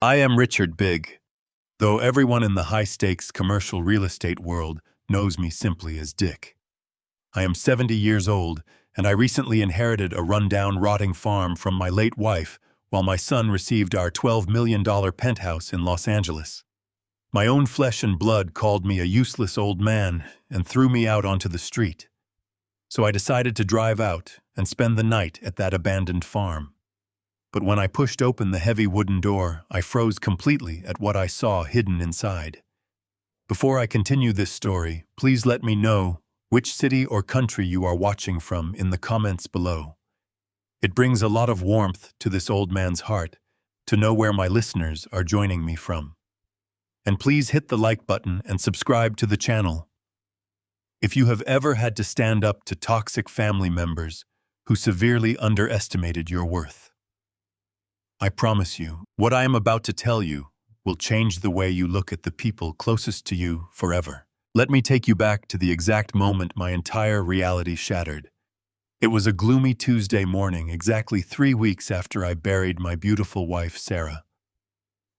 I am Richard Big, though everyone in the high-stakes commercial real estate world knows me simply as Dick. I am 70 years old, and I recently inherited a rundown, rotting farm from my late wife while my son received our $12 million penthouse in Los Angeles. My own flesh and blood called me a useless old man and threw me out onto the street. So I decided to drive out and spend the night at that abandoned farm. But when I pushed open the heavy wooden door, I froze completely at what I saw hidden inside. Before I continue this story, please let me know which city or country you are watching from in the comments below. It brings a lot of warmth to this old man's heart to know where my listeners are joining me from. And please hit the like button and subscribe to the channel. If you have ever had to stand up to toxic family members who severely underestimated your worth, I promise you, what I am about to tell you will change the way you look at the people closest to you forever. Let me take you back to the exact moment my entire reality shattered. It was a gloomy Tuesday morning, exactly 3 weeks after I buried my beautiful wife, Sarah.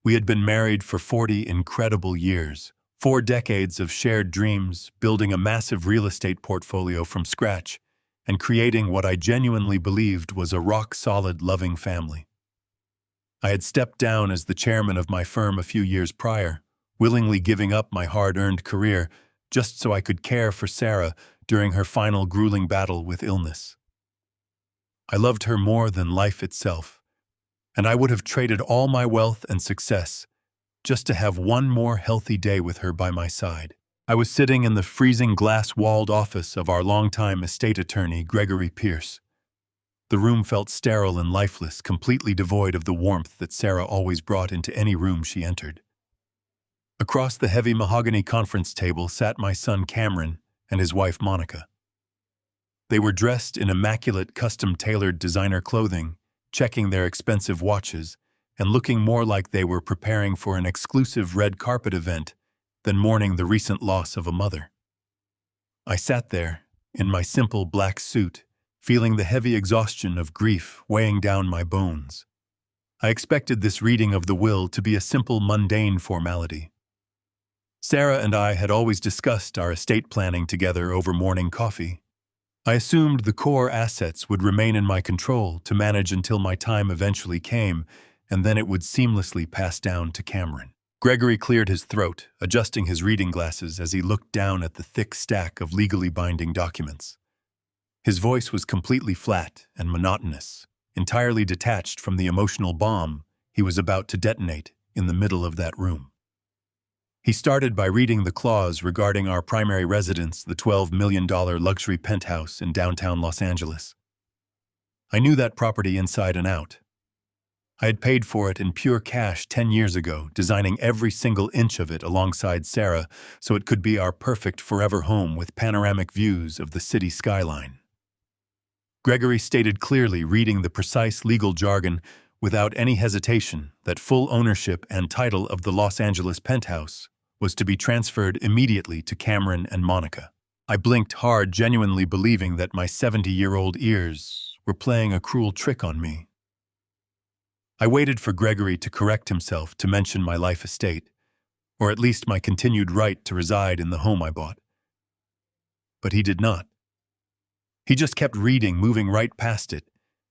We had been married for 40 incredible years, 4 decades of shared dreams, building a massive real estate portfolio from scratch, and creating what I genuinely believed was a rock-solid, loving family. I had stepped down as the chairman of my firm a few years prior, willingly giving up my hard-earned career just so I could care for Sarah during her final grueling battle with illness. I loved her more than life itself, and I would have traded all my wealth and success just to have one more healthy day with her by my side. I was sitting in the freezing glass-walled office of our longtime estate attorney, Gregory Pierce. The room felt sterile and lifeless, completely devoid of the warmth that Sarah always brought into any room she entered. Across the heavy mahogany conference table sat my son Cameron and his wife Monica. They were dressed in immaculate, custom-tailored designer clothing, checking their expensive watches, and looking more like they were preparing for an exclusive red carpet event than mourning the recent loss of a mother. I sat there, in my simple black suit, feeling the heavy exhaustion of grief weighing down my bones. I expected this reading of the will to be a simple, mundane formality. Sarah and I had always discussed our estate planning together over morning coffee. I assumed the core assets would remain in my control to manage until my time eventually came, and then it would seamlessly pass down to Cameron. Gregory cleared his throat, adjusting his reading glasses as he looked down at the thick stack of legally binding documents. His voice was completely flat and monotonous, entirely detached from the emotional bomb he was about to detonate in the middle of that room. He started by reading the clause regarding our primary residence, the $12 million luxury penthouse in downtown Los Angeles. I knew that property inside and out. I had paid for it in pure cash 10 years ago, designing every single inch of it alongside Sarah so it could be our perfect forever home with panoramic views of the city skyline. Gregory stated clearly, reading the precise legal jargon without any hesitation, that full ownership and title of the Los Angeles penthouse was to be transferred immediately to Cameron and Monica. I blinked hard, genuinely believing that my 70-year-old ears were playing a cruel trick on me. I waited for Gregory to correct himself to mention my life estate, or at least my continued right to reside in the home I bought. But he did not. He just kept reading, moving right past it,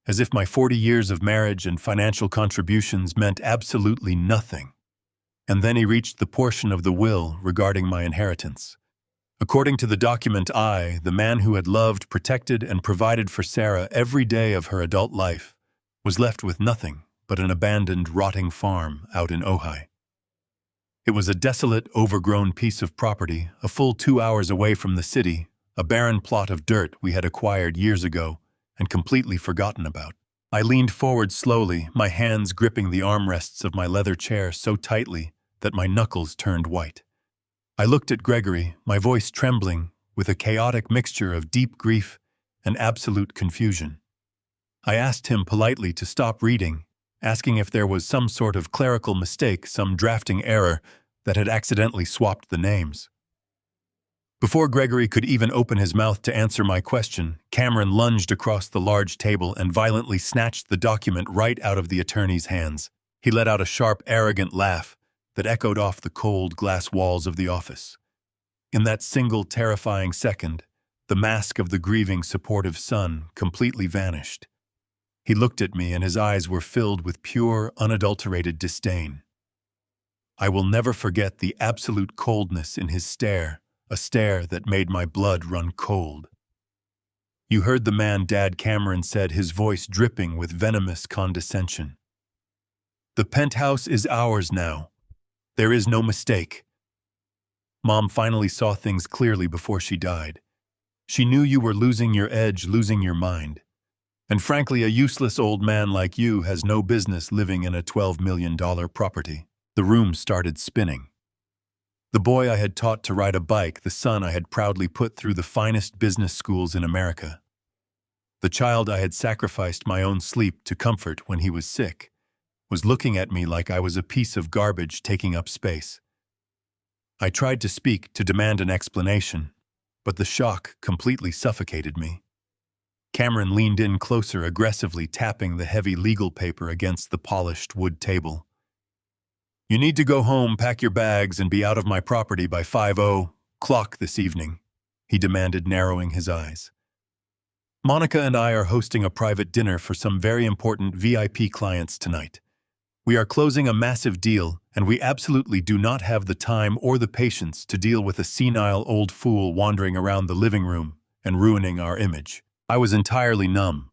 as if my 40 years of marriage and financial contributions meant absolutely nothing. And then he reached the portion of the will regarding my inheritance. According to the document, I, the man who had loved, protected, and provided for Sarah every day of her adult life, was left with nothing but an abandoned, rotting farm out in Ojai. It was a desolate, overgrown piece of property, a full 2 hours away from the city, a barren plot of dirt we had acquired years ago and completely forgotten about. I leaned forward slowly, my hands gripping the armrests of my leather chair so tightly that my knuckles turned white. I looked at Gregory, my voice trembling with a chaotic mixture of deep grief and absolute confusion. I asked him politely to stop reading, asking if there was some sort of clerical mistake, some drafting error that had accidentally swapped the names. Before Gregory could even open his mouth to answer my question, Cameron lunged across the large table and violently snatched the document right out of the attorney's hands. He let out a sharp, arrogant laugh that echoed off the cold glass walls of the office. In that single terrifying second, the mask of the grieving, supportive son completely vanished. He looked at me and his eyes were filled with pure, unadulterated disdain. I will never forget the absolute coldness in his stare, a stare that made my blood run cold. You heard the man, Dad Cameron said, his voice dripping with venomous condescension. The penthouse is ours now. There is no mistake. Mom finally saw things clearly before she died. She knew you were losing your edge, losing your mind. And frankly, a useless old man like you has no business living in a $12 million property. The room started spinning. The boy I had taught to ride a bike, the son I had proudly put through the finest business schools in America. The child I had sacrificed my own sleep to comfort when he was sick, was looking at me like I was a piece of garbage taking up space. I tried to speak, to demand an explanation, but the shock completely suffocated me. Cameron leaned in closer, aggressively tapping the heavy legal paper against the polished wood table. You need to go home, pack your bags, and be out of my property by 5:00 this evening, he demanded, narrowing his eyes. Monica and I are hosting a private dinner for some very important VIP clients tonight. We are closing a massive deal, and we absolutely do not have the time or the patience to deal with a senile old fool wandering around the living room and ruining our image. I was entirely numb.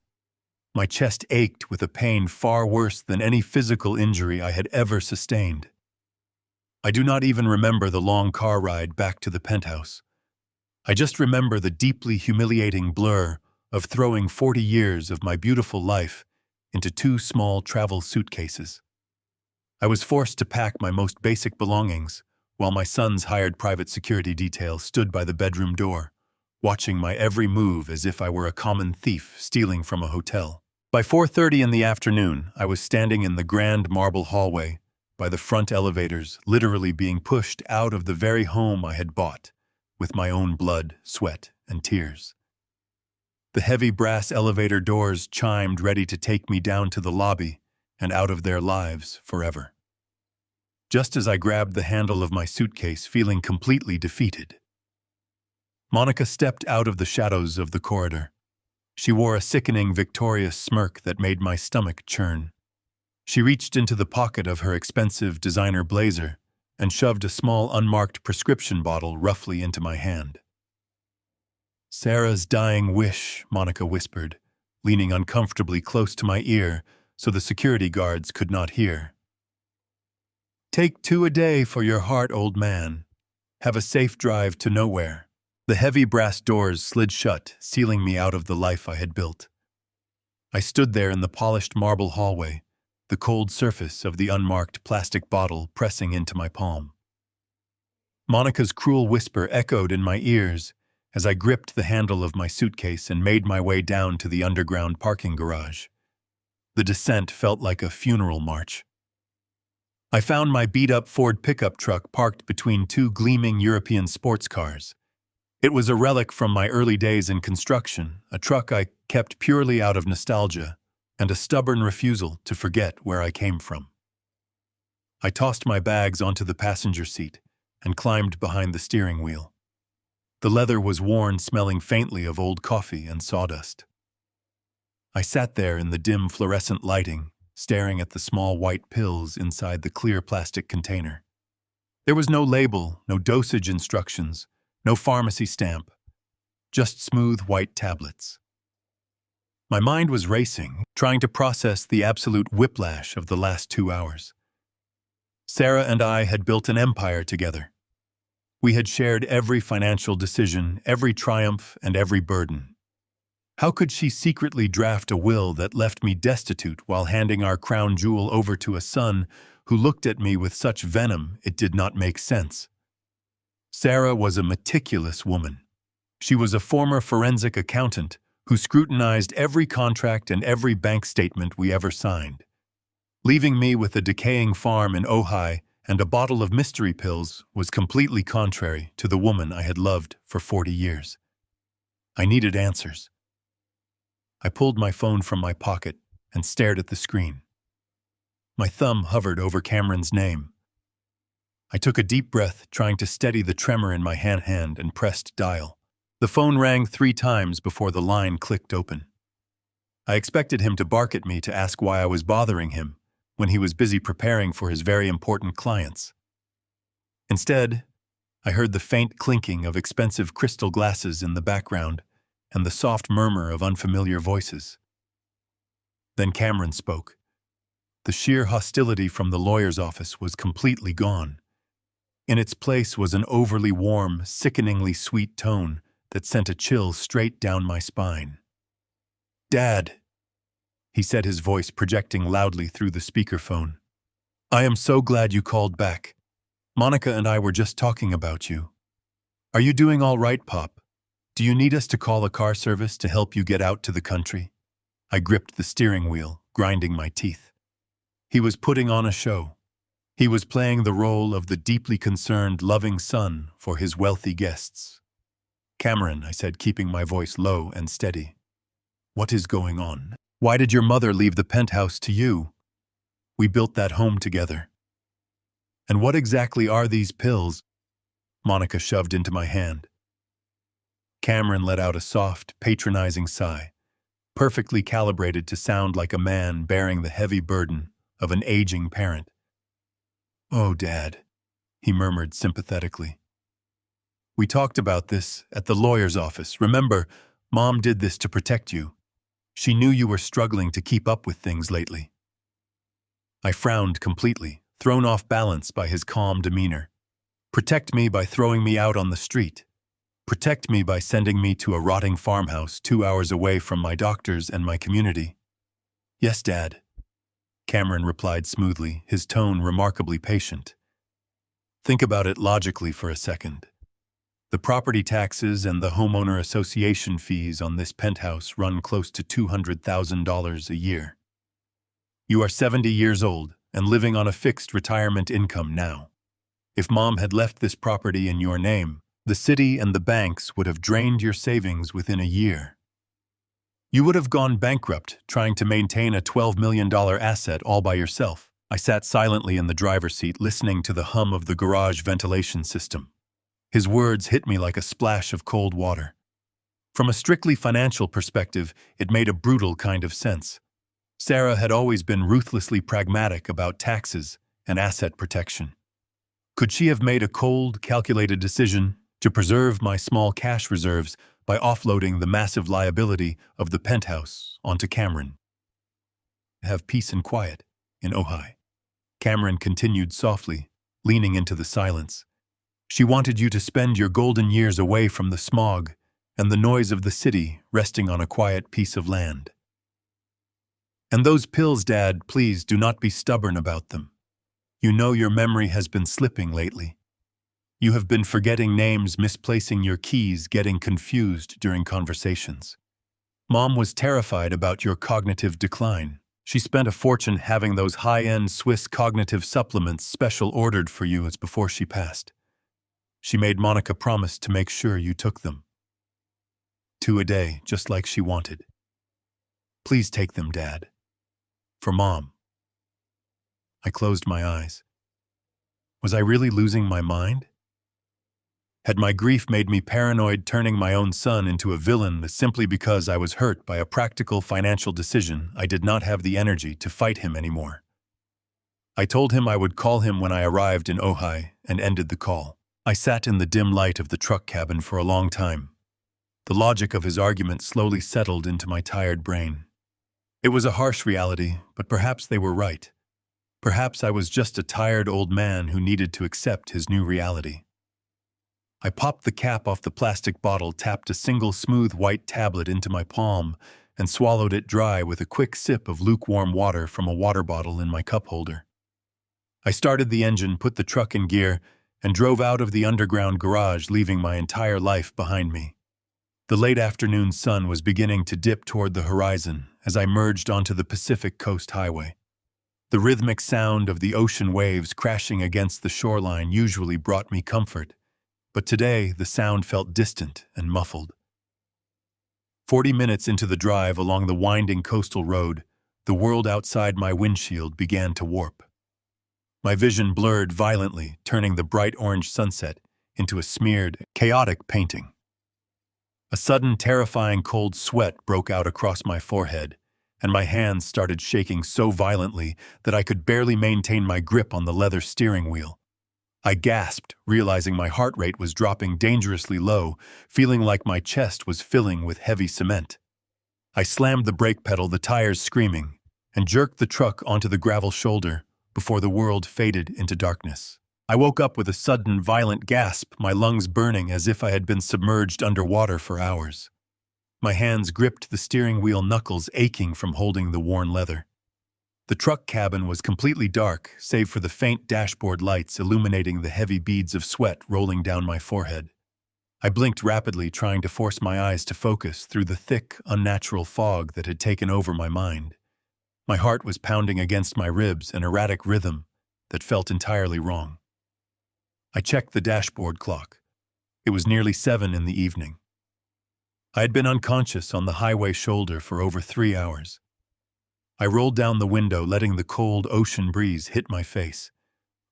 My chest ached with a pain far worse than any physical injury I had ever sustained. I do not even remember the long car ride back to the penthouse. I just remember the deeply humiliating blur of throwing 40 years of my beautiful life into 2 small travel suitcases. I was forced to pack my most basic belongings while my son's hired private security detail stood by the bedroom door, watching my every move as if I were a common thief stealing from a hotel. By 4:30 in the afternoon, I was standing in the grand marble hallway by the front elevators, literally being pushed out of the very home I had bought with my own blood, sweat, and tears. The heavy brass elevator doors chimed, ready to take me down to the lobby and out of their lives forever. Just as I grabbed the handle of my suitcase, feeling completely defeated, Monica stepped out of the shadows of the corridor. She wore a sickening, victorious smirk that made my stomach churn. She reached into the pocket of her expensive designer blazer and shoved a small, unmarked prescription bottle roughly into my hand. Sarah's dying wish, Monica whispered, leaning uncomfortably close to my ear so the security guards could not hear. Take 2 a day for your heart, old man. Have a safe drive to nowhere. The heavy brass doors slid shut, sealing me out of the life I had built. I stood there in the polished marble hallway, the cold surface of the unmarked plastic bottle pressing into my palm. Monica's cruel whisper echoed in my ears as I gripped the handle of my suitcase and made my way down to the underground parking garage. The descent felt like a funeral march. I found my beat-up Ford pickup truck parked between 2 gleaming European sports cars. It was a relic from my early days in construction, a truck I kept purely out of nostalgia, and a stubborn refusal to forget where I came from. I tossed my bags onto the passenger seat and climbed behind the steering wheel. The leather was worn, smelling faintly of old coffee and sawdust. I sat there in the dim fluorescent lighting, staring at the small white pills inside the clear plastic container. There was no label, no dosage instructions, no pharmacy stamp, just smooth white tablets. My mind was racing, trying to process the absolute whiplash of the last 2 hours. Sarah and I had built an empire together. We had shared every financial decision, every triumph, and every burden. How could she secretly draft a will that left me destitute while handing our crown jewel over to a son who looked at me with such venom it did not make sense? Sarah was a meticulous woman. She was a former forensic accountant who scrutinized every contract and every bank statement we ever signed. Leaving me with a decaying farm in Ojai and a bottle of mystery pills was completely contrary to the woman I had loved for 40 years. I needed answers. I pulled my phone from my pocket and stared at the screen. My thumb hovered over Cameron's name. I took a deep breath, trying to steady the tremor in my hand and pressed dial. The phone rang 3 times before the line clicked open. I expected him to bark at me to ask why I was bothering him when he was busy preparing for his very important clients. Instead, I heard the faint clinking of expensive crystal glasses in the background and the soft murmur of unfamiliar voices. Then Cameron spoke. The sheer hostility from the lawyer's office was completely gone. In its place was an overly warm, sickeningly sweet tone that sent a chill straight down my spine. "Dad," he said, his voice projecting loudly through the speakerphone. "I am so glad you called back. Monica and I were just talking about you. Are you doing all right, Pop? Do you need us to call a car service to help you get out to the country?" I gripped the steering wheel, grinding my teeth. He was putting on a show. He was playing the role of the deeply concerned, loving son for his wealthy guests. "Cameron," I said, keeping my voice low and steady. "What is going on? Why did your mother leave the penthouse to you? We built that home together. And what exactly are these pills?" Monica shoved into my hand. Cameron let out a soft, patronizing sigh, perfectly calibrated to sound like a man bearing the heavy burden of an aging parent. "Oh, Dad," he murmured sympathetically. "We talked about this at the lawyer's office. Remember, Mom did this to protect you. She knew you were struggling to keep up with things lately." I frowned completely, thrown off balance by his calm demeanor. Protect me by throwing me out on the street. Protect me by sending me to a rotting farmhouse 2 hours away from my doctors and my community. "Yes, Dad," Cameron replied smoothly, his tone remarkably patient. "Think about it logically for a second. The property taxes and the homeowner association fees on this penthouse run close to $200,000 a year. You are 70 years old and living on a fixed retirement income now. If Mom had left this property in your name, the city and the banks would have drained your savings within a year. You would have gone bankrupt trying to maintain a $12 million asset all by yourself." I sat silently in the driver's seat, listening to the hum of the garage ventilation system. His words hit me like a splash of cold water. From a strictly financial perspective, it made a brutal kind of sense. Sarah had always been ruthlessly pragmatic about taxes and asset protection. Could she have made a cold, calculated decision to preserve my small cash reserves by offloading the massive liability of the penthouse onto Cameron? "Have peace and quiet in Ojai," Cameron continued softly, leaning into the silence. "She wanted you to spend your golden years away from the smog and the noise of the city, resting on a quiet piece of land. And those pills, Dad, please do not be stubborn about them. You know your memory has been slipping lately. You have been forgetting names, misplacing your keys, getting confused during conversations. Mom was terrified about your cognitive decline. She spent a fortune having those high-end Swiss cognitive supplements special ordered for you as before she passed. She made Monica promise to make sure you took them. 2 a day, just like she wanted. Please take them, Dad. For Mom." I closed my eyes. Was I really losing my mind? Had my grief made me paranoid, turning my own son into a villain simply because I was hurt by a practical financial decision I did not have the energy to fight him anymore? I told him I would call him when I arrived in Ojai and ended the call. I sat in the dim light of the truck cabin for a long time. The logic of his argument slowly settled into my tired brain. It was a harsh reality, but perhaps they were right. Perhaps I was just a tired old man who needed to accept his new reality. I popped the cap off the plastic bottle, tapped a single smooth white tablet into my palm, and swallowed it dry with a quick sip of lukewarm water from a water bottle in my cup holder. I started the engine, put the truck in gear, and drove out of the underground garage, leaving my entire life behind me. The late afternoon sun was beginning to dip toward the horizon as I merged onto the Pacific Coast Highway. The rhythmic sound of the ocean waves crashing against the shoreline usually brought me comfort, but today the sound felt distant and muffled. 40 minutes into the drive along the winding coastal road, The world outside my windshield began to warp. My vision blurred violently, turning the bright orange sunset into a smeared, chaotic painting. A sudden, terrifying cold sweat broke out across my forehead, and my hands started shaking so violently that I could barely maintain my grip on the leather steering wheel. I gasped, realizing my heart rate was dropping dangerously low, feeling like my chest was filling with heavy cement. I slammed the brake pedal, the tires screaming, and jerked the truck onto the gravel shoulder before the world faded into darkness. I woke up with a sudden, violent gasp, my lungs burning as if I had been submerged underwater for hours. My hands gripped the steering wheel, knuckles aching from holding the worn leather. The truck cabin was completely dark, save for the faint dashboard lights illuminating the heavy beads of sweat rolling down my forehead. I blinked rapidly, trying to force my eyes to focus through the thick, unnatural fog that had taken over my mind. My heart was pounding against my ribs, an erratic rhythm that felt entirely wrong. I checked the dashboard clock. It was nearly 7 in the evening. I had been unconscious on the highway shoulder for over 3 hours. I rolled down the window, letting the cold ocean breeze hit my face.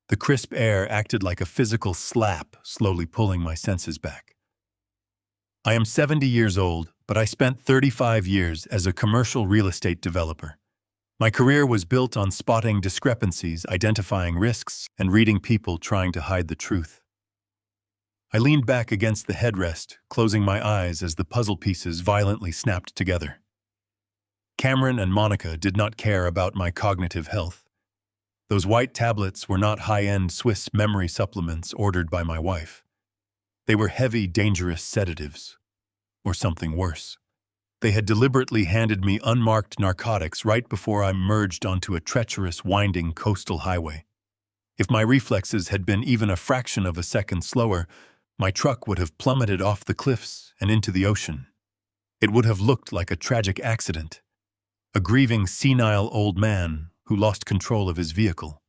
The crisp air acted like a physical slap, slowly pulling my senses back. I am 70 years old, but I spent 35 years as a commercial real estate developer. My career was built on spotting discrepancies, identifying risks, and reading people trying to hide the truth. I leaned back against the headrest, closing my eyes as the puzzle pieces violently snapped together. Cameron and Monica did not care about my cognitive health. Those white tablets were not high-end Swiss memory supplements ordered by my wife. They were heavy, dangerous sedatives, or something worse. They had deliberately handed me unmarked narcotics right before I merged onto a treacherous, winding coastal highway. If my reflexes had been even a fraction of a second slower, my truck would have plummeted off the cliffs and into the ocean. It would have looked like a tragic accident, a grieving, senile old man who lost control of his vehicle.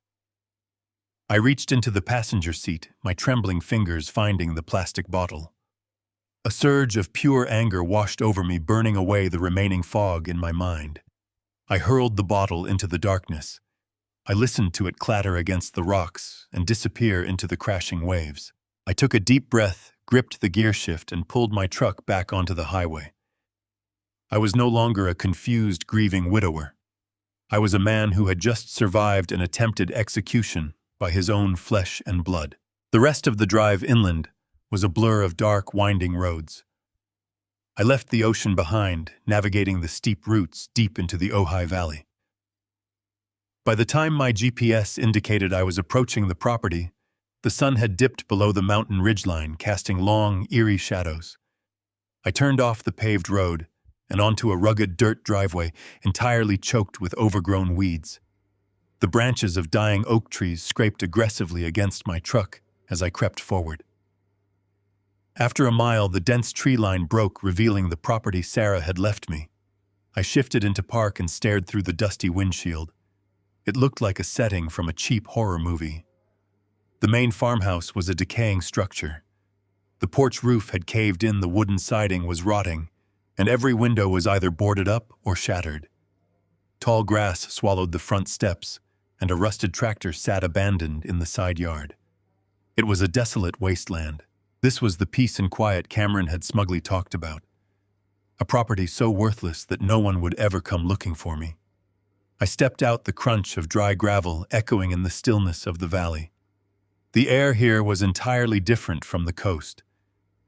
I reached into the passenger seat, my trembling fingers finding the plastic bottle. A surge of pure anger washed over me, burning away the remaining fog in my mind. I hurled the bottle into the darkness. I listened to it clatter against the rocks and disappear into the crashing waves. I took a deep breath, gripped the gear shift, and pulled my truck back onto the highway. I was no longer a confused, grieving widower. I was a man who had just survived an attempted execution by his own flesh and blood. The rest of the drive inland was a blur of dark, winding roads. I left the ocean behind, navigating the steep routes deep into the Ojai Valley. By the time my GPS indicated I was approaching the property, the sun had dipped below the mountain ridgeline, casting long, eerie shadows. I turned off the paved road and onto a rugged dirt driveway entirely choked with overgrown weeds. The branches of dying oak trees scraped aggressively against my truck as I crept forward. After a mile, the dense tree line broke, revealing the property Sarah had left me. I shifted into park and stared through the dusty windshield. It looked like a setting from a cheap horror movie. The main farmhouse was a decaying structure. The porch roof had caved in, the wooden siding was rotting, and every window was either boarded up or shattered. Tall grass swallowed the front steps, and a rusted tractor sat abandoned in the side yard. It was a desolate wasteland. This was the peace and quiet Cameron had smugly talked about. A property so worthless that no one would ever come looking for me. I stepped out, the crunch of dry gravel echoing in the stillness of the valley. The air here was entirely different from the coast.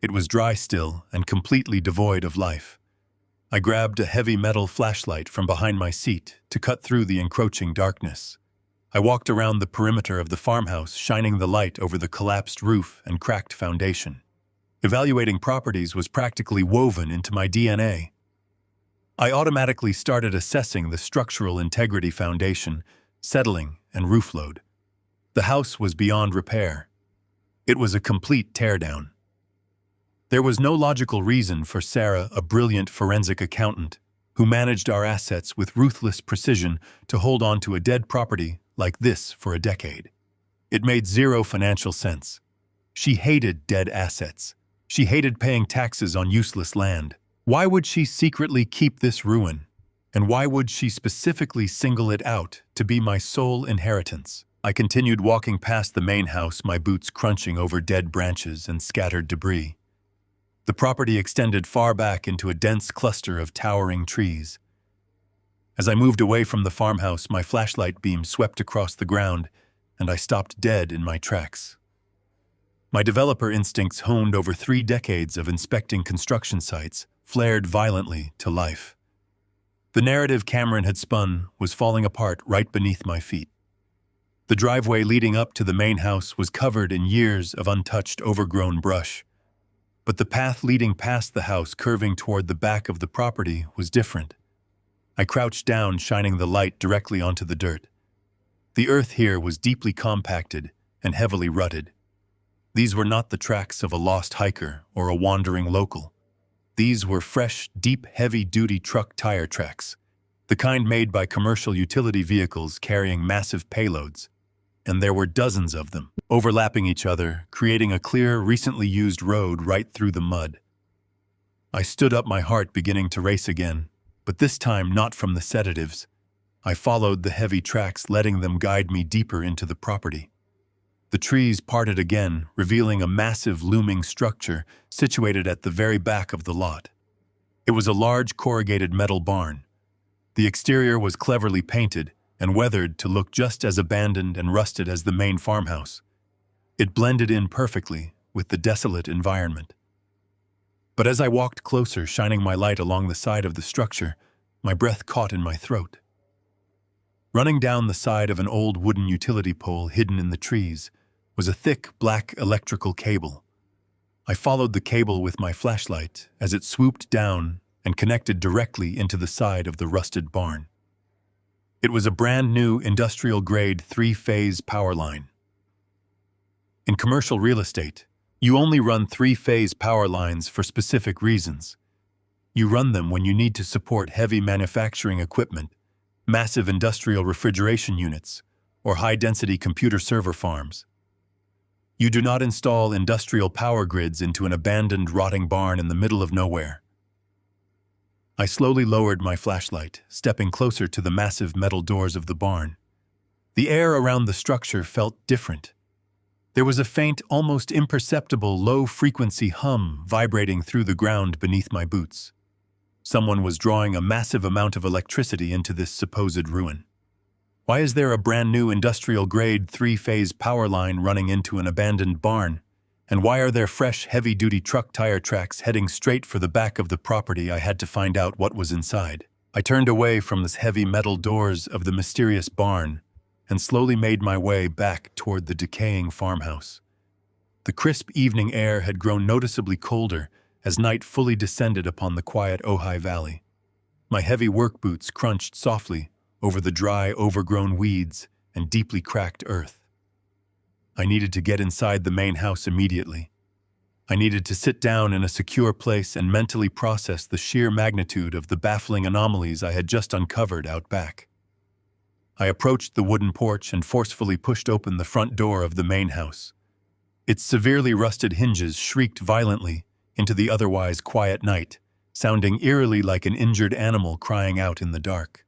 It was dry still and completely devoid of life. I grabbed a heavy metal flashlight from behind my seat to cut through the encroaching darkness. I walked around the perimeter of the farmhouse, shining the light over the collapsed roof and cracked foundation. Evaluating properties was practically woven into my DNA. I automatically started assessing the structural integrity, foundation, settling, and roof load. The house was beyond repair. It was a complete teardown. There was no logical reason for Sarah, a brilliant forensic accountant, who managed our assets with ruthless precision, to hold on to a dead property like this for a decade. It made zero financial sense. She hated dead assets. She hated paying taxes on useless land. Why would she secretly keep this ruin? And why would she specifically single it out to be my sole inheritance? I continued walking past the main house, my boots crunching over dead branches and scattered debris. The property extended far back into a dense cluster of towering trees. As I moved away from the farmhouse, my flashlight beam swept across the ground, and I stopped dead in my tracks. My developer instincts, honed over 3 decades of inspecting construction sites, flared violently to life. The narrative Cameron had spun was falling apart right beneath my feet. The driveway leading up to the main house was covered in years of untouched, overgrown brush. But the path leading past the house, curving toward the back of the property, was different. I crouched down, shining the light directly onto the dirt. The earth here was deeply compacted and heavily rutted. These were not the tracks of a lost hiker or a wandering local. These were fresh, deep, heavy-duty truck tire tracks, the kind made by commercial utility vehicles carrying massive payloads. And there were dozens of them, overlapping each other, creating a clear, recently used road right through the mud. I stood up, my heart beginning to race again, but this time not from the sedatives. I followed the heavy tracks, letting them guide me deeper into the property. The trees parted again, revealing a massive looming structure situated at the very back of the lot. It was a large corrugated metal barn. The exterior was cleverly painted and weathered to look just as abandoned and rusted as the main farmhouse. It blended in perfectly with the desolate environment. But as I walked closer, shining my light along the side of the structure, my breath caught in my throat. Running down the side of an old wooden utility pole hidden in the trees was a thick black electrical cable. I followed the cable with my flashlight as it swooped down and connected directly into the side of the rusted barn. It was a brand new industrial-grade 3-phase power line. In commercial real estate, you only run 3-phase power lines for specific reasons. You run them when you need to support heavy manufacturing equipment, massive industrial refrigeration units, or high-density computer server farms. You do not install industrial power grids into an abandoned, rotting barn in the middle of nowhere. I slowly lowered my flashlight, stepping closer to the massive metal doors of the barn. The air around the structure felt different. There was a faint, almost imperceptible, low-frequency hum vibrating through the ground beneath my boots. Someone was drawing a massive amount of electricity into this supposed ruin. Why is there a brand-new industrial-grade 3-phase power line running into an abandoned barn? And why are there fresh, heavy-duty truck tire tracks heading straight for the back of the property? I had to find out what was inside. I turned away from the heavy metal doors of the mysterious barn and slowly made my way back toward the decaying farmhouse. The crisp evening air had grown noticeably colder as night fully descended upon the quiet Ojai Valley. My heavy work boots crunched softly over the dry, overgrown weeds and deeply cracked earth. I needed to get inside the main house immediately. I needed to sit down in a secure place and mentally process the sheer magnitude of the baffling anomalies I had just uncovered out back. I approached the wooden porch and forcefully pushed open the front door of the main house. Its severely rusted hinges shrieked violently into the otherwise quiet night, sounding eerily like an injured animal crying out in the dark.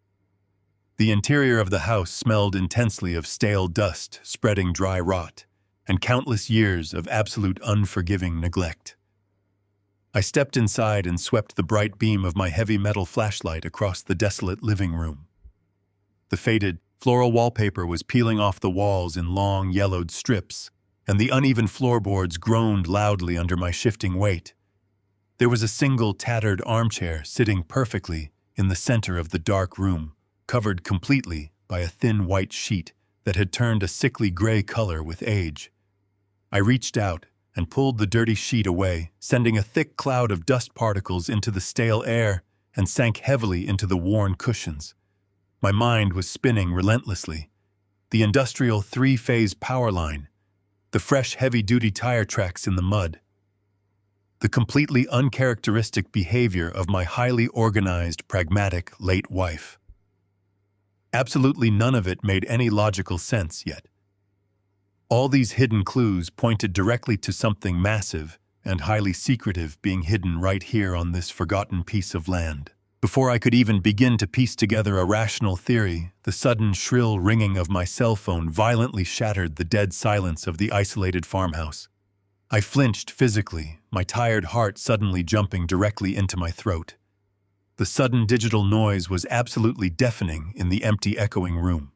The interior of the house smelled intensely of stale dust, spreading dry rot, and countless years of absolute unforgiving neglect. I stepped inside and swept the bright beam of my heavy metal flashlight across the desolate living room. The faded, floral wallpaper was peeling off the walls in long, yellowed strips, and the uneven floorboards groaned loudly under my shifting weight. There was a single tattered armchair sitting perfectly in the center of the dark room, covered completely by a thin white sheet that had turned a sickly gray color with age. I reached out and pulled the dirty sheet away, sending a thick cloud of dust particles into the stale air, and sank heavily into the worn cushions. My mind was spinning relentlessly. The industrial 3-phase power line, the fresh heavy-duty tire tracks in the mud, the completely uncharacteristic behavior of my highly organized, pragmatic late wife. Absolutely none of it made any logical sense yet. All these hidden clues pointed directly to something massive and highly secretive being hidden right here on this forgotten piece of land. Before I could even begin to piece together a rational theory, the sudden shrill ringing of my cell phone violently shattered the dead silence of the isolated farmhouse. I flinched physically, my tired heart suddenly jumping directly into my throat. The sudden digital noise was absolutely deafening in the empty, echoing room.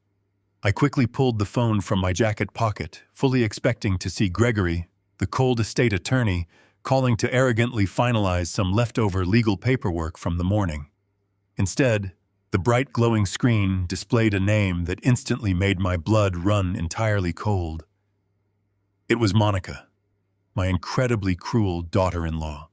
I quickly pulled the phone from my jacket pocket, fully expecting to see Gregory, the cold estate attorney, calling to arrogantly finalize some leftover legal paperwork from the morning. Instead, the bright glowing screen displayed a name that instantly made my blood run entirely cold. It was Monica, my incredibly cruel daughter-in-law.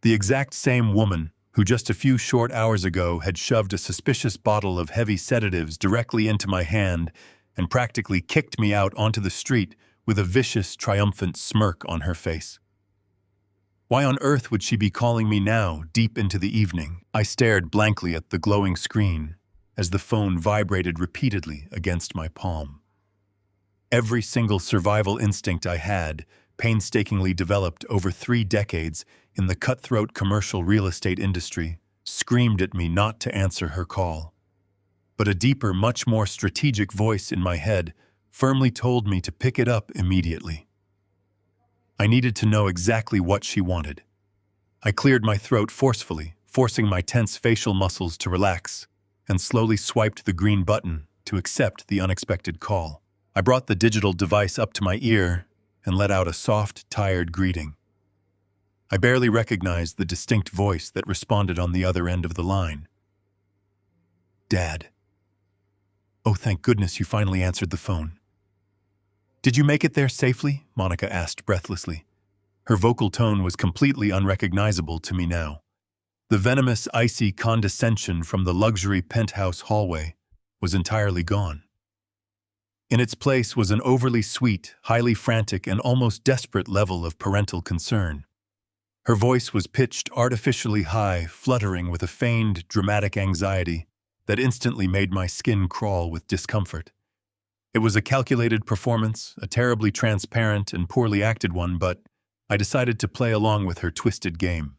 The exact same woman who just a few short hours ago had shoved a suspicious bottle of heavy sedatives directly into my hand and practically kicked me out onto the street with a vicious, triumphant smirk on her face. Why on earth would she be calling me now, deep into the evening? I stared blankly at the glowing screen as the phone vibrated repeatedly against my palm. Every single survival instinct I had, painstakingly developed over 3 decades in the cutthroat commercial real estate industry, screamed at me not to answer her call. But a deeper, much more strategic voice in my head firmly told me to pick it up immediately. I needed to know exactly what she wanted. I cleared my throat forcefully, forcing my tense facial muscles to relax, and slowly swiped the green button to accept the unexpected call. I brought the digital device up to my ear and let out a soft, tired greeting. I barely recognized the distinct voice that responded on the other end of the line. Dad. Oh, thank goodness you finally answered the phone. Did you make it there safely? Monica asked breathlessly. Her vocal tone was completely unrecognizable to me now. The venomous, icy condescension from the luxury penthouse hallway was entirely gone. In its place was an overly sweet, highly frantic, and almost desperate level of parental concern. Her voice was pitched artificially high, fluttering with a feigned, dramatic anxiety that instantly made my skin crawl with discomfort. It was a calculated performance, a terribly transparent and poorly acted one, but I decided to play along with her twisted game.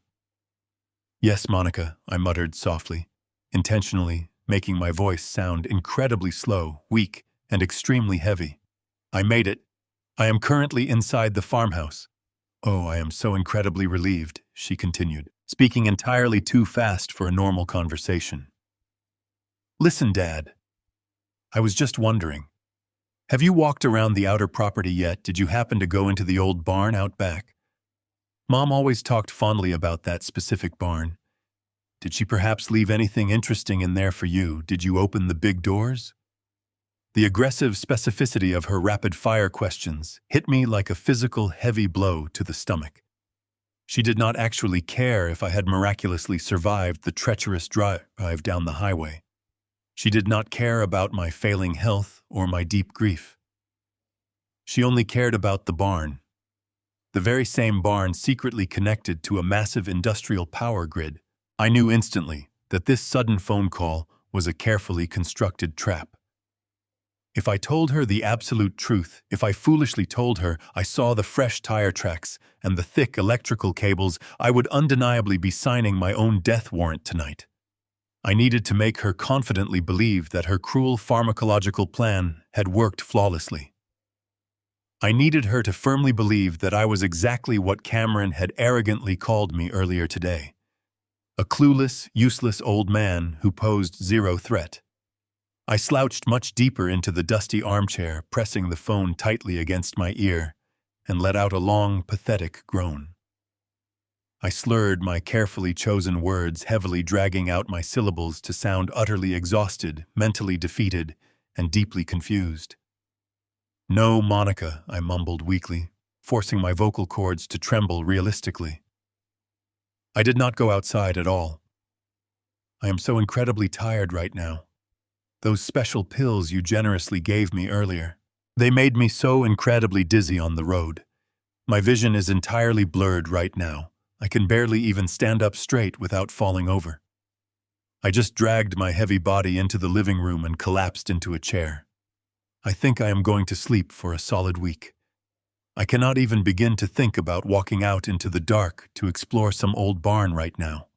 Yes, Monica, I muttered softly, intentionally making my voice sound incredibly slow, weak, and extremely heavy. I made it. I am currently inside the farmhouse. Oh, I am so incredibly relieved, she continued, speaking entirely too fast for a normal conversation. Listen, Dad. I was just wondering. Have you walked around the outer property yet? Did you happen to go into the old barn out back? Mom always talked fondly about that specific barn. Did she perhaps leave anything interesting in there for you? Did you open the big doors? The aggressive specificity of her rapid-fire questions hit me like a physical, heavy blow to the stomach. She did not actually care if I had miraculously survived the treacherous drive down the highway. She did not care about my failing health or my deep grief. She only cared about the barn. The very same barn secretly connected to a massive industrial power grid. I knew instantly that this sudden phone call was a carefully constructed trap. If I told her the absolute truth, if I foolishly told her I saw the fresh tire tracks and the thick electrical cables, I would undeniably be signing my own death warrant tonight. I needed to make her confidently believe that her cruel pharmacological plan had worked flawlessly. I needed her to firmly believe that I was exactly what Cameron had arrogantly called me earlier today. A clueless, useless old man who posed zero threat. I slouched much deeper into the dusty armchair, pressing the phone tightly against my ear, and let out a long, pathetic groan. I slurred my carefully chosen words, heavily dragging out my syllables to sound utterly exhausted, mentally defeated, and deeply confused. No, Monica, I mumbled weakly, forcing my vocal cords to tremble realistically. I did not go outside at all. I am so incredibly tired right now. Those special pills you generously gave me earlier, they made me so incredibly dizzy on the road. My vision is entirely blurred right now. I can barely even stand up straight without falling over. I just dragged my heavy body into the living room and collapsed into a chair. I think I am going to sleep for a solid week. I cannot even begin to think about walking out into the dark to explore some old barn right now.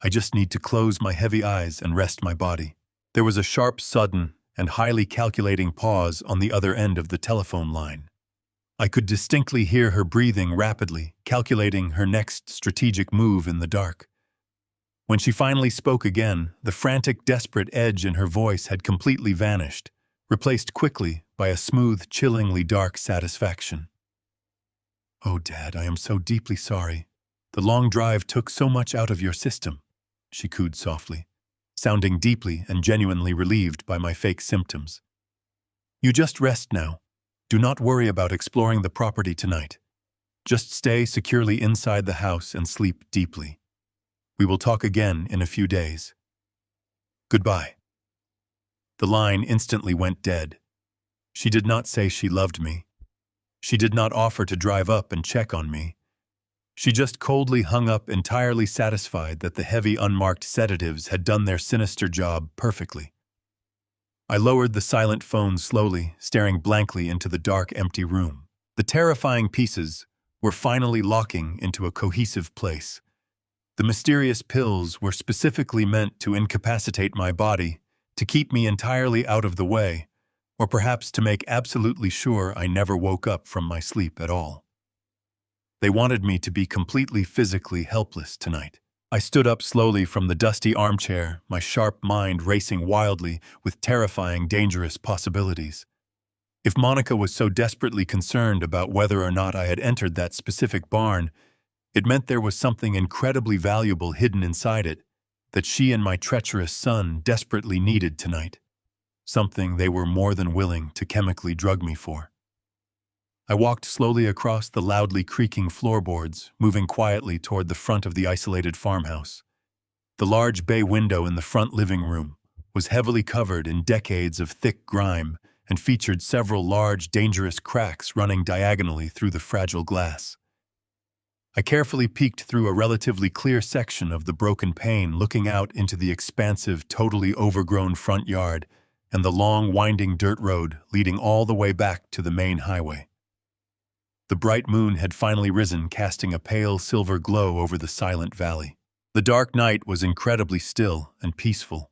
I just need to close my heavy eyes and rest my body. There was a sharp, sudden, and highly calculating pause on the other end of the telephone line. I could distinctly hear her breathing rapidly, calculating her next strategic move in the dark. When she finally spoke again, the frantic, desperate edge in her voice had completely vanished, replaced quickly by a smooth, chillingly dark satisfaction. "Oh, Dad, I am so deeply sorry. The long drive took so much out of your system," she cooed softly, sounding deeply and genuinely relieved by my fake symptoms. "You just rest now. Do not worry about exploring the property tonight. Just stay securely inside the house and sleep deeply. We will talk again in a few days. Goodbye." The line instantly went dead. She did not say she loved me. She did not offer to drive up and check on me. She just coldly hung up, entirely satisfied that the heavy, unmarked sedatives had done their sinister job perfectly. I lowered the silent phone slowly, staring blankly into the dark, empty room. The terrifying pieces were finally locking into a cohesive place. The mysterious pills were specifically meant to incapacitate my body, to keep me entirely out of the way, or perhaps to make absolutely sure I never woke up from my sleep at all. They wanted me to be completely physically helpless tonight. I stood up slowly from the dusty armchair, my sharp mind racing wildly with terrifying, dangerous possibilities. If Monica was so desperately concerned about whether or not I had entered that specific barn, it meant there was something incredibly valuable hidden inside it that she and my treacherous son desperately needed tonight. Something they were more than willing to chemically drug me for. I walked slowly across the loudly creaking floorboards, moving quietly toward the front of the isolated farmhouse. The large bay window in the front living room was heavily covered in decades of thick grime and featured several large, dangerous cracks running diagonally through the fragile glass. I carefully peeked through a relatively clear section of the broken pane, looking out into the expansive, totally overgrown front yard and the long, winding dirt road leading all the way back to the main highway. The bright moon had finally risen, casting a pale silver glow over the silent valley. The dark night was incredibly still and peaceful.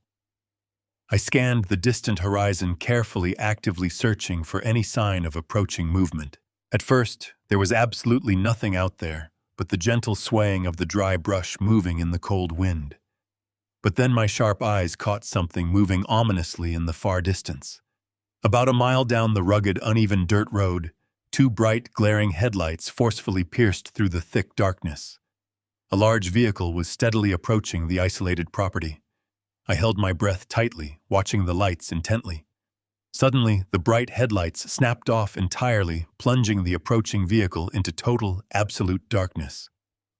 I scanned the distant horizon carefully, actively searching for any sign of approaching movement. At first, there was absolutely nothing out there but the gentle swaying of the dry brush moving in the cold wind. But then my sharp eyes caught something moving ominously in the far distance. About a mile down the rugged, uneven dirt road, two bright, glaring headlights forcefully pierced through the thick darkness. A large vehicle was steadily approaching the isolated property. I held my breath tightly, watching the lights intently. Suddenly, the bright headlights snapped off entirely, plunging the approaching vehicle into total, absolute darkness.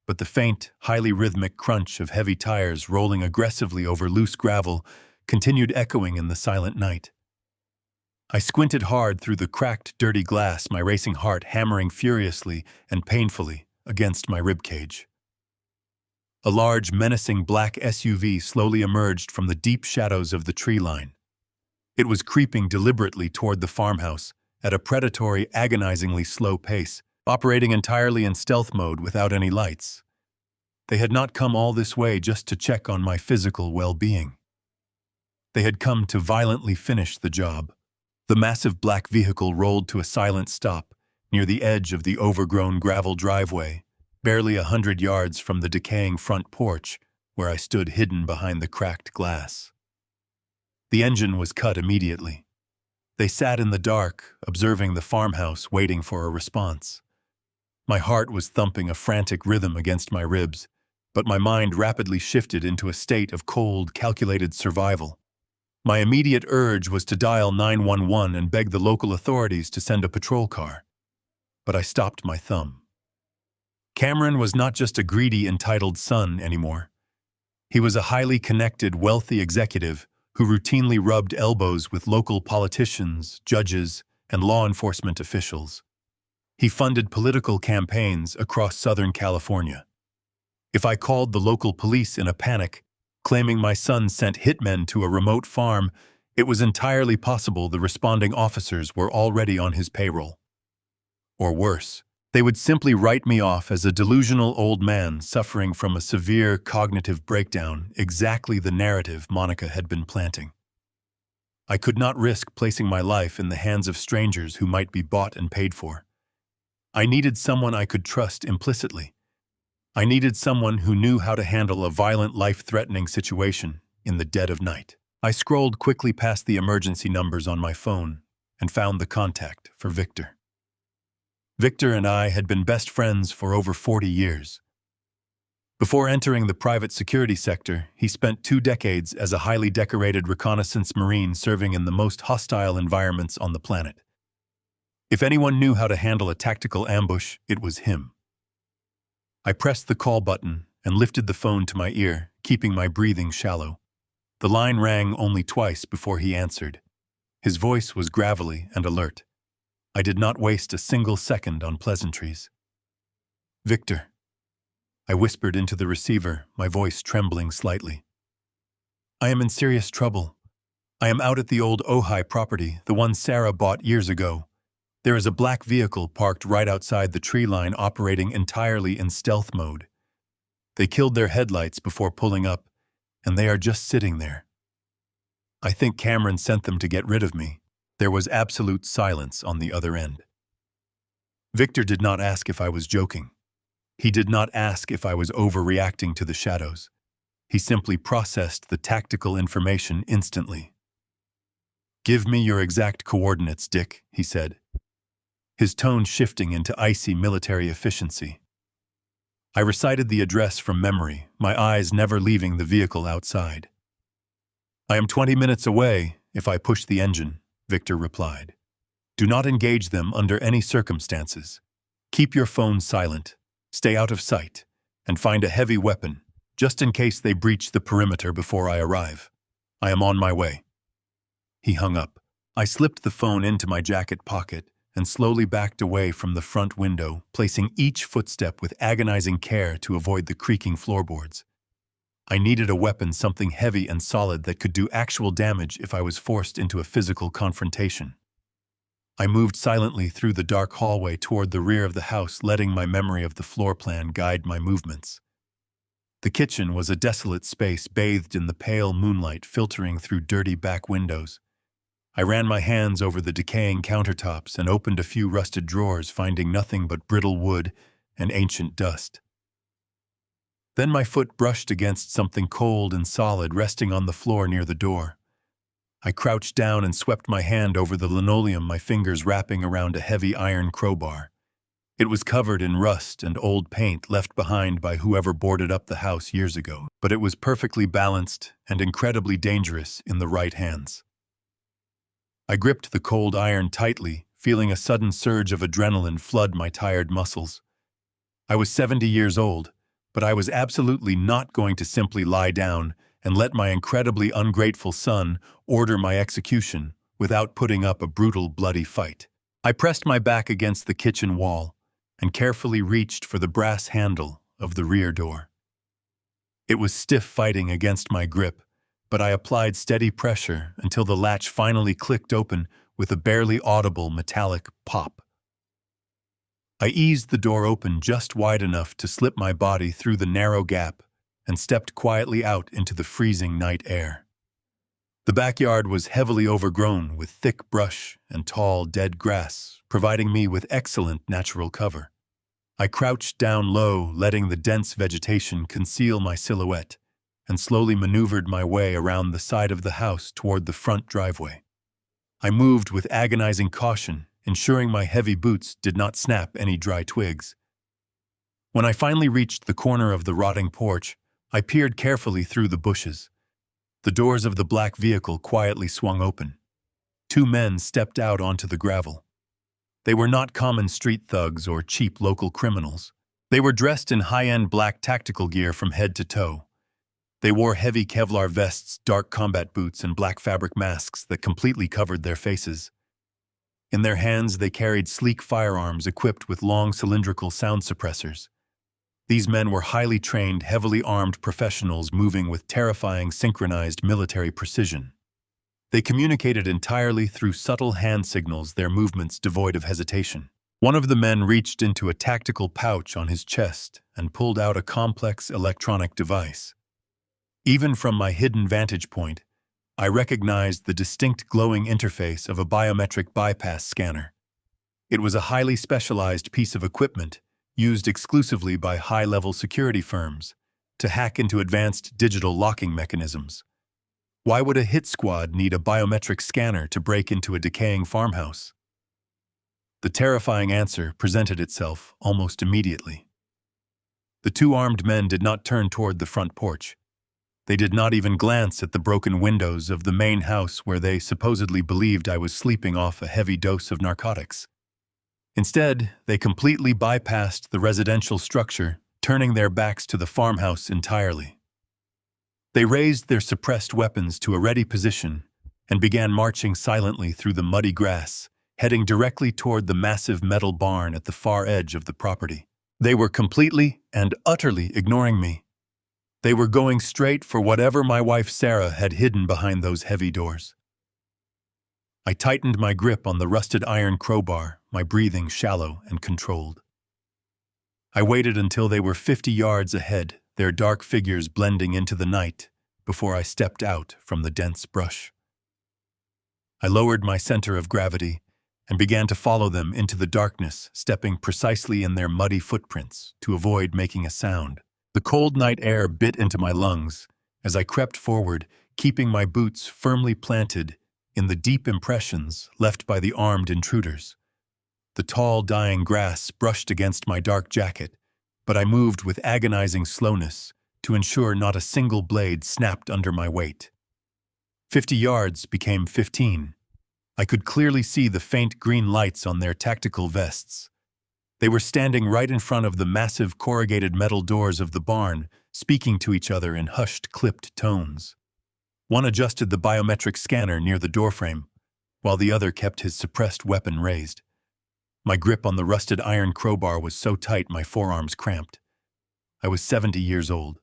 But the faint, highly rhythmic crunch of heavy tires rolling aggressively over loose gravel continued echoing in the silent night. I squinted hard through the cracked, dirty glass, my racing heart hammering furiously and painfully against my ribcage. A large, menacing black SUV slowly emerged from the deep shadows of the tree line. It was creeping deliberately toward the farmhouse at a predatory, agonizingly slow pace, operating entirely in stealth mode without any lights. They had not come all this way just to check on my physical well-being. They had come to violently finish the job. The massive black vehicle rolled to a silent stop near the edge of the overgrown gravel driveway, barely 100 yards from the decaying front porch where I stood hidden behind the cracked glass. The engine was cut immediately. They sat in the dark, observing the farmhouse, waiting for a response. My heart was thumping a frantic rhythm against my ribs, but my mind rapidly shifted into a state of cold, calculated survival. My immediate urge was to dial 911 and beg the local authorities to send a patrol car. But I stopped my thumb. Cameron was not just a greedy, entitled son anymore. He was a highly connected, wealthy executive who routinely rubbed elbows with local politicians, judges, and law enforcement officials. He funded political campaigns across Southern California. If I called the local police in a panic, claiming my son sent hitmen to a remote farm, it was entirely possible the responding officers were already on his payroll. Or worse, They would simply write me off as a delusional old man suffering from a severe cognitive breakdown, exactly the narrative Monica had been planting. I could not risk placing my life in the hands of strangers who might be bought and paid for. I needed someone I could trust implicitly. I needed someone who knew how to handle a violent, life-threatening situation in the dead of night. I scrolled quickly past the emergency numbers on my phone and found the contact for Victor. Victor and I had been best friends for over 40 years. Before entering the private security sector, he spent 2 decades as a highly decorated reconnaissance Marine serving in the most hostile environments on the planet. If anyone knew how to handle a tactical ambush, it was him. I pressed the call button and lifted the phone to my ear, keeping my breathing shallow. The line rang only twice before he answered. His voice was gravelly and alert. I did not waste a single second on pleasantries. "Victor," I whispered into the receiver, my voice trembling slightly. "I am in serious trouble. I am out at the old Ojai property, the one Sarah bought years ago. There is a black vehicle parked right outside the tree line operating entirely in stealth mode. They killed their headlights before pulling up, and they are just sitting there. I think Cameron sent them to get rid of me." There was absolute silence on the other end. Victor did not ask if I was joking. He did not ask if I was overreacting to the shadows. He simply processed the tactical information instantly. "Give me your exact coordinates, Dick," he said, his tone shifting into icy military efficiency. I recited the address from memory, my eyes never leaving the vehicle outside. "I am 20 minutes away if I push the engine," Victor replied. "Do not engage them under any circumstances. Keep your phone silent, stay out of sight, and find a heavy weapon, just in case they breach the perimeter before I arrive. I am on my way." He hung up. I slipped the phone into my jacket pocket and slowly backed away from the front window, placing each footstep with agonizing care to avoid the creaking floorboards. I needed a weapon, something heavy and solid that could do actual damage if I was forced into a physical confrontation. I moved silently through the dark hallway toward the rear of the house, letting my memory of the floor plan guide my movements. The kitchen was a desolate space bathed in the pale moonlight filtering through dirty back windows. I ran my hands over the decaying countertops and opened a few rusted drawers, finding nothing but brittle wood and ancient dust. Then my foot brushed against something cold and solid resting on the floor near the door. I crouched down and swept my hand over the linoleum, my fingers wrapping around a heavy iron crowbar. It was covered in rust and old paint left behind by whoever boarded up the house years ago, but it was perfectly balanced and incredibly dangerous in the right hands. I gripped the cold iron tightly, feeling a sudden surge of adrenaline flood my tired muscles. I was 70 years old, but I was absolutely not going to simply lie down and let my incredibly ungrateful son order my execution without putting up a brutal, bloody fight. I pressed my back against the kitchen wall and carefully reached for the brass handle of the rear door. It was stiff fighting against my grip, but I applied steady pressure until the latch finally clicked open with a barely audible metallic pop. I eased the door open just wide enough to slip my body through the narrow gap and stepped quietly out into the freezing night air. The backyard was heavily overgrown with thick brush and tall, dead grass, providing me with excellent natural cover. I crouched down low, letting the dense vegetation conceal my silhouette, and slowly maneuvered my way around the side of the house toward the front driveway. I moved with agonizing caution, ensuring my heavy boots did not snap any dry twigs. When I finally reached the corner of the rotting porch, I peered carefully through the bushes. The doors of the black vehicle quietly swung open. 2 men stepped out onto the gravel. They were not common street thugs or cheap local criminals. They were dressed in high-end black tactical gear from head to toe. They wore heavy Kevlar vests, dark combat boots, and black fabric masks that completely covered their faces. In their hands, they carried sleek firearms equipped with long cylindrical sound suppressors. These men were highly trained, heavily armed professionals moving with terrifying synchronized military precision. They communicated entirely through subtle hand signals, their movements devoid of hesitation. One of the men reached into a tactical pouch on his chest and pulled out a complex electronic device. Even from my hidden vantage point, I recognized the distinct glowing interface of a biometric bypass scanner. It was a highly specialized piece of equipment used exclusively by high-level security firms to hack into advanced digital locking mechanisms. Why would a hit squad need a biometric scanner to break into a decaying farmhouse? The terrifying answer presented itself almost immediately. The two armed men did not turn toward the front porch. They did not even glance at the broken windows of the main house where they supposedly believed I was sleeping off a heavy dose of narcotics. Instead, they completely bypassed the residential structure, turning their backs to the farmhouse entirely. They raised their suppressed weapons to a ready position and began marching silently through the muddy grass, heading directly toward the massive metal barn at the far edge of the property. They were completely and utterly ignoring me. They were going straight for whatever my wife Sarah had hidden behind those heavy doors. I tightened my grip on the rusted iron crowbar, my breathing shallow and controlled. I waited until they were 50 yards ahead, their dark figures blending into the night, before I stepped out from the dense brush. I lowered my center of gravity and began to follow them into the darkness, stepping precisely in their muddy footprints to avoid making a sound. The cold night air bit into my lungs as I crept forward, keeping my boots firmly planted in the deep impressions left by the armed intruders. The tall, dying grass brushed against my dark jacket, but I moved with agonizing slowness to ensure not a single blade snapped under my weight. 50 yards became 15. I could clearly see the faint green lights on their tactical vests. They were standing right in front of the massive corrugated metal doors of the barn, speaking to each other in hushed, clipped tones. One adjusted the biometric scanner near the doorframe, while the other kept his suppressed weapon raised. My grip on the rusted iron crowbar was so tight my forearms cramped. I was 70 years old.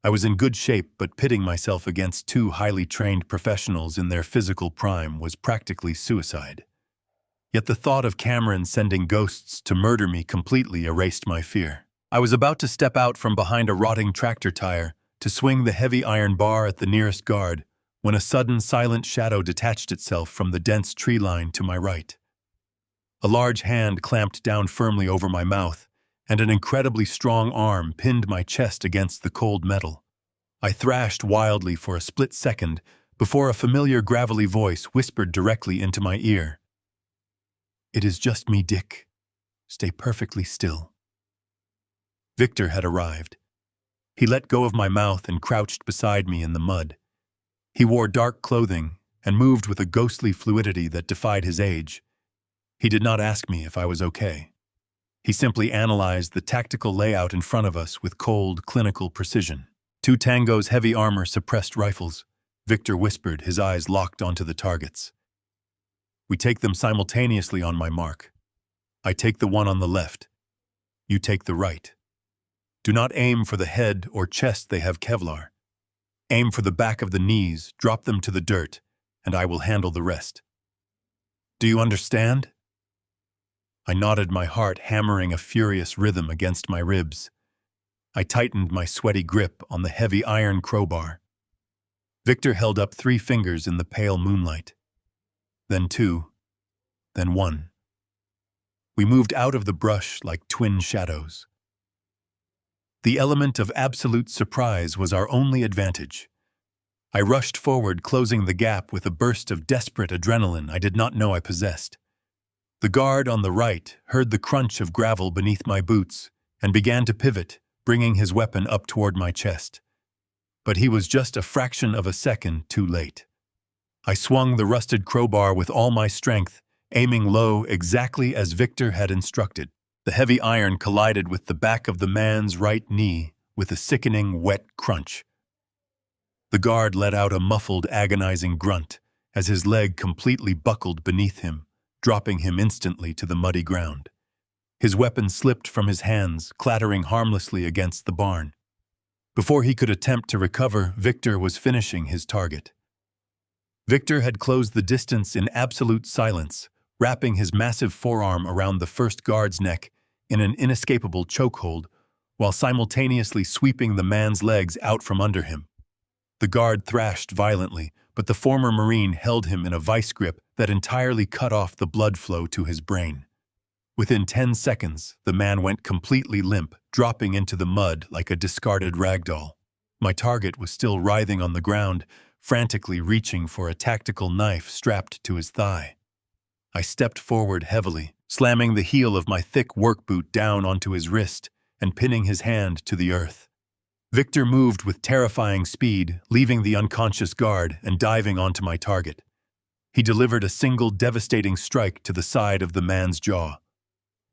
I was in good shape, but pitting myself against two highly trained professionals in their physical prime was practically suicide. Yet the thought of Cameron sending ghosts to murder me completely erased my fear. I was about to step out from behind a rotting tractor tire to swing the heavy iron bar at the nearest guard when a sudden silent shadow detached itself from the dense tree line to my right. A large hand clamped down firmly over my mouth, and an incredibly strong arm pinned my chest against the cold metal. I thrashed wildly for a split second before a familiar gravelly voice whispered directly into my ear. "It is just me, Dick. Stay perfectly still." Victor had arrived. He let go of my mouth and crouched beside me in the mud. He wore dark clothing and moved with a ghostly fluidity that defied his age. He did not ask me if I was okay. He simply analyzed the tactical layout in front of us with cold, clinical precision. "Two Tango's heavy armor suppressed rifles," Victor whispered, his eyes locked onto the targets. "We take them simultaneously on my mark. I take the one on the left. You take the right. Do not aim for the head or chest, they have Kevlar. Aim for the back of the knees, drop them to the dirt, and I will handle the rest. Do you understand?" I nodded, my heart hammering a furious rhythm against my ribs. I tightened my sweaty grip on the heavy iron crowbar. Victor held up 3 fingers in the pale moonlight. Then 2, then 1. We moved out of the brush like twin shadows. The element of absolute surprise was our only advantage. I rushed forward, closing the gap with a burst of desperate adrenaline I did not know I possessed. The guard on the right heard the crunch of gravel beneath my boots and began to pivot, bringing his weapon up toward my chest. But he was just a fraction of a second too late. I swung the rusted crowbar with all my strength, aiming low exactly as Victor had instructed. The heavy iron collided with the back of the man's right knee with a sickening, wet crunch. The guard let out a muffled, agonizing grunt as his leg completely buckled beneath him, dropping him instantly to the muddy ground. His weapon slipped from his hands, clattering harmlessly against the barn. Before he could attempt to recover, Victor was finishing his target. Victor had closed the distance in absolute silence, wrapping his massive forearm around the first guard's neck in an inescapable chokehold, while simultaneously sweeping the man's legs out from under him. The guard thrashed violently, but the former Marine held him in a vice grip that entirely cut off the blood flow to his brain. Within 10 seconds, the man went completely limp, dropping into the mud like a discarded ragdoll. My target was still writhing on the ground, frantically reaching for a tactical knife strapped to his thigh. I stepped forward heavily, slamming the heel of my thick work boot down onto his wrist and pinning his hand to the earth. Victor moved with terrifying speed, leaving the unconscious guard and diving onto my target. He delivered a single devastating strike to the side of the man's jaw.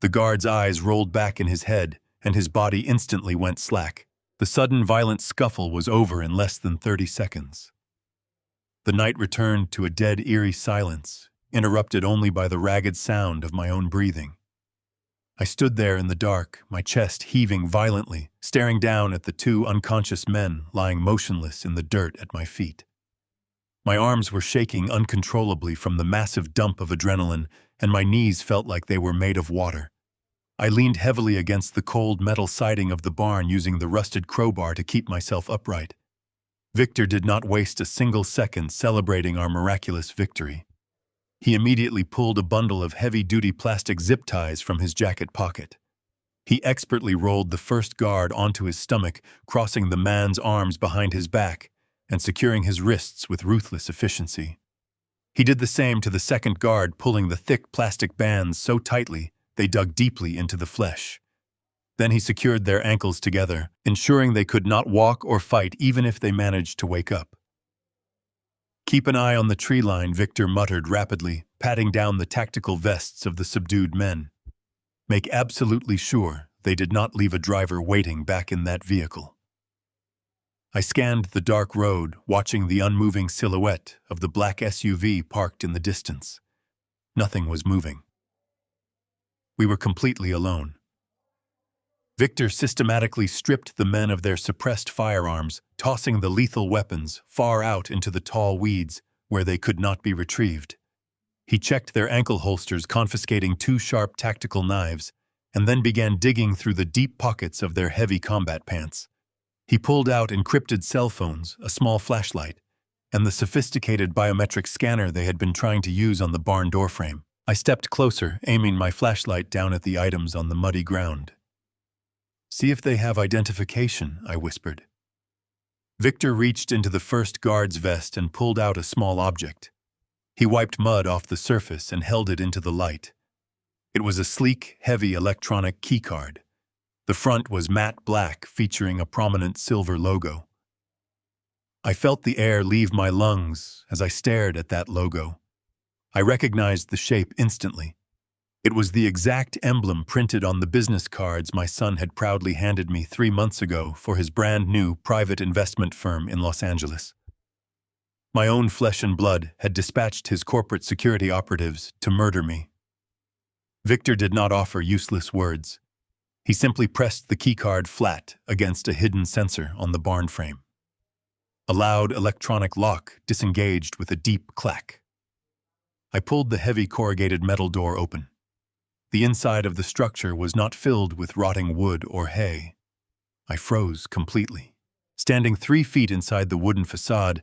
The guard's eyes rolled back in his head, and his body instantly went slack. The sudden violent scuffle was over in less than 30 seconds. The night returned to a dead, eerie silence, interrupted only by the ragged sound of my own breathing. I stood there in the dark, my chest heaving violently, staring down at the two unconscious men lying motionless in the dirt at my feet. My arms were shaking uncontrollably from the massive dump of adrenaline, and my knees felt like they were made of water. I leaned heavily against the cold metal siding of the barn using the rusted crowbar to keep myself upright. Victor did not waste a single second celebrating our miraculous victory. He immediately pulled a bundle of heavy-duty plastic zip ties from his jacket pocket. He expertly rolled the first guard onto his stomach, crossing the man's arms behind his back and securing his wrists with ruthless efficiency. He did the same to the second guard, pulling the thick plastic bands so tightly they dug deeply into the flesh. Then he secured their ankles together, ensuring they could not walk or fight even if they managed to wake up. "Keep an eye on the tree line," Victor muttered rapidly, patting down the tactical vests of the subdued men. "Make absolutely sure they did not leave a driver waiting back in that vehicle." I scanned the dark road, watching the unmoving silhouette of the black SUV parked in the distance. Nothing was moving. We were completely alone. Victor systematically stripped the men of their suppressed firearms, tossing the lethal weapons far out into the tall weeds where they could not be retrieved. He checked their ankle holsters, confiscating 2 sharp tactical knives, and then began digging through the deep pockets of their heavy combat pants. He pulled out encrypted cell phones, a small flashlight, and the sophisticated biometric scanner they had been trying to use on the barn doorframe. I stepped closer, aiming my flashlight down at the items on the muddy ground. "See if they have identification," I whispered. Victor reached into the first guard's vest and pulled out a small object. He wiped mud off the surface and held it into the light. It was a sleek, heavy electronic keycard. The front was matte black, featuring a prominent silver logo. I felt the air leave my lungs as I stared at that logo. I recognized the shape instantly. It was the exact emblem printed on the business cards my son had proudly handed me 3 months ago for his brand-new private investment firm in Los Angeles. My own flesh and blood had dispatched his corporate security operatives to murder me. Victor did not offer useless words. He simply pressed the keycard flat against a hidden sensor on the barn frame. A loud electronic lock disengaged with a deep clack. I pulled the heavy corrugated metal door open. The inside of the structure was not filled with rotting wood or hay. I froze completely. Standing 3 feet inside the wooden facade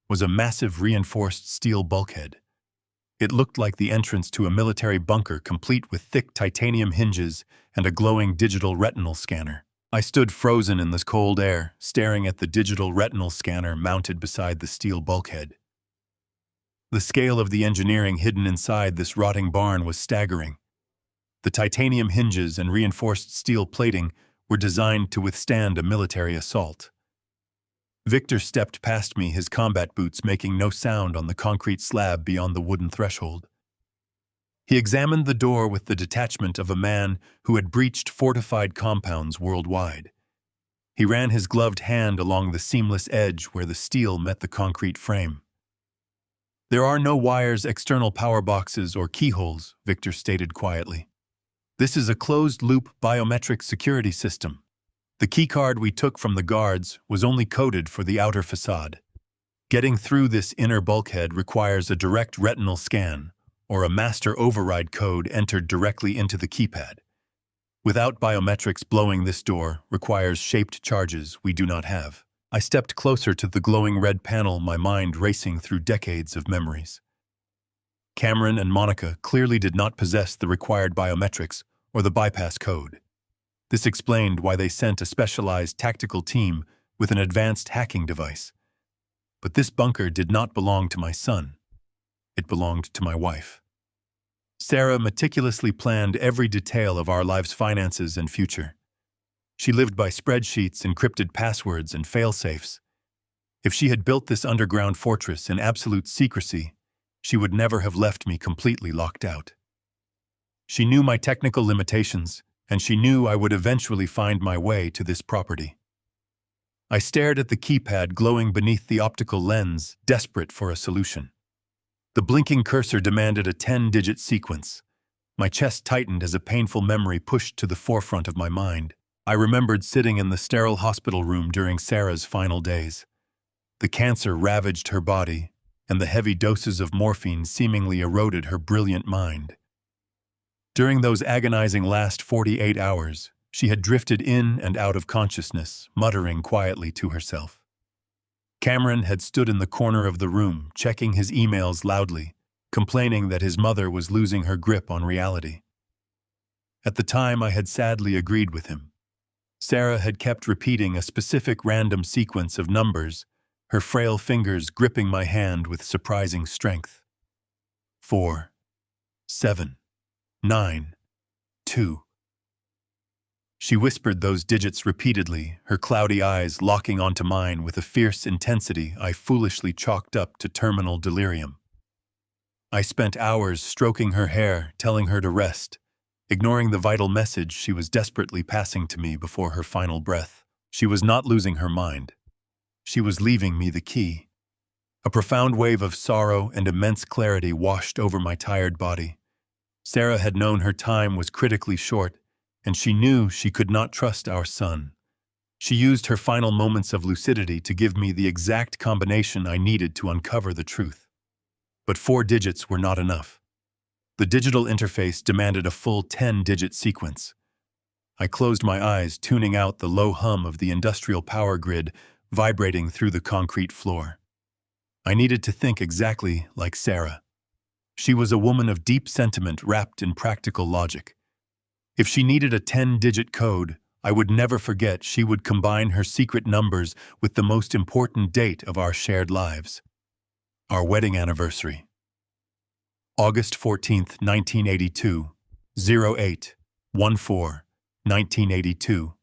was a massive reinforced steel bulkhead. It looked like the entrance to a military bunker, complete with thick titanium hinges and a glowing digital retinal scanner. I stood frozen in the cold air, staring at the digital retinal scanner mounted beside the steel bulkhead. The scale of the engineering hidden inside this rotting barn was staggering. The titanium hinges and reinforced steel plating were designed to withstand a military assault. Victor stepped past me, his combat boots making no sound on the concrete slab beyond the wooden threshold. He examined the door with the detachment of a man who had breached fortified compounds worldwide. He ran his gloved hand along the seamless edge where the steel met the concrete frame. "There are no wires, external power boxes, or keyholes," Victor stated quietly. "This is a closed-loop biometric security system. The keycard we took from the guards was only coded for the outer facade. Getting through this inner bulkhead requires a direct retinal scan, or a master override code entered directly into the keypad. Without biometrics, blowing this door requires shaped charges we do not have. I stepped closer to the glowing red panel, my mind racing through decades of memories. Cameron and Monica clearly did not possess the required biometrics or the bypass code. This explained why they sent a specialized tactical team with an advanced hacking device. But this bunker did not belong to my son. It belonged to my wife. Sarah meticulously planned every detail of our lives' finances and future. She lived by spreadsheets, encrypted passwords, and fail-safes. If she had built this underground fortress in absolute secrecy, she would never have left me completely locked out. She knew my technical limitations, and she knew I would eventually find my way to this property. I stared at the keypad glowing beneath the optical lens, desperate for a solution. The blinking cursor demanded a 10-digit sequence. My chest tightened as a painful memory pushed to the forefront of my mind. I remembered sitting in the sterile hospital room during Sarah's final days. The cancer ravaged her body, and the heavy doses of morphine seemingly eroded her brilliant mind. During those agonizing last 48 hours, she had drifted in and out of consciousness, muttering quietly to herself. Cameron had stood in the corner of the room, checking his emails loudly, complaining that his mother was losing her grip on reality. At the time, I had sadly agreed with him. Sarah had kept repeating a specific random sequence of numbers, her frail fingers gripping my hand with surprising strength. 4, 7, 9, 2. She whispered those digits repeatedly, her cloudy eyes locking onto mine with a fierce intensity I foolishly chalked up to terminal delirium. I spent hours stroking her hair, telling her to rest, ignoring the vital message she was desperately passing to me before her final breath. She was not losing her mind. She was leaving me the key. A profound wave of sorrow and immense clarity washed over my tired body. Sarah had known her time was critically short, and she knew she could not trust our son. She used her final moments of lucidity to give me the exact combination I needed to uncover the truth. But 4 digits were not enough. The digital interface demanded a full 10-digit sequence. I closed my eyes, tuning out the low hum of the industrial power grid vibrating through the concrete floor. I needed to think exactly like Sarah. She was a woman of deep sentiment wrapped in practical logic. If she needed a 10-digit code, I would never forget she would combine her secret numbers with the most important date of our shared lives. Our wedding anniversary. August 14th, 1982, 08-14-1982.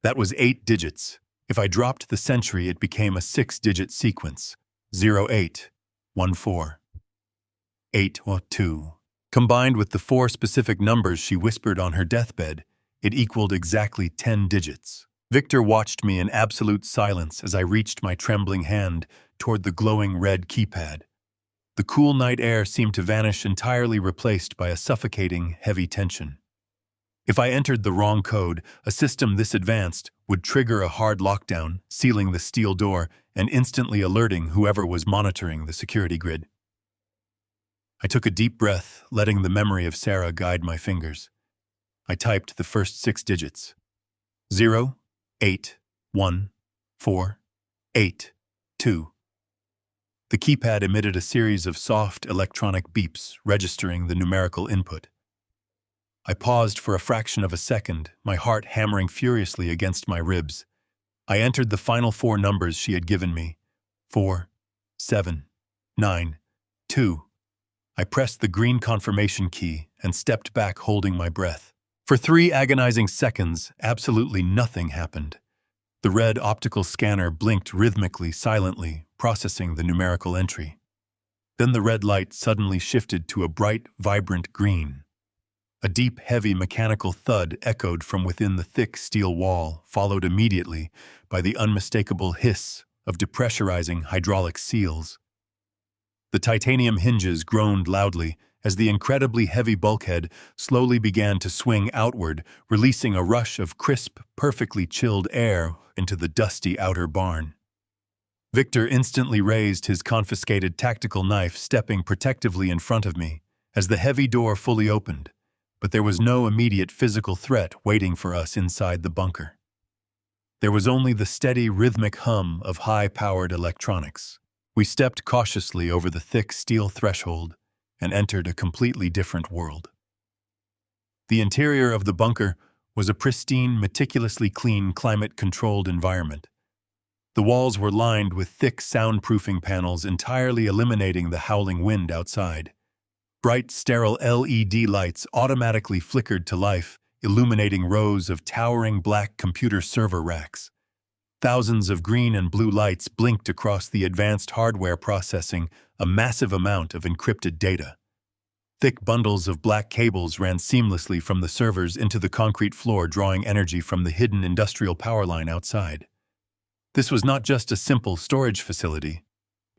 That was 8 digits. If I dropped the century, it became a 6-digit sequence. 08-14-802. Combined with the 4 specific numbers she whispered on her deathbed, it equaled exactly 10 digits. Victor watched me in absolute silence as I reached my trembling hand toward the glowing red keypad. The cool night air seemed to vanish entirely, replaced by a suffocating, heavy tension. If I entered the wrong code, a system this advanced would trigger a hard lockdown, sealing the steel door and instantly alerting whoever was monitoring the security grid. I took a deep breath, letting the memory of Sarah guide my fingers. I typed the first 6 digits. 0, 8, 1, 4, 8, 2. The keypad emitted a series of soft electronic beeps, registering the numerical input. I paused for a fraction of a second, my heart hammering furiously against my ribs. I entered the final 4 numbers she had given me. 4, 7, 9, 2. I pressed the green confirmation key and stepped back, holding my breath. For 3 agonizing seconds, absolutely nothing happened. The red optical scanner blinked rhythmically, silently, processing the numerical entry. Then the red light suddenly shifted to a bright, vibrant green. A deep, heavy mechanical thud echoed from within the thick steel wall, followed immediately by the unmistakable hiss of depressurizing hydraulic seals. The titanium hinges groaned loudly as the incredibly heavy bulkhead slowly began to swing outward, releasing a rush of crisp, perfectly chilled air into the dusty outer barn. Victor instantly raised his confiscated tactical knife, stepping protectively in front of me as the heavy door fully opened, but there was no immediate physical threat waiting for us inside the bunker. There was only the steady, rhythmic hum of high-powered electronics. We stepped cautiously over the thick steel threshold and entered a completely different world. The interior of the bunker was a pristine, meticulously clean, climate-controlled environment. The walls were lined with thick soundproofing panels, entirely eliminating the howling wind outside. Bright, sterile LED lights automatically flickered to life, illuminating rows of towering black computer server racks. Thousands of green and blue lights blinked across the advanced hardware processing a massive amount of encrypted data. Thick bundles of black cables ran seamlessly from the servers into the concrete floor, drawing energy from the hidden industrial power line outside. This was not just a simple storage facility.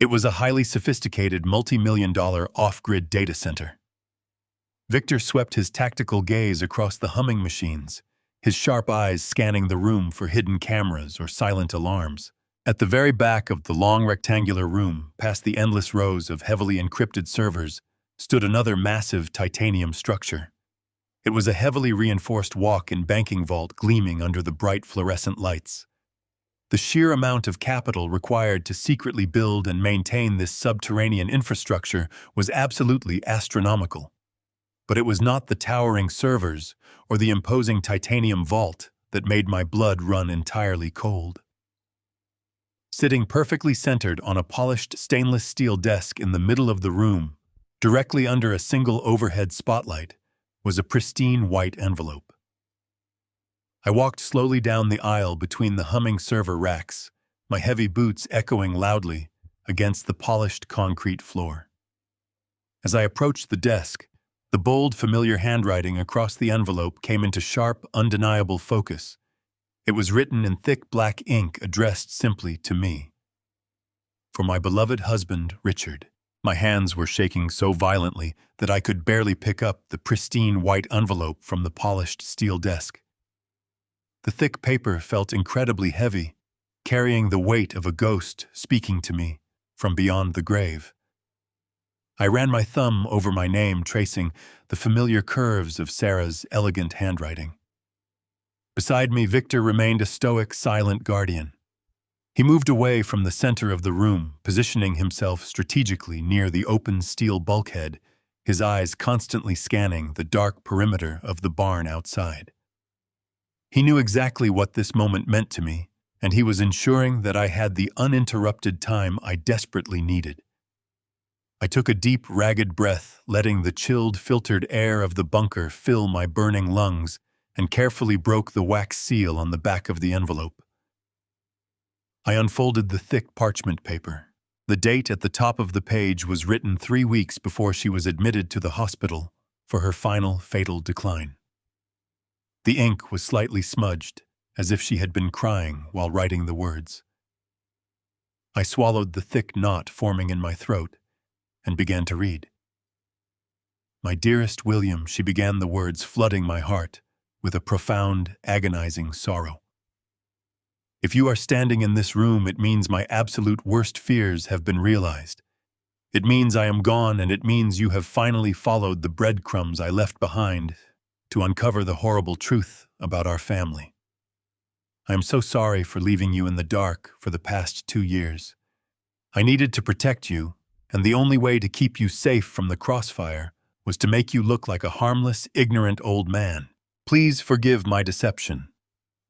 It was a highly sophisticated, multi-million-dollar off-grid data center. Victor swept his tactical gaze across the humming machines, his sharp eyes scanning the room for hidden cameras or silent alarms. At the very back of the long rectangular room, past the endless rows of heavily encrypted servers, stood another massive titanium structure. It was a heavily reinforced walk-in banking vault gleaming under the bright fluorescent lights. The sheer amount of capital required to secretly build and maintain this subterranean infrastructure was absolutely astronomical. But it was not the towering servers or the imposing titanium vault that made my blood run entirely cold. Sitting perfectly centered on a polished stainless steel desk in the middle of the room, directly under a single overhead spotlight, was a pristine white envelope. I walked slowly down the aisle between the humming server racks, my heavy boots echoing loudly against the polished concrete floor. As I approached the desk, the bold, familiar handwriting across the envelope came into sharp, undeniable focus. It was written in thick black ink, addressed simply to me. For my beloved husband, Richard. My hands were shaking so violently that I could barely pick up the pristine white envelope from the polished steel desk. The thick paper felt incredibly heavy, carrying the weight of a ghost speaking to me from beyond the grave. I ran my thumb over my name, tracing the familiar curves of Sarah's elegant handwriting. Beside me, Victor remained a stoic, silent guardian. He moved away from the center of the room, positioning himself strategically near the open steel bulkhead, his eyes constantly scanning the dark perimeter of the barn outside. He knew exactly what this moment meant to me, and he was ensuring that I had the uninterrupted time I desperately needed. I took a deep, ragged breath, letting the chilled, filtered air of the bunker fill my burning lungs, and carefully broke the wax seal on the back of the envelope. I unfolded the thick parchment paper. The date at the top of the page was written 3 weeks before she was admitted to the hospital for her final, fatal decline. The ink was slightly smudged, as if she had been crying while writing the words. I swallowed the thick knot forming in my throat and began to read. "My dearest William," she began, the words flooding my heart with a profound, agonizing sorrow. "If you are standing in this room, it means my absolute worst fears have been realized. It means I am gone, and it means you have finally followed the breadcrumbs I left behind to uncover the horrible truth about our family. I am so sorry for leaving you in the dark for the past 2 years. I needed to protect you, and the only way to keep you safe from the crossfire was to make you look like a harmless, ignorant old man. Please forgive my deception.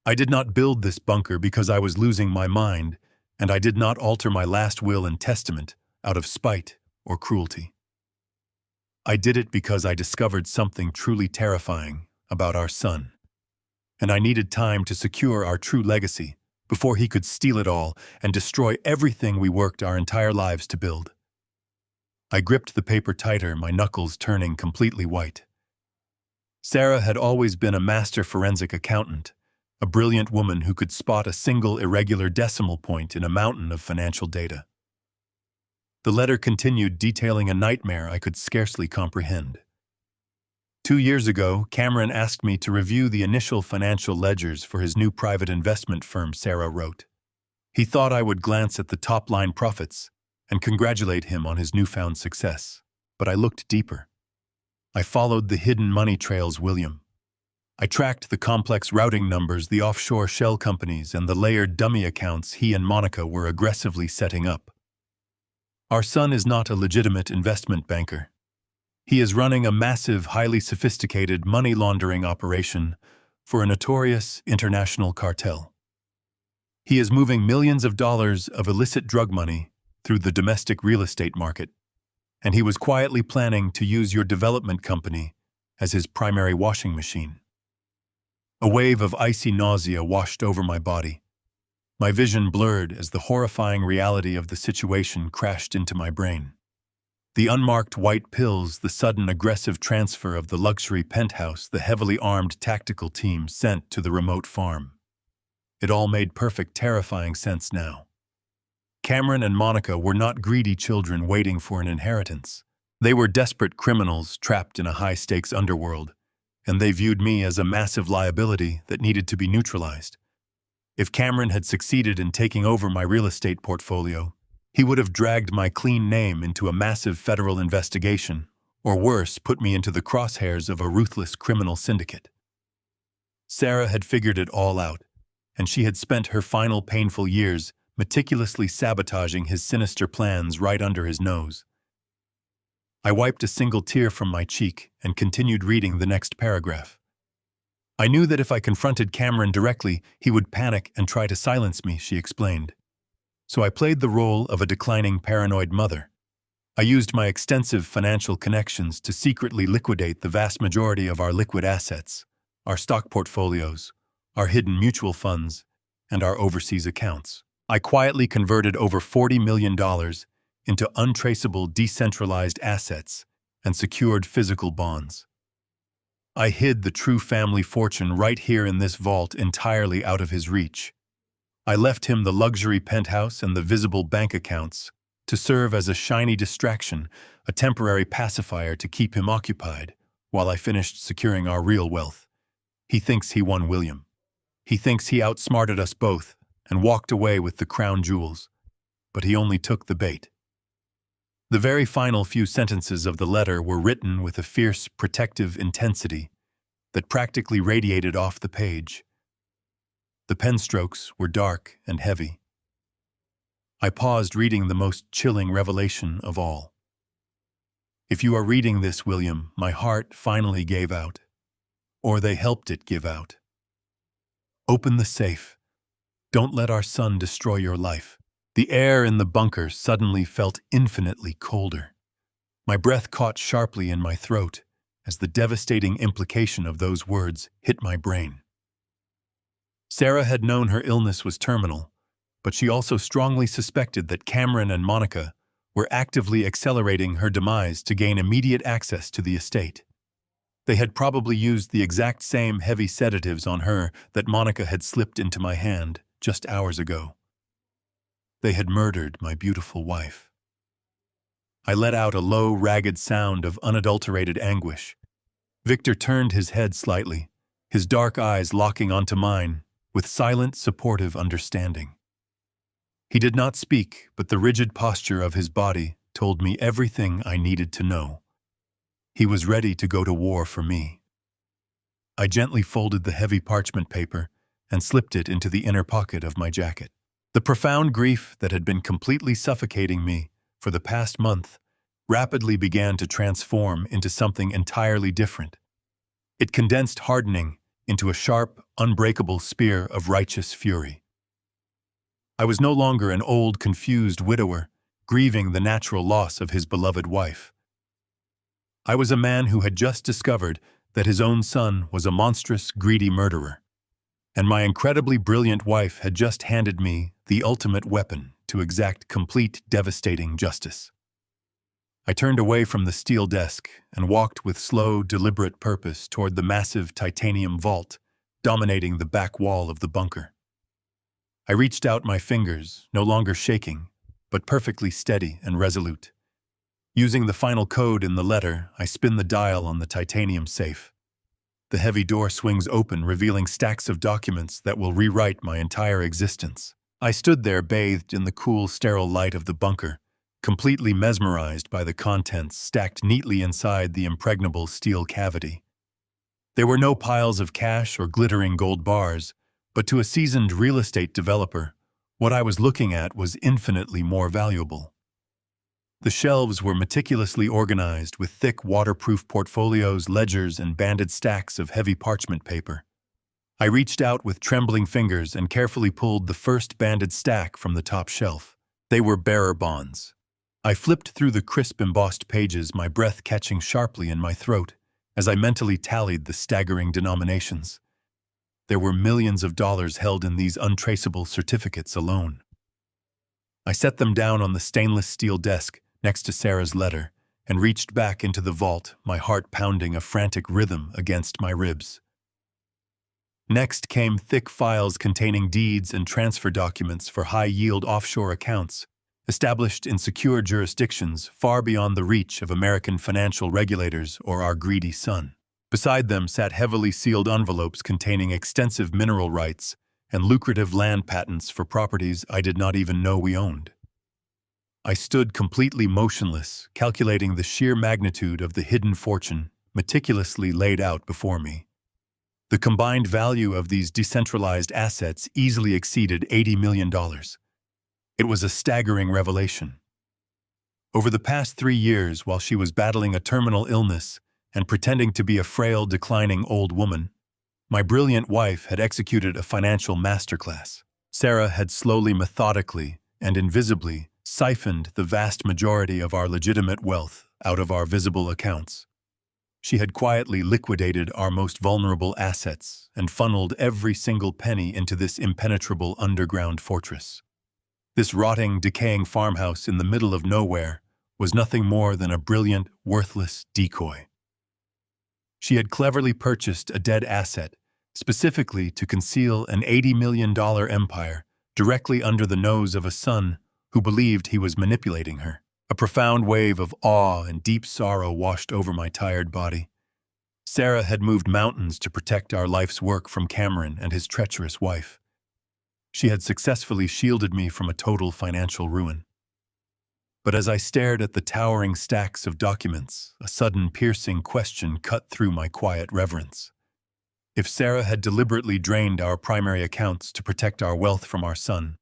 I did not build this bunker because I was losing my mind, and I did not alter my last will and testament out of spite or cruelty. I did it because I discovered something truly terrifying about our son, and I needed time to secure our true legacy before he could steal it all and destroy everything we worked our entire lives to build." I gripped the paper tighter, my knuckles turning completely white. Sarah had always been a master forensic accountant, a brilliant woman who could spot a single irregular decimal point in a mountain of financial data. The letter continued, detailing a nightmare I could scarcely comprehend. 2 years ago, Cameron asked me to review the initial financial ledgers for his new private investment firm, Sarah wrote. He thought I would glance at the top-line profits and congratulate him on his newfound success, but I looked deeper. I followed the hidden money trails, William. I tracked the complex routing numbers, the offshore shell companies, and the layered dummy accounts he and Monica were aggressively setting up. Our son is not a legitimate investment banker. He is running a massive, highly sophisticated money laundering operation for a notorious international cartel. He is moving millions of dollars of illicit drug money through the domestic real estate market, and he was quietly planning to use your development company as his primary washing machine. A wave of icy nausea washed over my body. My vision blurred as the horrifying reality of the situation crashed into my brain. The unmarked white pills, the sudden aggressive transfer of the luxury penthouse, the heavily armed tactical team sent to the remote farm. It all made perfect, terrifying sense now. Cameron and Monica were not greedy children waiting for an inheritance. They were desperate criminals trapped in a high-stakes underworld, and they viewed me as a massive liability that needed to be neutralized. If Cameron had succeeded in taking over my real estate portfolio, he would have dragged my clean name into a massive federal investigation, or worse, put me into the crosshairs of a ruthless criminal syndicate. Sarah had figured it all out, and she had spent her final painful years meticulously sabotaging his sinister plans right under his nose. I wiped a single tear from my cheek and continued reading the next paragraph. I knew that if I confronted Cameron directly, he would panic and try to silence me, she explained. So I played the role of a declining paranoid mother. I used my extensive financial connections to secretly liquidate the vast majority of our liquid assets, our stock portfolios, our hidden mutual funds, and our overseas accounts. I quietly converted over $40 million into untraceable decentralized assets and secured physical bonds. I hid the true family fortune right here in this vault, entirely out of his reach. I left him the luxury penthouse and the visible bank accounts to serve as a shiny distraction, a temporary pacifier to keep him occupied, while I finished securing our real wealth. He thinks he won, William. He thinks he outsmarted us both and walked away with the crown jewels, but he only took the bait. The very final few sentences of the letter were written with a fierce, protective intensity that practically radiated off the page. The pen strokes were dark and heavy. I paused, reading the most chilling revelation of all. If you are reading this, William, my heart finally gave out. Or they helped it give out. Open the safe. Don't let our son destroy your life. The air in the bunker suddenly felt infinitely colder. My breath caught sharply in my throat as the devastating implication of those words hit my brain. Sarah had known her illness was terminal, but she also strongly suspected that Cameron and Monica were actively accelerating her demise to gain immediate access to the estate. They had probably used the exact same heavy sedatives on her that Monica had slipped into my hand just hours ago. They had murdered my beautiful wife. I let out a low, ragged sound of unadulterated anguish. Victor turned his head slightly, his dark eyes locking onto mine with silent, supportive understanding. He did not speak, but the rigid posture of his body told me everything I needed to know. He was ready to go to war for me. I gently folded the heavy parchment paper and slipped it into the inner pocket of my jacket. The profound grief that had been completely suffocating me for the past month rapidly began to transform into something entirely different. It condensed, hardening into a sharp, unbreakable spear of righteous fury. I was no longer an old, confused widower, grieving the natural loss of his beloved wife. I was a man who had just discovered that his own son was a monstrous, greedy murderer, and my incredibly brilliant wife had just handed me the ultimate weapon to exact complete, devastating justice. I turned away from the steel desk and walked with slow, deliberate purpose toward the massive titanium vault dominating the back wall of the bunker. I reached out my fingers, no longer shaking, but perfectly steady and resolute. Using the final code in the letter, I spin the dial on the titanium safe. The heavy door swings open, revealing stacks of documents that will rewrite my entire existence. I stood there bathed in the cool, sterile light of the bunker, completely mesmerized by the contents stacked neatly inside the impregnable steel cavity. There were no piles of cash or glittering gold bars, but to a seasoned real estate developer, what I was looking at was infinitely more valuable. The shelves were meticulously organized with thick waterproof portfolios, ledgers, and banded stacks of heavy parchment paper. I reached out with trembling fingers and carefully pulled the first banded stack from the top shelf. They were bearer bonds. I flipped through the crisp embossed pages, my breath catching sharply in my throat as I mentally tallied the staggering denominations. There were millions of dollars held in these untraceable certificates alone. I set them down on the stainless steel desk next to Sarah's letter and reached back into the vault, my heart pounding a frantic rhythm against my ribs. Next came thick files containing deeds and transfer documents for high-yield offshore accounts, established in secure jurisdictions far beyond the reach of American financial regulators or our greedy sun. Beside them sat heavily sealed envelopes containing extensive mineral rights and lucrative land patents for properties I did not even know we owned. I stood completely motionless, calculating the sheer magnitude of the hidden fortune meticulously laid out before me. The combined value of these decentralized assets easily exceeded $80 million. It was a staggering revelation. Over the past 3 years, while she was battling a terminal illness and pretending to be a frail, declining old woman, my brilliant wife had executed a financial masterclass. Sarah had slowly, methodically, and invisibly siphoned the vast majority of our legitimate wealth out of our visible accounts. She had quietly liquidated our most vulnerable assets and funneled every single penny into this impenetrable underground fortress. This rotting, decaying farmhouse in the middle of nowhere was nothing more than a brilliant, worthless decoy. She had cleverly purchased a dead asset, specifically to conceal an $80 million empire directly under the nose of a son who believed he was manipulating her. A profound wave of awe and deep sorrow washed over my tired body. Sarah had moved mountains to protect our life's work from Cameron and his treacherous wife. She had successfully shielded me from a total financial ruin. But as I stared at the towering stacks of documents, a sudden piercing question cut through my quiet reverence. If Sarah had deliberately drained our primary accounts to protect our wealth from our son,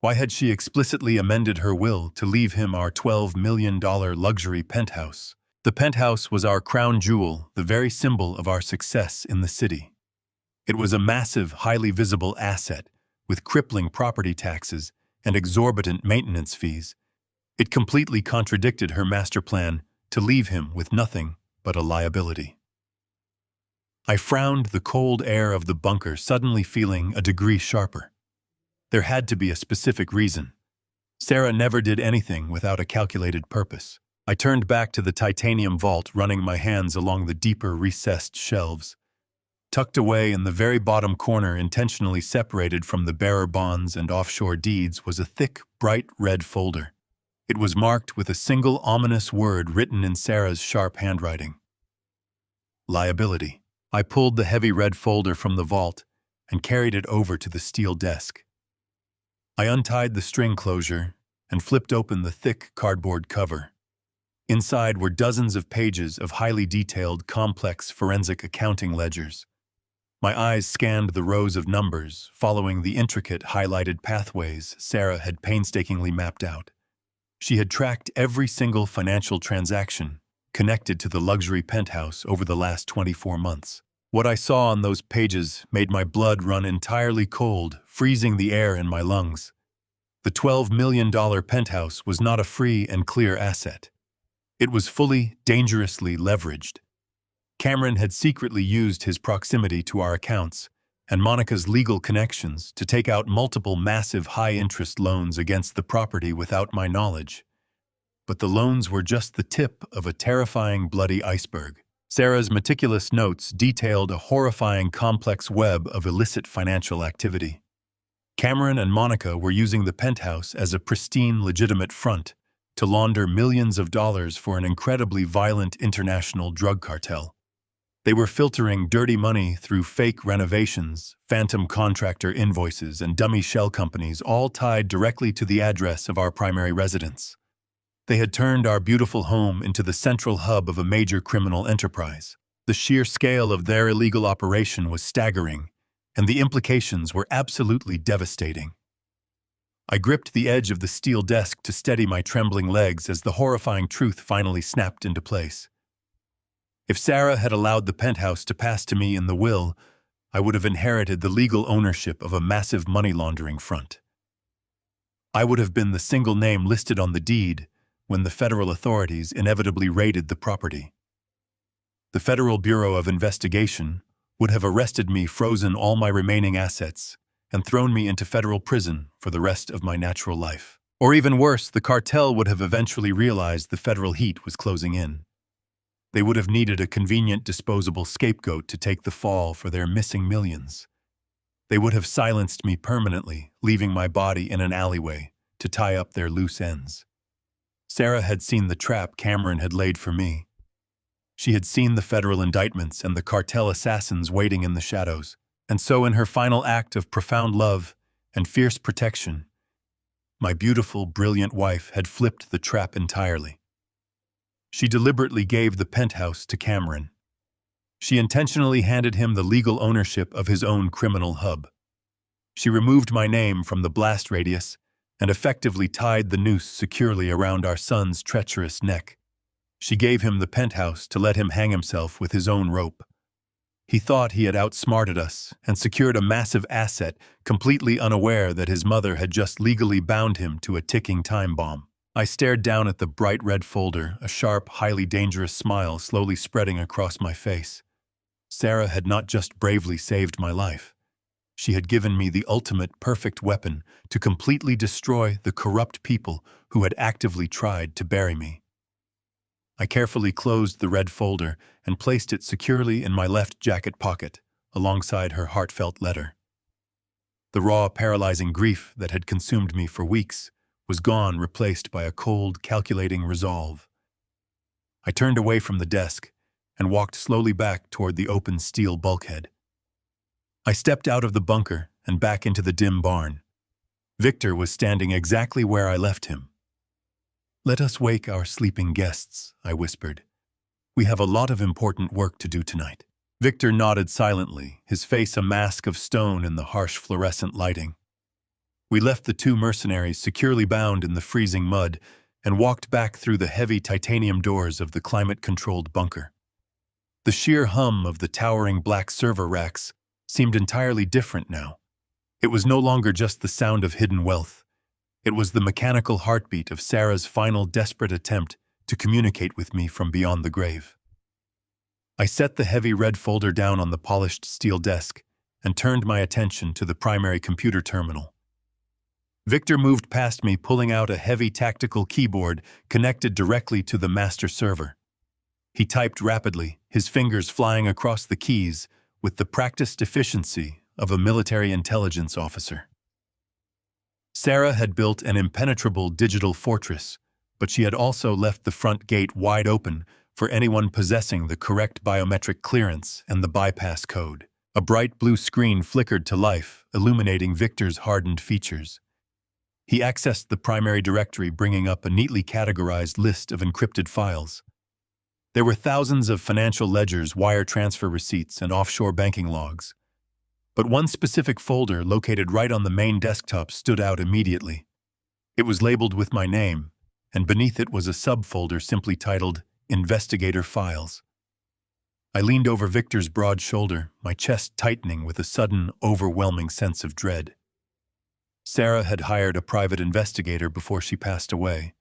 why had she explicitly amended her will to leave him our $12 million luxury penthouse? The penthouse was our crown jewel, the very symbol of our success in the city. It was a massive, highly visible asset with crippling property taxes and exorbitant maintenance fees. It completely contradicted her master plan to leave him with nothing but a liability. I frowned, the cold air of the bunker suddenly feeling a degree sharper. There had to be a specific reason. Sarah never did anything without a calculated purpose. I turned back to the titanium vault, running my hands along the deeper recessed shelves. Tucked away in the very bottom corner, intentionally separated from the bearer bonds and offshore deeds, was a thick, bright red folder. It was marked with a single ominous word written in Sarah's sharp handwriting. Liability. I pulled the heavy red folder from the vault and carried it over to the steel desk. I untied the string closure and flipped open the thick cardboard cover. Inside were dozens of pages of highly detailed, complex forensic accounting ledgers. My eyes scanned the rows of numbers, following the intricate highlighted pathways Sarah had painstakingly mapped out. She had tracked every single financial transaction connected to the luxury penthouse over the last 24 months. What I saw on those pages made my blood run entirely cold, freezing the air in my lungs. The $12 million penthouse was not a free and clear asset. It was fully, dangerously leveraged. Cameron had secretly used his proximity to our accounts and Monica's legal connections to take out multiple massive high-interest loans against the property without my knowledge. But the loans were just the tip of a terrifying, bloody iceberg. Sarah's meticulous notes detailed a horrifying, complex web of illicit financial activity. Cameron and Monica were using the penthouse as a pristine, legitimate front to launder millions of dollars for an incredibly violent international drug cartel. They were filtering dirty money through fake renovations, phantom contractor invoices, and dummy shell companies, all tied directly to the address of our primary residence. They had turned our beautiful home into the central hub of a major criminal enterprise. The sheer scale of their illegal operation was staggering, and the implications were absolutely devastating. I gripped the edge of the steel desk to steady my trembling legs as the horrifying truth finally snapped into place. If Sarah had allowed the penthouse to pass to me in the will, I would have inherited the legal ownership of a massive money laundering front. I would have been the single name listed on the deed when the federal authorities inevitably raided the property. The Federal Bureau of Investigation would have arrested me, frozen all my remaining assets, and thrown me into federal prison for the rest of my natural life. Or even worse, the cartel would have eventually realized the federal heat was closing in. They would have needed a convenient disposable scapegoat to take the fall for their missing millions. They would have silenced me permanently, leaving my body in an alleyway to tie up their loose ends. Sarah had seen the trap Cameron had laid for me. She had seen the federal indictments and the cartel assassins waiting in the shadows. And so in her final act of profound love and fierce protection, my beautiful, brilliant wife had flipped the trap entirely. She deliberately gave the penthouse to Cameron. She intentionally handed him the legal ownership of his own criminal hub. She removed my name from the blast radius and effectively tied the noose securely around our son's treacherous neck. She gave him the penthouse to let him hang himself with his own rope. He thought he had outsmarted us and secured a massive asset, completely unaware that his mother had just legally bound him to a ticking time bomb. I stared down at the bright red folder, a sharp, highly dangerous smile slowly spreading across my face. Sarah had not just bravely saved my life. She had given me the ultimate, perfect weapon to completely destroy the corrupt people who had actively tried to bury me. I carefully closed the red folder and placed it securely in my left jacket pocket, alongside her heartfelt letter. The raw, paralyzing grief that had consumed me for weeks was gone, replaced by a cold, calculating resolve. I turned away from the desk and walked slowly back toward the open steel bulkhead. I stepped out of the bunker and back into the dim barn. Victor was standing exactly where I left him. "Let us wake our sleeping guests," I whispered. "We have a lot of important work to do tonight." Victor nodded silently, his face a mask of stone in the harsh fluorescent lighting. We left the two mercenaries securely bound in the freezing mud and walked back through the heavy titanium doors of the climate-controlled bunker. The sheer hum of the towering black server racks seemed entirely different now. It was no longer just the sound of hidden wealth. It was the mechanical heartbeat of Sarah's final desperate attempt to communicate with me from beyond the grave. I set the heavy red folder down on the polished steel desk and turned my attention to the primary computer terminal. Victor moved past me, pulling out a heavy tactical keyboard connected directly to the master server. He typed rapidly, his fingers flying across the keys with the practiced efficiency of a military intelligence officer. Sarah had built an impenetrable digital fortress, but she had also left the front gate wide open for anyone possessing the correct biometric clearance and the bypass code. A bright blue screen flickered to life, illuminating Victor's hardened features. He accessed the primary directory, bringing up a neatly categorized list of encrypted files. There were thousands of financial ledgers, wire transfer receipts, and offshore banking logs. But one specific folder located right on the main desktop stood out immediately. It was labeled with my name, and beneath it was a subfolder simply titled Investigator Files. I leaned over Victor's broad shoulder, my chest tightening with a sudden, overwhelming sense of dread. Sarah had hired a private investigator before she passed away.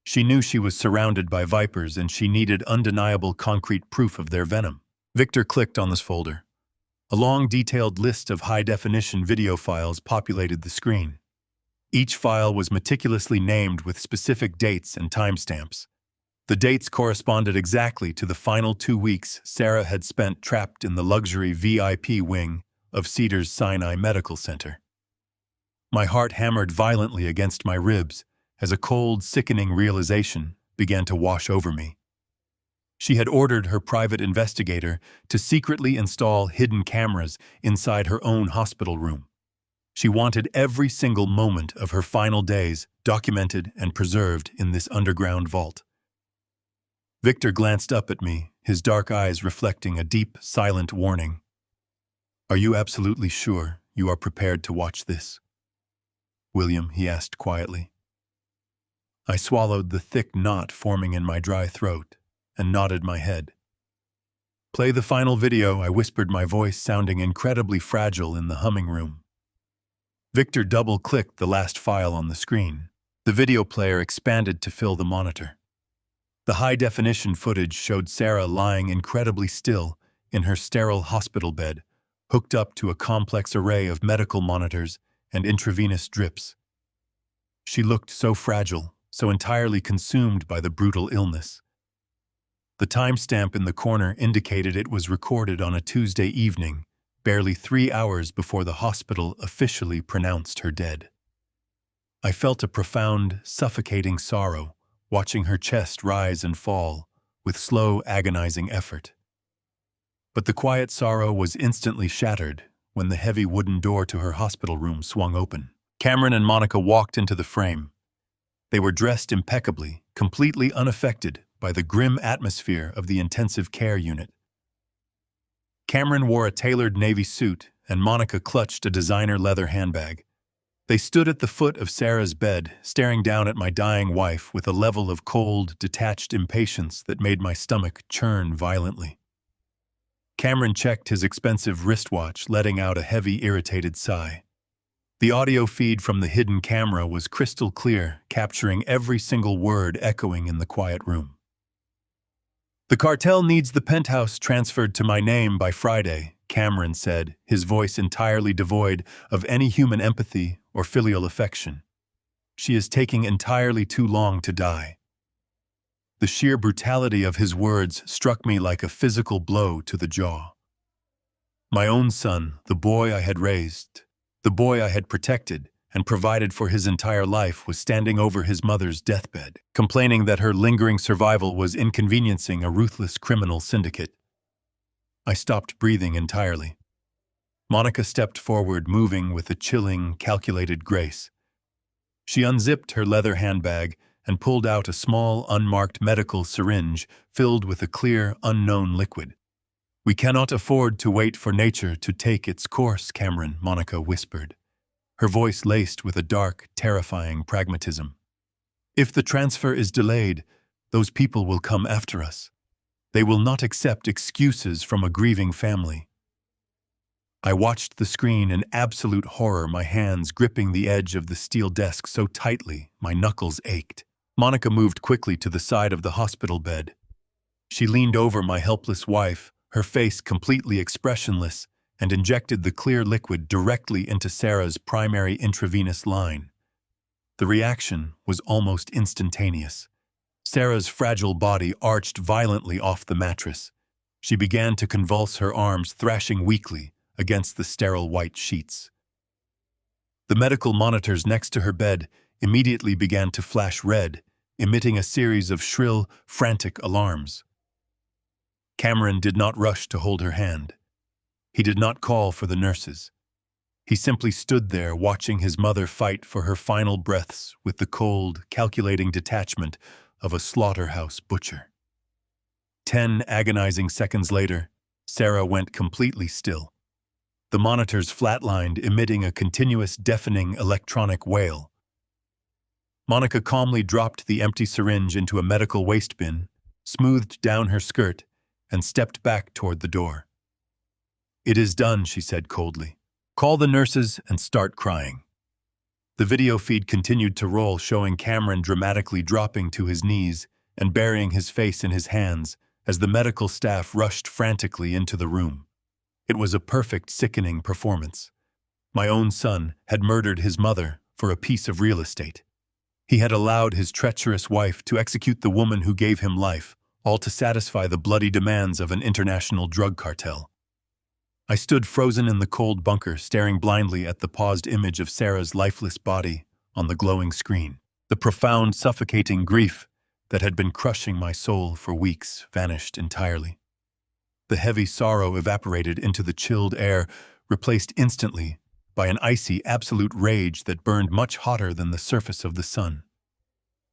She knew she was surrounded by vipers and she needed undeniable concrete proof of their venom. Victor clicked on this folder. A long, detailed list of high-definition video files populated the screen. Each file was meticulously named with specific dates and timestamps. The dates corresponded exactly to the final 2 weeks Sarah had spent trapped in the luxury VIP wing of Cedars Sinai Medical Center. My heart hammered violently against my ribs as a cold, sickening realization began to wash over me. She had ordered her private investigator to secretly install hidden cameras inside her own hospital room. She wanted every single moment of her final days documented and preserved in this underground vault. Victor glanced up at me, his dark eyes reflecting a deep, silent warning. "Are you absolutely sure you are prepared to watch this?" "William," he asked quietly. I swallowed the thick knot forming in my dry throat and nodded my head. "Play the final video," I whispered, my voice sounding incredibly fragile in the humming room. Victor double-clicked the last file on the screen. The video player expanded to fill the monitor. The high-definition footage showed Sarah lying incredibly still in her sterile hospital bed, hooked up to a complex array of medical monitors and intravenous drips. She looked so fragile, so entirely consumed by the brutal illness. The timestamp in the corner indicated it was recorded on a Tuesday evening, barely 3 hours before the hospital officially pronounced her dead. I felt a profound, suffocating sorrow, watching her chest rise and fall with slow, agonizing effort. But the quiet sorrow was instantly shattered when the heavy wooden door to her hospital room swung open. Cameron and Monica walked into the frame. They were dressed impeccably, completely unaffected by the grim atmosphere of the intensive care unit. Cameron wore a tailored navy suit, and Monica clutched a designer leather handbag. They stood at the foot of Sarah's bed, staring down at my dying wife with a level of cold, detached impatience that made my stomach churn violently. Cameron checked his expensive wristwatch, letting out a heavy, irritated sigh. The audio feed from the hidden camera was crystal clear, capturing every single word echoing in the quiet room. "The cartel needs the Penthouse transferred to my name by Friday," Cameron said, his voice entirely devoid of any human empathy or filial affection. "She is taking entirely too long to die." The sheer brutality of his words struck me like a physical blow to the jaw. My own son, the boy I had raised, the boy I had protected and provided for his entire life, was standing over his mother's deathbed, complaining that her lingering survival was inconveniencing a ruthless criminal syndicate. I stopped breathing entirely. Monica stepped forward, moving with a chilling, calculated grace. She unzipped her leather handbag and pulled out a small, unmarked medical syringe filled with a clear, unknown liquid. "We cannot afford to wait for nature to take its course, Cameron," Monica whispered, her voice laced with a dark, terrifying pragmatism. "If the transfer is delayed, those people will come after us. They will not accept excuses from a grieving family." I watched the screen in absolute horror, my hands gripping the edge of the steel desk so tightly my knuckles ached. Monica moved quickly to the side of the hospital bed. She leaned over my helpless wife, her face completely expressionless, and injected the clear liquid directly into Sarah's primary intravenous line. The reaction was almost instantaneous. Sarah's fragile body arched violently off the mattress. She began to convulse, her arms thrashing weakly against the sterile white sheets. The medical monitors next to her bed immediately began to flash red, emitting a series of shrill, frantic alarms. Cameron did not rush to hold her hand. He did not call for the nurses. He simply stood there watching his mother fight for her final breaths with the cold, calculating detachment of a slaughterhouse butcher. 10 agonizing seconds later, Sarah went completely still. The monitors flatlined, emitting a continuous, deafening electronic wail. Monica calmly dropped the empty syringe into a medical waste bin, smoothed down her skirt, and stepped back toward the door. "It is done," she said coldly. "Call the nurses and start crying." The video feed continued to roll, showing Cameron dramatically dropping to his knees and burying his face in his hands as the medical staff rushed frantically into the room. It was a perfect, sickening performance. My own son had murdered his mother for a piece of real estate. He had allowed his treacherous wife to execute the woman who gave him life, all to satisfy the bloody demands of an international drug cartel. I stood frozen in the cold bunker, staring blindly at the paused image of Sarah's lifeless body on the glowing screen. The profound, suffocating grief that had been crushing my soul for weeks vanished entirely. The heavy sorrow evaporated into the chilled air, replaced instantly by an icy, absolute rage that burned much hotter than the surface of the sun.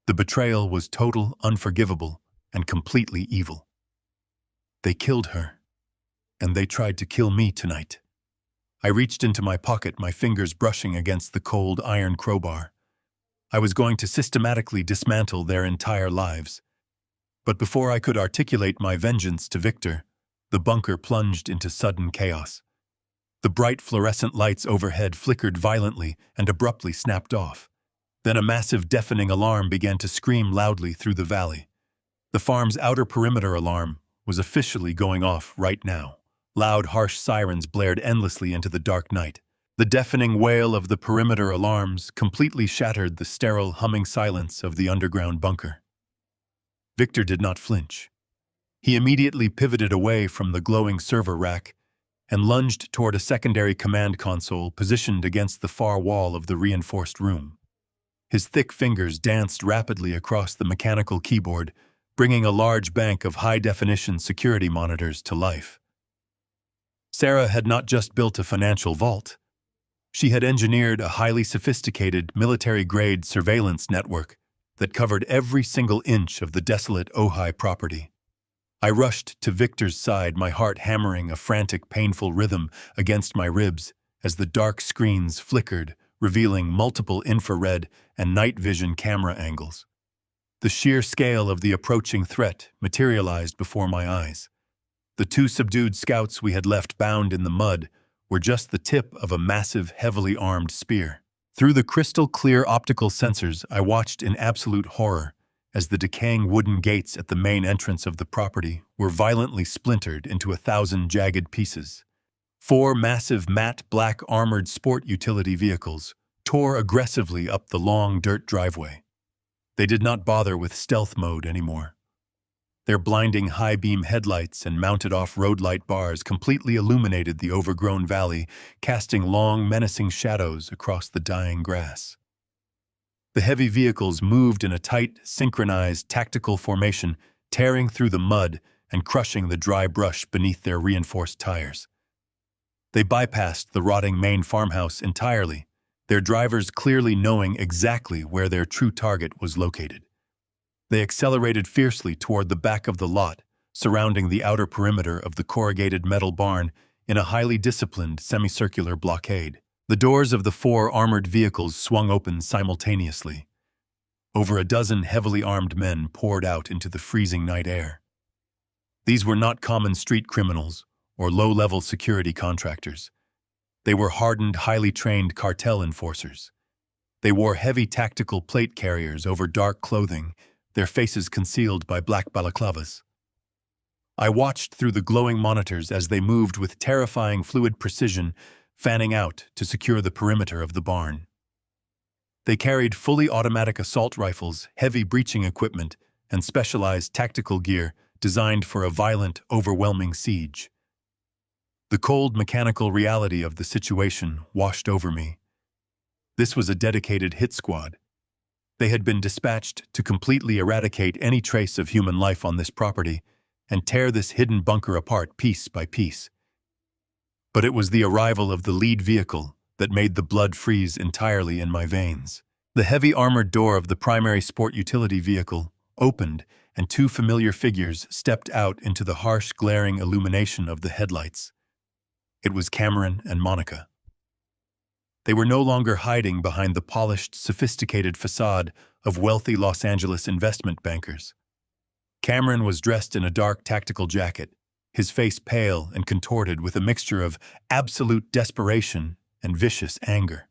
The betrayal was total, unforgivable, and completely evil. They killed her, and they tried to kill me tonight. I reached into my pocket, my fingers brushing against the cold iron crowbar. I was going to systematically dismantle their entire lives. But before I could articulate my vengeance to Victor, the bunker plunged into sudden chaos. The bright fluorescent lights overhead flickered violently and abruptly snapped off. Then a massive deafening alarm began to scream loudly through the valley. The farm's outer perimeter alarm was officially going off right now. Loud, harsh sirens blared endlessly into the dark night. The deafening wail of the perimeter alarms completely shattered the sterile, humming silence of the underground bunker. Victor did not flinch. He immediately pivoted away from the glowing server rack and lunged toward a secondary command console positioned against the far wall of the reinforced room. His thick fingers danced rapidly across the mechanical keyboard, bringing a large bank of high-definition security monitors to life. Sarah had not just built a financial vault. She had engineered a highly sophisticated military-grade surveillance network that covered every single inch of the desolate Ojai property. I rushed to Victor's side, my heart hammering a frantic, painful rhythm against my ribs as the dark screens flickered, revealing multiple infrared and night vision camera angles. The sheer scale of the approaching threat materialized before my eyes. The two subdued scouts we had left bound in the mud were just the tip of a massive, heavily armed spear. Through the crystal-clear optical sensors, I watched in absolute horror as the decaying wooden gates at the main entrance of the property were violently splintered into 1,000 jagged pieces. 4 massive matte black armored sport utility vehicles tore aggressively up the long dirt driveway. They did not bother with stealth mode anymore. Their blinding high-beam headlights and mounted off-road light bars completely illuminated the overgrown valley, casting long, menacing shadows across the dying grass. The heavy vehicles moved in a tight, synchronized tactical formation, tearing through the mud and crushing the dry brush beneath their reinforced tires. They bypassed the rotting main farmhouse entirely, their drivers clearly knowing exactly where their true target was located. They accelerated fiercely toward the back of the lot, surrounding the outer perimeter of the corrugated metal barn in a highly disciplined semicircular blockade. The doors of the 4 armored vehicles swung open simultaneously. Over a dozen heavily armed men poured out into the freezing night air. These were not common street criminals or low-level security contractors. They were hardened, highly trained cartel enforcers. They wore heavy tactical plate carriers over dark clothing, their faces concealed by black balaclavas. I watched through the glowing monitors as they moved with terrifying fluid precision, fanning out to secure the perimeter of the barn. They carried fully automatic assault rifles, heavy breaching equipment, and specialized tactical gear designed for a violent, overwhelming siege. The cold mechanical reality of the situation washed over me. This was a dedicated hit squad. They had been dispatched to completely eradicate any trace of human life on this property and tear this hidden bunker apart piece by piece. But it was the arrival of the lead vehicle that made the blood freeze entirely in my veins. The heavy armored door of the primary sport utility vehicle opened, and 2 familiar figures stepped out into the harsh, glaring illumination of the headlights. It was Cameron and Monica. They were no longer hiding behind the polished, sophisticated facade of wealthy Los Angeles investment bankers. Cameron was dressed in a dark tactical jacket, his face pale and contorted with a mixture of absolute desperation and vicious anger.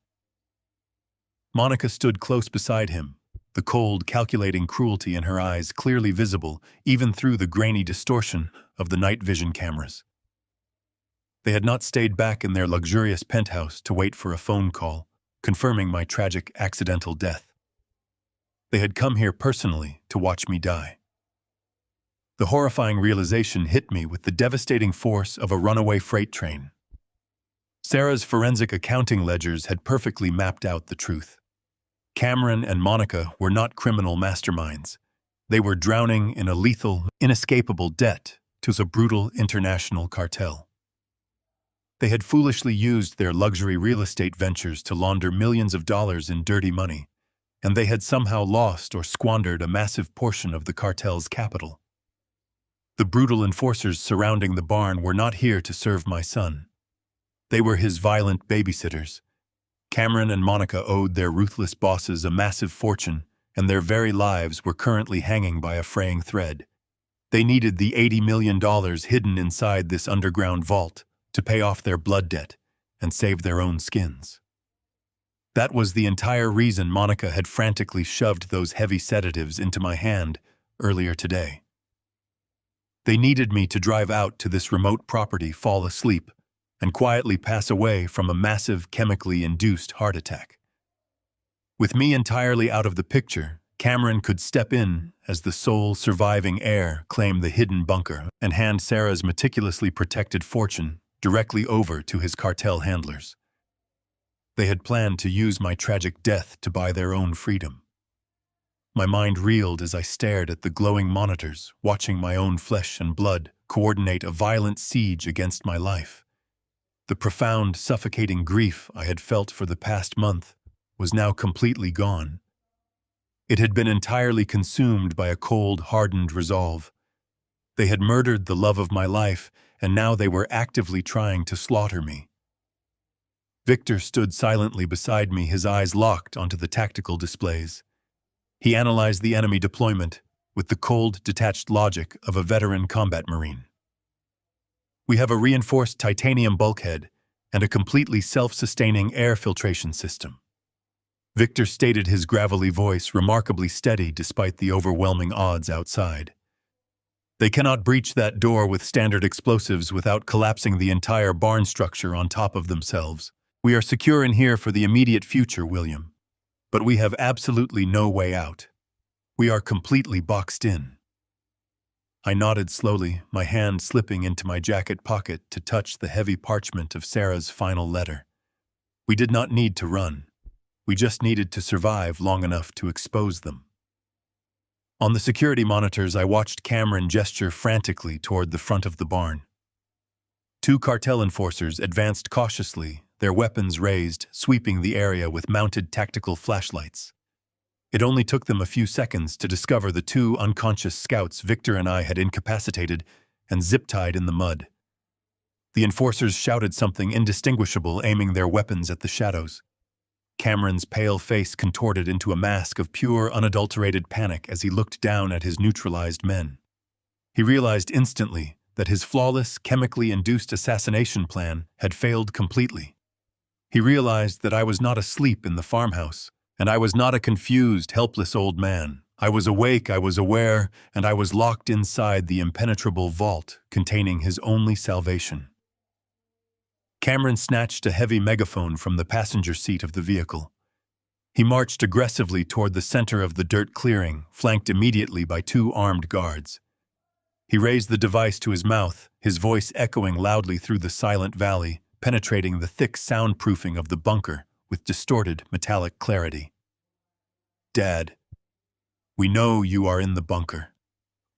Monica stood close beside him, the cold, calculating cruelty in her eyes clearly visible even through the grainy distortion of the night vision cameras. They had not stayed back in their luxurious penthouse to wait for a phone call, confirming my tragic accidental death. They had come here personally to watch me die. The horrifying realization hit me with the devastating force of a runaway freight train. Sarah's forensic accounting ledgers had perfectly mapped out the truth. Cameron and Monica were not criminal masterminds. They were drowning in a lethal, inescapable debt to the brutal international cartel. They had foolishly used their luxury real estate ventures to launder millions of dollars in dirty money, and they had somehow lost or squandered a massive portion of the cartel's capital. The brutal enforcers surrounding the barn were not here to serve my son. They were his violent babysitters. Cameron and Monica owed their ruthless bosses a massive fortune, and their very lives were currently hanging by a fraying thread. They needed the $80 million hidden inside this underground vault to pay off their blood debt and save their own skins. That was the entire reason Monica had frantically shoved those heavy sedatives into my hand earlier today. They needed me to drive out to this remote property, fall asleep, and quietly pass away from a massive chemically induced heart attack. With me entirely out of the picture, Cameron could step in as the sole surviving heir, claim the hidden bunker, and hand Sarah's meticulously protected fortune directly over to his cartel handlers. They had planned to use my tragic death to buy their own freedom. My mind reeled as I stared at the glowing monitors, watching my own flesh and blood coordinate a violent siege against my life. The profound, suffocating grief I had felt for the past month was now completely gone. It had been entirely consumed by a cold, hardened resolve. They had murdered the love of my life, and now they were actively trying to slaughter me. Victor stood silently beside me, his eyes locked onto the tactical displays. He analyzed the enemy deployment with the cold, detached logic of a veteran combat marine. We have a reinforced titanium bulkhead and a completely self-sustaining air filtration system. Victor stated, his gravelly voice remarkably steady despite the overwhelming odds outside. They cannot breach that door with standard explosives without collapsing the entire barn structure on top of themselves. We are secure in here for the immediate future, William. But we have absolutely no way out. We are completely boxed in. I nodded slowly, my hand slipping into my jacket pocket to touch the heavy parchment of Sarah's final letter. We did not need to run. We just needed to survive long enough to expose them. On the security monitors, I watched Cameron gesture frantically toward the front of the barn. Two cartel enforcers advanced cautiously, their weapons raised, sweeping the area with mounted tactical flashlights. It only took them a few seconds to discover the two unconscious scouts Victor and I had incapacitated and zip-tied in the mud. The enforcers shouted something indistinguishable, aiming their weapons at the shadows. Cameron's pale face contorted into a mask of pure, unadulterated panic as he looked down at his neutralized men. He realized instantly that his flawless, chemically induced assassination plan had failed completely. He realized that I was not asleep in the farmhouse, and I was not a confused, helpless old man. I was awake, I was aware, and I was locked inside the impenetrable vault containing his only salvation. Cameron snatched a heavy megaphone from the passenger seat of the vehicle. He marched aggressively toward the center of the dirt clearing, flanked immediately by two armed guards. He raised the device to his mouth, his voice echoing loudly through the silent valley, penetrating the thick soundproofing of the bunker with distorted, metallic clarity. Dad, we know you are in the bunker.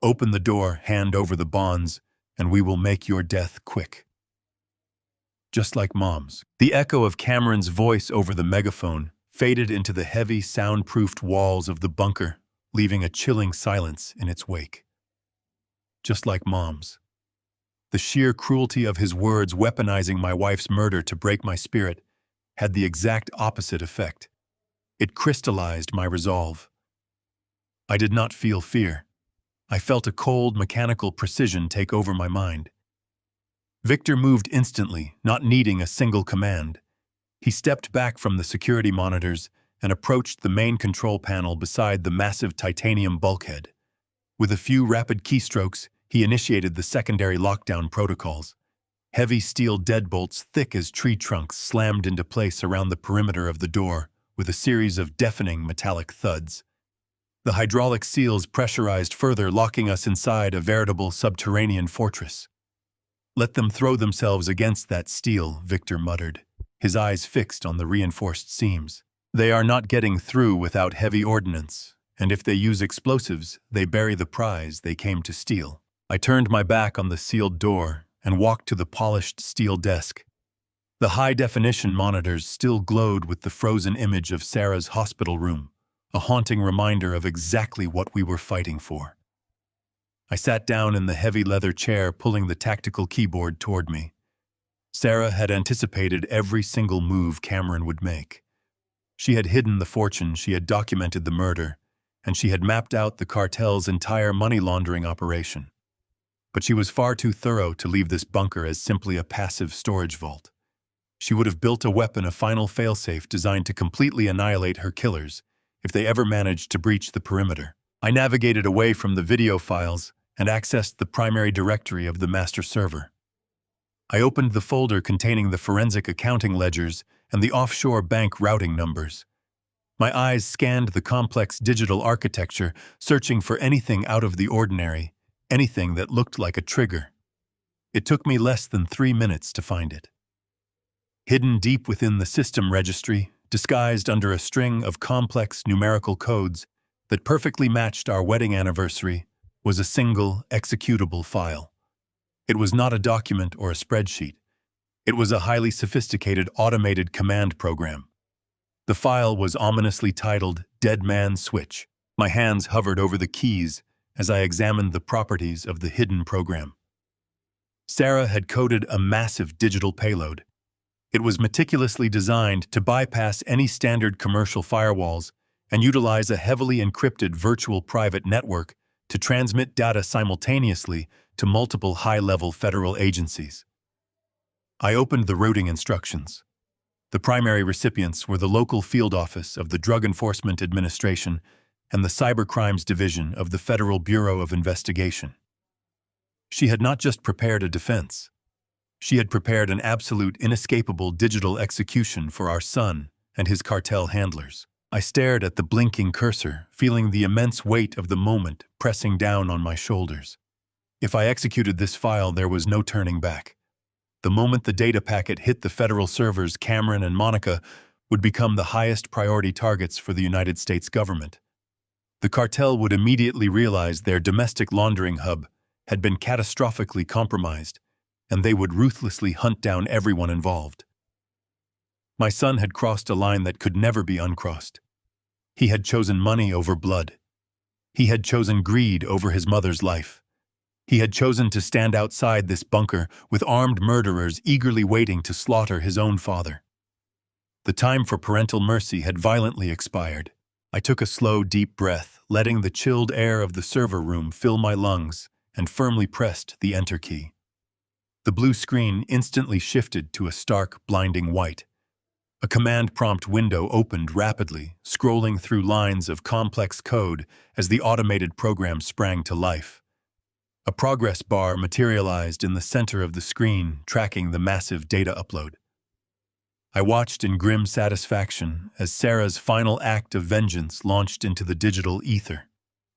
Open the door, hand over the bonds, and we will make your death quick. Just like Mom's. The echo of Cameron's voice over the megaphone faded into the heavy, soundproofed walls of the bunker, leaving a chilling silence in its wake. Just like Mom's. The sheer cruelty of his words, weaponizing my wife's murder to break my spirit, had the exact opposite effect. It crystallized my resolve. I did not feel fear. I felt a cold, mechanical precision take over my mind. Victor moved instantly, not needing a single command. He stepped back from the security monitors and approached the main control panel beside the massive titanium bulkhead. With a few rapid keystrokes, he initiated the secondary lockdown protocols. Heavy steel deadbolts thick as tree trunks slammed into place around the perimeter of the door with a series of deafening metallic thuds. The hydraulic seals pressurized further, locking us inside a veritable subterranean fortress. Let them throw themselves against that steel, Victor muttered, his eyes fixed on the reinforced seams. They are not getting through without heavy ordnance, and if they use explosives, they bury the prize they came to steal. I turned my back on the sealed door and walked to the polished steel desk. The high-definition monitors still glowed with the frozen image of Sarah's hospital room, a haunting reminder of exactly what we were fighting for. I sat down in the heavy leather chair, pulling the tactical keyboard toward me. Sarah had anticipated every single move Cameron would make. She had hidden the fortune, she had documented the murder, and she had mapped out the cartel's entire money laundering operation. But she was far too thorough to leave this bunker as simply a passive storage vault. She would have built a weapon, a final failsafe designed to completely annihilate her killers if they ever managed to breach the perimeter. I navigated away from the video files and accessed the primary directory of the master server. I opened the folder containing the forensic accounting ledgers and the offshore bank routing numbers. My eyes scanned the complex digital architecture, searching for anything out of the ordinary, anything that looked like a trigger. It took me less than 3 minutes to find it. Hidden deep within the system registry, disguised under a string of complex numerical codes that perfectly matched our wedding anniversary, was a single executable file. It was not a document or a spreadsheet. It was a highly sophisticated automated command program. The file was ominously titled Dead Man Switch. My hands hovered over the keys as I examined the properties of the hidden program. Sarah had coded a massive digital payload. It was meticulously designed to bypass any standard commercial firewalls and utilize a heavily encrypted virtual private network to transmit data simultaneously to multiple high-level federal agencies. I opened the routing instructions. The primary recipients were the local field office of the Drug Enforcement Administration and the Cybercrimes Division of the Federal Bureau of Investigation. She had not just prepared a defense. She had prepared an absolute, inescapable digital execution for our son and his cartel handlers. I stared at the blinking cursor, feeling the immense weight of the moment pressing down on my shoulders. If I executed this file, there was no turning back. The moment the data packet hit the federal servers, Cameron and Monica would become the highest priority targets for the United States government. The cartel would immediately realize their domestic laundering hub had been catastrophically compromised, and they would ruthlessly hunt down everyone involved. My son had crossed a line that could never be uncrossed. He had chosen money over blood. He had chosen greed over his mother's life. He had chosen to stand outside this bunker with armed murderers eagerly waiting to slaughter his own father. The time for parental mercy had violently expired. I took a slow, deep breath, letting the chilled air of the server room fill my lungs, and firmly pressed the enter key. The blue screen instantly shifted to a stark, blinding white. A command prompt window opened rapidly, scrolling through lines of complex code as the automated program sprang to life. A progress bar materialized in the center of the screen, tracking the massive data upload. I watched in grim satisfaction as Sarah's final act of vengeance launched into the digital ether.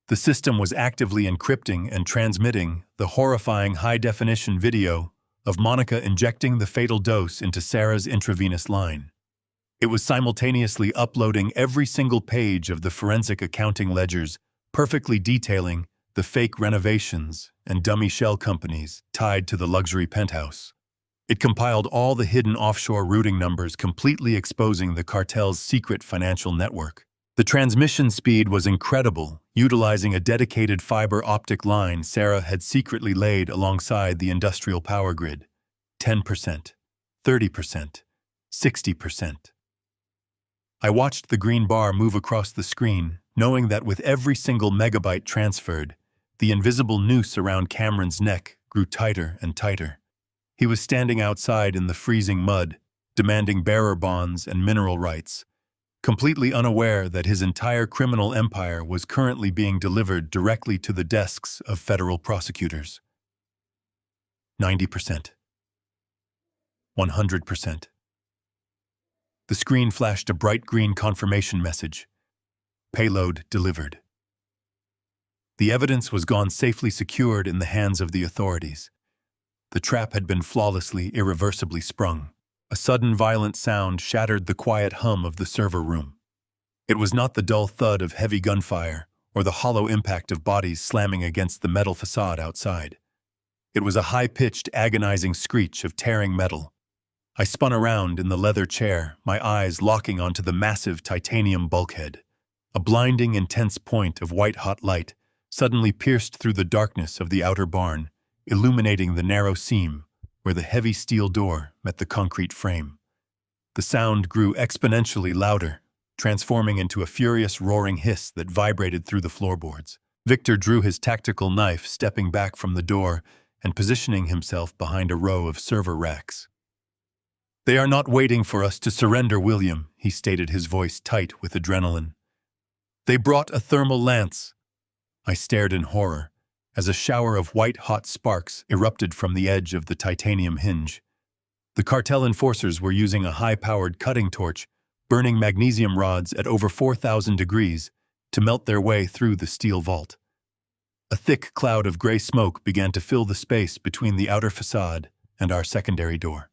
The system was actively encrypting and transmitting the horrifying high-definition video of Monica injecting the fatal dose into Sarah's intravenous line. It was simultaneously uploading every single page of the forensic accounting ledgers, perfectly detailing the fake renovations and dummy shell companies tied to the luxury penthouse. It compiled all the hidden offshore routing numbers, completely exposing the cartel's secret financial network. The transmission speed was incredible, utilizing a dedicated fiber optic line Sarah had secretly laid alongside the industrial power grid. 10%, 30%, 60%. I watched the green bar move across the screen, knowing that with every single megabyte transferred, the invisible noose around Cameron's neck grew tighter and tighter. He was standing outside in the freezing mud, demanding bearer bonds and mineral rights, completely unaware that his entire criminal empire was currently being delivered directly to the desks of federal prosecutors. 90%. 100%. The screen flashed a bright green confirmation message. Payload delivered. The evidence was gone safely secured in the hands of the authorities. The trap had been flawlessly, irreversibly sprung. A sudden violent sound shattered the quiet hum of the server room. It was not the dull thud of heavy gunfire or the hollow impact of bodies slamming against the metal facade outside. It was a high-pitched, agonizing screech of tearing metal. I spun around in the leather chair, my eyes locking onto the massive titanium bulkhead. A blinding, intense point of white-hot light suddenly pierced through the darkness of the outer barn, illuminating the narrow seam where the heavy steel door met the concrete frame. The sound grew exponentially louder, transforming into a furious roaring hiss that vibrated through the floorboards. Victor drew his tactical knife, stepping back from the door and positioning himself behind a row of server racks. "They are not waiting for us to surrender, William," he stated, his voice tight with adrenaline. "They brought a thermal lance." I stared in horror as a shower of white-hot sparks erupted from the edge of the titanium hinge. The cartel enforcers were using a high-powered cutting torch, burning magnesium rods at over 4,000 degrees to melt their way through the steel vault. A thick cloud of gray smoke began to fill the space between the outer facade and our secondary door.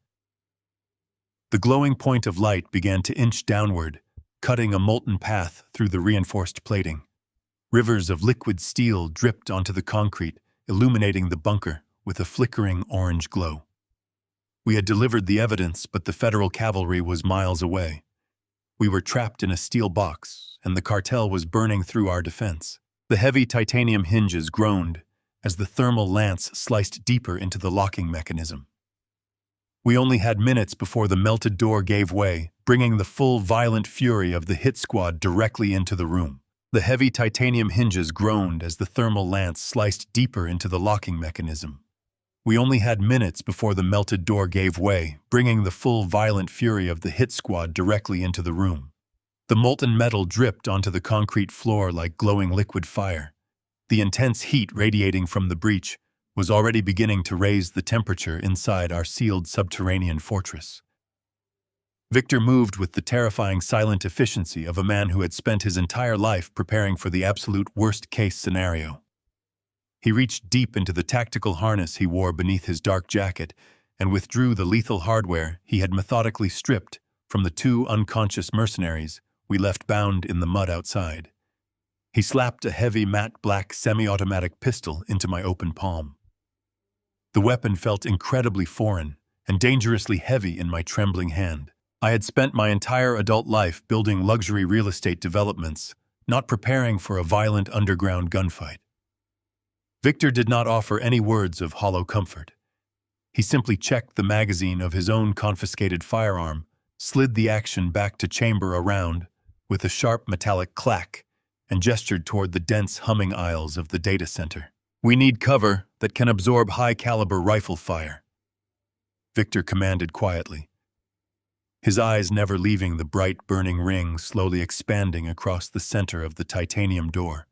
The glowing point of light began to inch downward, cutting a molten path through the reinforced plating. Rivers of liquid steel dripped onto the concrete, illuminating the bunker with a flickering orange glow. We had delivered the evidence, but the federal cavalry was miles away. We were trapped in a steel box, and the cartel was burning through our defense. The heavy titanium hinges groaned as the thermal lance sliced deeper into the locking mechanism. We only had minutes before the melted door gave way, bringing the full violent fury of the hit squad directly into the room. The heavy titanium hinges groaned as the thermal lance sliced deeper into the locking mechanism. We only had minutes before the melted door gave way, bringing the full violent fury of the hit squad directly into the room. The molten metal dripped onto the concrete floor like glowing liquid fire. The intense heat radiating from the breach was already beginning to raise the temperature inside our sealed subterranean fortress. Victor moved with the terrifying silent efficiency of a man who had spent his entire life preparing for the absolute worst-case scenario. He reached deep into the tactical harness he wore beneath his dark jacket and withdrew the lethal hardware he had methodically stripped from the two unconscious mercenaries we left bound in the mud outside. He slapped a heavy matte black semi-automatic pistol into my open palm. The weapon felt incredibly foreign and dangerously heavy in my trembling hand. I had spent my entire adult life building luxury real estate developments, not preparing for a violent underground gunfight. Victor did not offer any words of hollow comfort. He simply checked the magazine of his own confiscated firearm, slid the action back to chamber around with a sharp metallic clack, and gestured toward the dense humming aisles of the data center. "We need cover that can absorb high-caliber rifle fire," Victor commanded quietly, his eyes never leaving the bright burning ring slowly expanding across the center of the titanium door.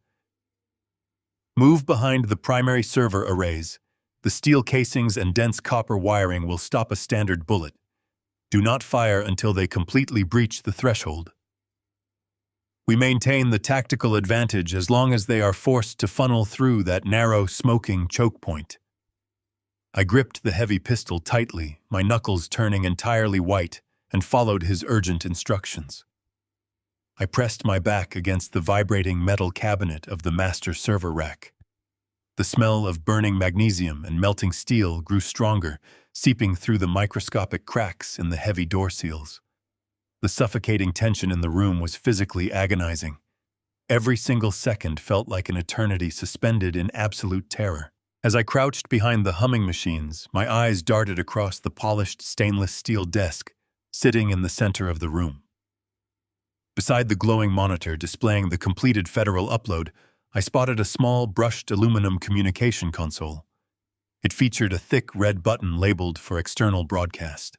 "Move behind the primary server arrays. The steel casings and dense copper wiring will stop a standard bullet. Do not fire until they completely breach the threshold. We maintain the tactical advantage as long as they are forced to funnel through that narrow, smoking choke point." I gripped the heavy pistol tightly, my knuckles turning entirely white, and followed his urgent instructions. I pressed my back against the vibrating metal cabinet of the master server rack. The smell of burning magnesium and melting steel grew stronger, seeping through the microscopic cracks in the heavy door seals. The suffocating tension in the room was physically agonizing. Every single second felt like an eternity suspended in absolute terror. As I crouched behind the humming machines, my eyes darted across the polished stainless steel desk sitting in the center of the room. Beside the glowing monitor displaying the completed federal upload, I spotted a small brushed aluminum communication console. It featured a thick red button labeled for external broadcast.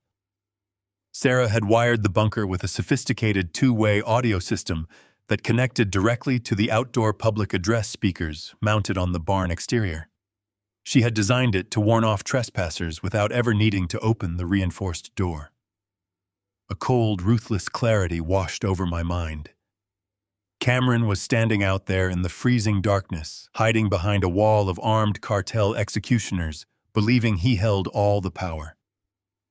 Sarah had wired the bunker with a sophisticated two-way audio system that connected directly to the outdoor public address speakers mounted on the barn exterior. She had designed it to warn off trespassers without ever needing to open the reinforced door. A cold, ruthless clarity washed over my mind. Cameron was standing out there in the freezing darkness, hiding behind a wall of armed cartel executioners, believing he held all the power.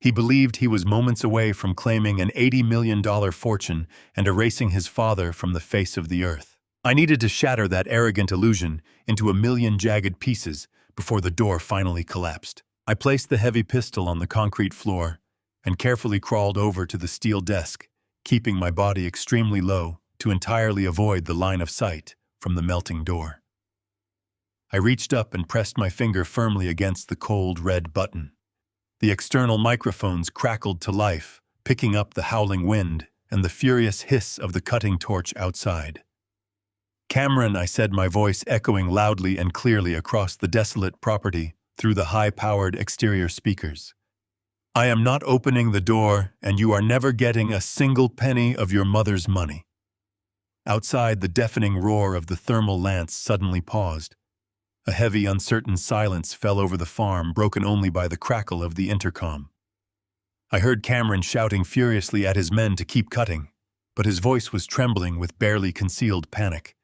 He believed he was moments away from claiming an $80 million fortune and erasing his father from the face of the earth. I needed to shatter that arrogant illusion into a million jagged pieces before the door finally collapsed. I placed the heavy pistol on the concrete floor and carefully crawled over to the steel desk, keeping my body extremely low to entirely avoid the line of sight from the melting door. I reached up and pressed my finger firmly against the cold red button. The external microphones crackled to life, picking up the howling wind and the furious hiss of the cutting torch outside. "Cameron," I said, my voice echoing loudly and clearly across the desolate property through the high-powered exterior speakers. "I am not opening the door, and you are never getting a single penny of your mother's money." Outside, the deafening roar of the thermal lance suddenly paused. A heavy, uncertain silence fell over the farm, broken only by the crackle of the intercom. I heard Cameron shouting furiously at his men to keep cutting, but his voice was trembling with barely concealed panic.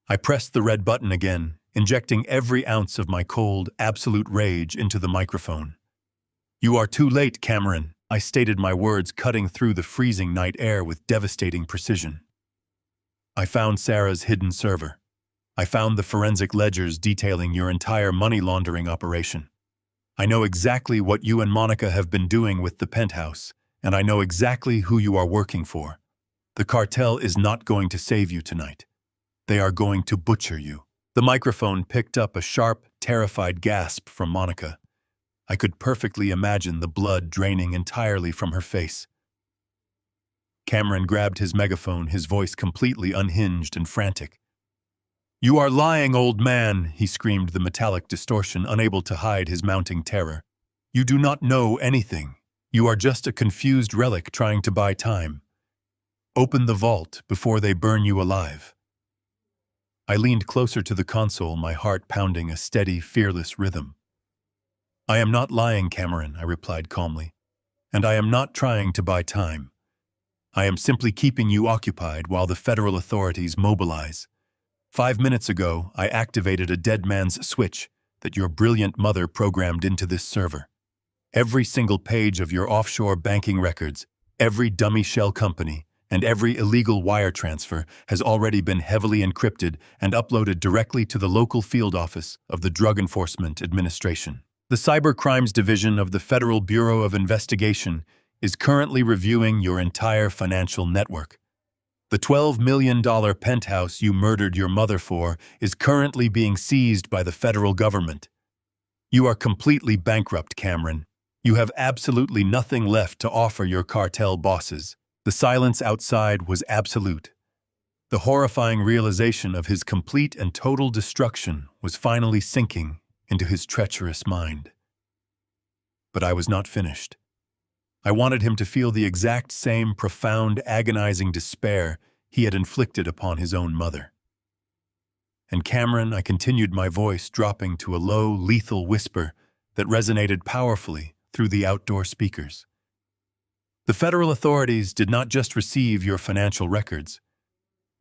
I pressed the red button again, injecting every ounce of my cold, absolute rage into the microphone. "You are too late, Cameron," I stated, my words cutting through the freezing night air with devastating precision. "I found Sarah's hidden server. I found the forensic ledgers detailing your entire money laundering operation. I know exactly what you and Monica have been doing with the Penthouse, and I know exactly who you are working for. The cartel is not going to save you tonight. They are going to butcher you." The microphone picked up a sharp, terrified gasp from Monica. I could perfectly imagine the blood draining entirely from her face. Cameron grabbed his megaphone, his voice completely unhinged and frantic. "You are lying, old man," he screamed, the metallic distortion unable to hide his mounting terror. "You do not know anything. You are just a confused relic trying to buy time. Open the vault before they burn you alive." I leaned closer to the console, my heart pounding a steady, fearless rhythm. "I am not lying, Cameron," I replied calmly, "and I am not trying to buy time. I am simply keeping you occupied while the federal authorities mobilize. 5 minutes ago, I activated a dead man's switch that your brilliant mother programmed into this server. Every single page of your offshore banking records, every dummy shell company, and every illegal wire transfer has already been heavily encrypted and uploaded directly to the local field office of the Drug Enforcement Administration. The Cyber Crimes Division of the Federal Bureau of Investigation is currently reviewing your entire financial network. The $12 million penthouse you murdered your mother for is currently being seized by the federal government. You are completely bankrupt, Cameron. You have absolutely nothing left to offer your cartel bosses." The silence outside was absolute. The horrifying realization of his complete and total destruction was finally sinking into his treacherous mind. But I was not finished. I wanted him to feel the exact same profound, agonizing despair he had inflicted upon his own mother. "And Cameron," I continued, my voice dropping to a low, lethal whisper that resonated powerfully through the outdoor speakers. "The federal authorities did not just receive your financial records.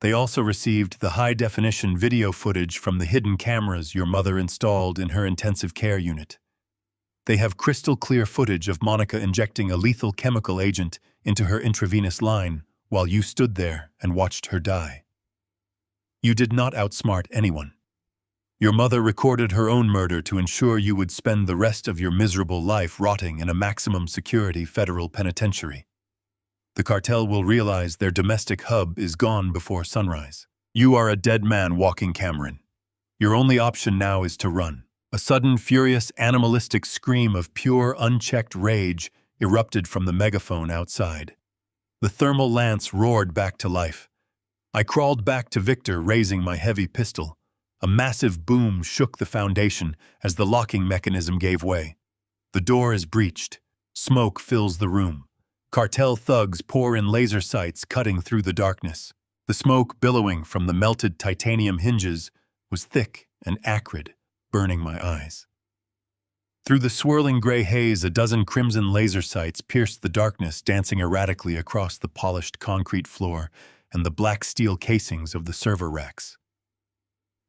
They also received the high-definition video footage from the hidden cameras your mother installed in her intensive care unit. They have crystal-clear footage of Monica injecting a lethal chemical agent into her intravenous line while you stood there and watched her die. You did not outsmart anyone. Your mother recorded her own murder to ensure you would spend the rest of your miserable life rotting in a maximum security federal penitentiary. The cartel will realize their domestic hub is gone before sunrise. You are a dead man walking, Cameron. Your only option now is to run." A sudden, furious, animalistic scream of pure, unchecked rage erupted from the megaphone outside. The thermal lance roared back to life. I crawled back to Victor, raising my heavy pistol. A massive boom shook the foundation as the locking mechanism gave way. The door is breached. Smoke fills the room. Cartel thugs pour in laser sights, cutting through the darkness. The smoke billowing from the melted titanium hinges was thick and acrid, burning my eyes. Through the swirling gray haze, a dozen crimson laser sights pierced the darkness, dancing erratically across the polished concrete floor and the black steel casings of the server racks.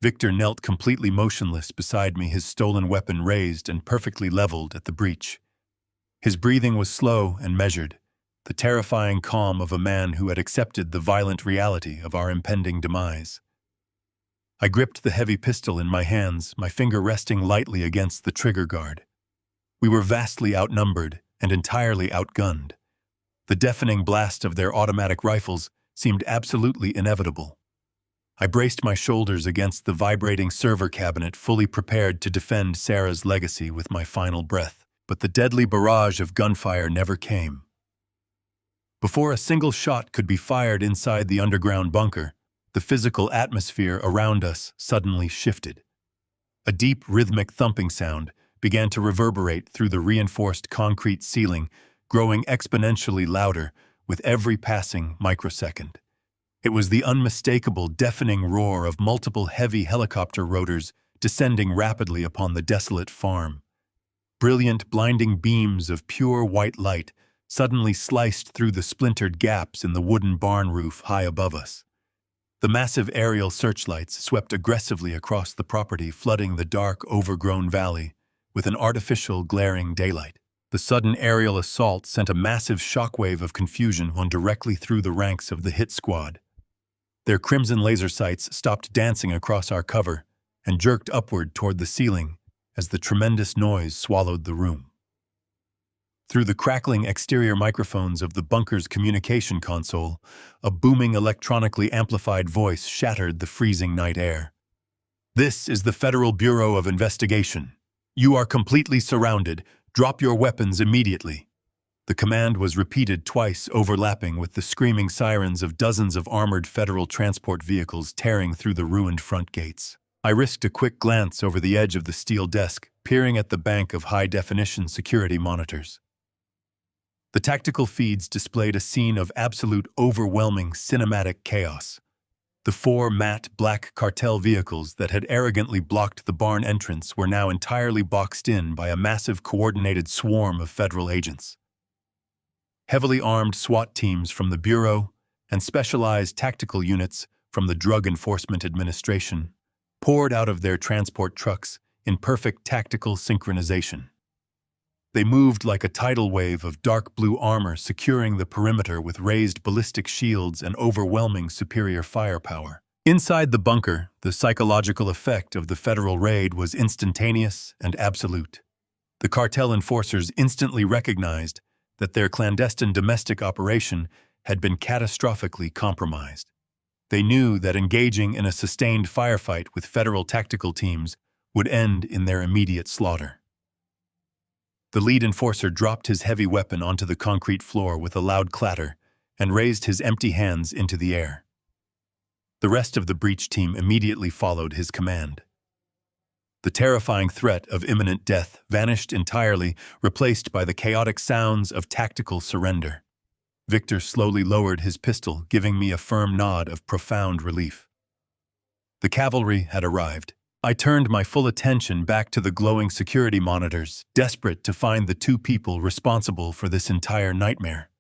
Victor knelt completely motionless beside me, his stolen weapon raised and perfectly leveled at the breach. His breathing was slow and measured, the terrifying calm of a man who had accepted the violent reality of our impending demise. I gripped the heavy pistol in my hands, my finger resting lightly against the trigger guard. We were vastly outnumbered and entirely outgunned. The deafening blast of their automatic rifles seemed absolutely inevitable. I braced my shoulders against the vibrating server cabinet, fully prepared to defend Sarah's legacy with my final breath. But the deadly barrage of gunfire never came. Before a single shot could be fired inside the underground bunker, the physical atmosphere around us suddenly shifted. A deep, rhythmic thumping sound began to reverberate through the reinforced concrete ceiling, growing exponentially louder with every passing microsecond. It was the unmistakable, deafening roar of multiple heavy helicopter rotors descending rapidly upon the desolate farm. Brilliant, blinding beams of pure white light suddenly sliced through the splintered gaps in the wooden barn roof high above us. The massive aerial searchlights swept aggressively across the property, flooding the dark, overgrown valley with an artificial, glaring daylight. The sudden aerial assault sent a massive shockwave of confusion on directly through the ranks of the hit squad. Their crimson laser sights stopped dancing across our cover and jerked upward toward the ceiling as the tremendous noise swallowed the room. Through the crackling exterior microphones of the bunker's communication console, a booming electronically amplified voice shattered the freezing night air. "This is the Federal Bureau of Investigation. You are completely surrounded. Drop your weapons immediately." The command was repeated twice, overlapping with the screaming sirens of dozens of armored federal transport vehicles tearing through the ruined front gates. I risked a quick glance over the edge of the steel desk, peering at the bank of high-definition security monitors. The tactical feeds displayed a scene of absolute, overwhelming cinematic chaos. The 4 matte black cartel vehicles that had arrogantly blocked the barn entrance were now entirely boxed in by a massive coordinated swarm of federal agents. Heavily armed SWAT teams from the Bureau and specialized tactical units from the Drug Enforcement Administration poured out of their transport trucks in perfect tactical synchronization. They moved like a tidal wave of dark blue armor, securing the perimeter with raised ballistic shields and overwhelming superior firepower. Inside the bunker, the psychological effect of the federal raid was instantaneous and absolute. The cartel enforcers instantly recognized that their clandestine domestic operation had been catastrophically compromised. They knew that engaging in a sustained firefight with federal tactical teams would end in their immediate slaughter. The lead enforcer dropped his heavy weapon onto the concrete floor with a loud clatter and raised his empty hands into the air. The rest of the breach team immediately followed his command. The terrifying threat of imminent death vanished entirely, replaced by the chaotic sounds of tactical surrender. Victor slowly lowered his pistol, giving me a firm nod of profound relief. The cavalry had arrived. I turned my full attention back to the glowing security monitors, desperate to find the 2 people responsible for this entire nightmare.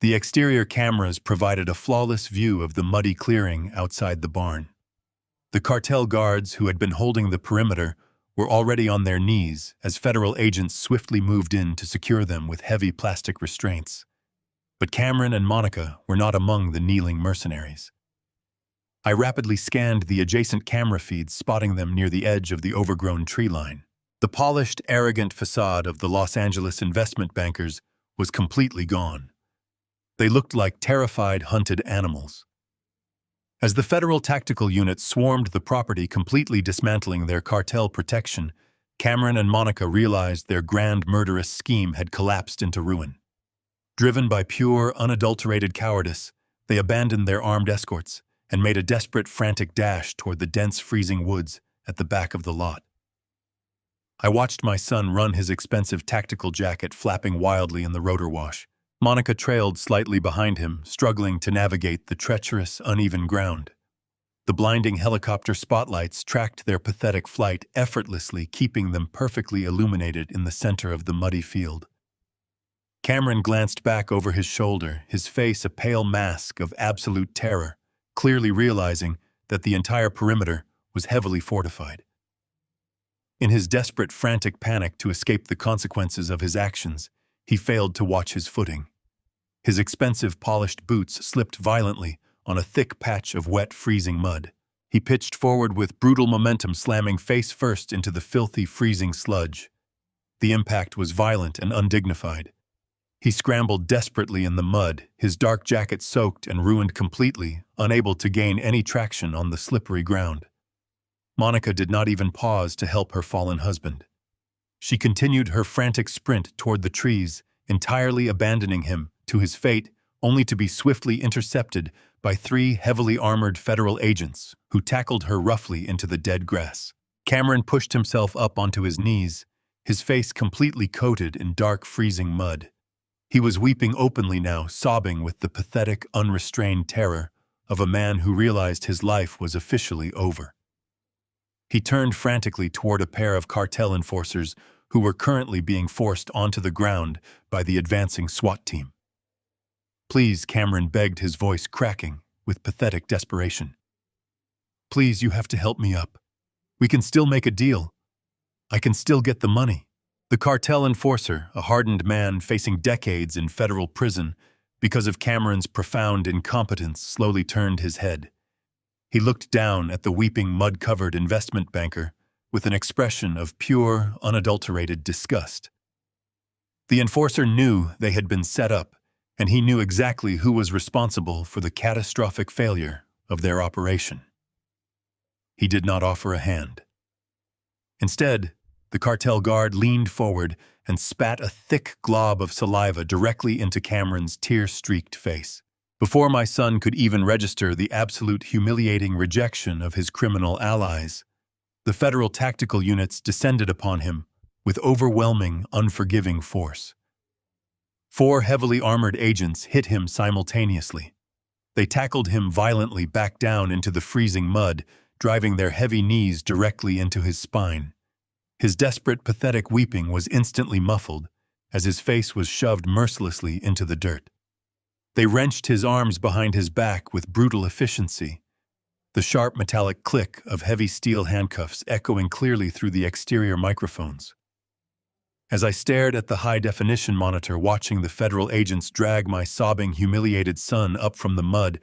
The exterior cameras provided a flawless view of the muddy clearing outside the barn. The cartel guards who had been holding the perimeter were already on their knees as federal agents swiftly moved in to secure them with heavy plastic restraints. But Cameron and Monica were not among the kneeling mercenaries. I rapidly scanned the adjacent camera feeds, spotting them near the edge of the overgrown tree line. The polished, arrogant facade of the Los Angeles investment bankers was completely gone. They looked like terrified, hunted animals. As the federal tactical units swarmed the property, completely dismantling their cartel protection, Cameron and Monica realized their grand murderous scheme had collapsed into ruin. Driven by pure, unadulterated cowardice, they abandoned their armed escorts and made a desperate, frantic dash toward the dense, freezing woods at the back of the lot. I watched my son run his expensive tactical jacket flapping wildly in the rotor wash. Monica trailed slightly behind him, struggling to navigate the treacherous, uneven ground. The blinding helicopter spotlights tracked their pathetic flight, effortlessly keeping them perfectly illuminated in the center of the muddy field. Cameron glanced back over his shoulder, his face a pale mask of absolute terror, clearly realizing that the entire perimeter was heavily fortified. In his desperate, frantic panic to escape the consequences of his actions, he failed to watch his footing. His expensive, polished boots slipped violently on a thick patch of wet, freezing mud. He pitched forward with brutal momentum, slamming face first into the filthy, freezing sludge. The impact was violent and undignified. He scrambled desperately in the mud, his dark jacket soaked and ruined completely, unable to gain any traction on the slippery ground. Monica did not even pause to help her fallen husband. She continued her frantic sprint toward the trees, entirely abandoning him to his fate, only to be swiftly intercepted by 3 heavily armored federal agents who tackled her roughly into the dead grass. Cameron pushed himself up onto his knees, his face completely coated in dark, freezing mud. He was weeping openly now, sobbing with the pathetic, unrestrained terror of a man who realized his life was officially over. He turned frantically toward a pair of cartel enforcers who were currently being forced onto the ground by the advancing SWAT team. "Please," Cameron begged, his voice cracking with pathetic desperation. "Please, you have to help me up. We can still make a deal. I can still get the money." The cartel enforcer, a hardened man facing decades in federal prison because of Cameron's profound incompetence, slowly turned his head. He looked down at the weeping, mud-covered investment banker with an expression of pure, unadulterated disgust. The enforcer knew they had been set up, and he knew exactly who was responsible for the catastrophic failure of their operation. He did not offer a hand. Instead, the cartel guard leaned forward and spat a thick glob of saliva directly into Cameron's tear-streaked face. Before my son could even register the absolute humiliating rejection of his criminal allies, the federal tactical units descended upon him with overwhelming, unforgiving force. 4 heavily armored agents hit him simultaneously. They tackled him violently back down into the freezing mud, driving their heavy knees directly into his spine. His desperate, pathetic weeping was instantly muffled as his face was shoved mercilessly into the dirt. They wrenched his arms behind his back with brutal efficiency, the sharp metallic click of heavy steel handcuffs echoing clearly through the exterior microphones. As I stared at the high-definition monitor watching the federal agents drag my sobbing, humiliated son up from the mud,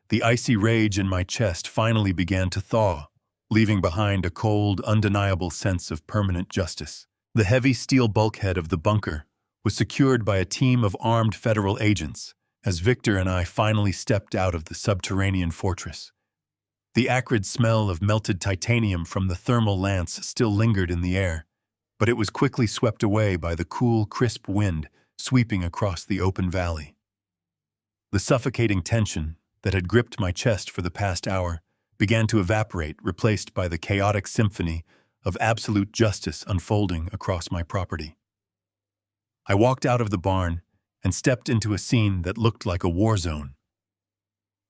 the icy rage in my chest finally began to thaw, leaving behind a cold, undeniable sense of permanent justice. The heavy steel bulkhead of the bunker was secured by a team of armed federal agents as Victor and I finally stepped out of the subterranean fortress. The acrid smell of melted titanium from the thermal lance still lingered in the air, but it was quickly swept away by the cool, crisp wind sweeping across the open valley. The suffocating tension that had gripped my chest for the past hour began to evaporate, replaced by the chaotic symphony of absolute justice unfolding across my property. I walked out of the barn and stepped into a scene that looked like a war zone.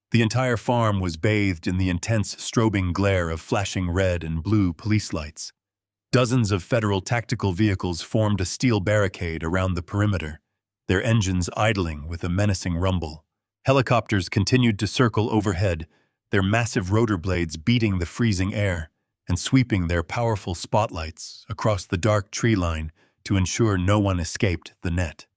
The entire farm was bathed in the intense, strobing glare of flashing red and blue police lights. Dozens of federal tactical vehicles formed a steel barricade around the perimeter, their engines idling with a menacing rumble. Helicopters continued to circle overhead, their massive rotor blades beating the freezing air and sweeping their powerful spotlights across the dark tree line to ensure no one escaped the net.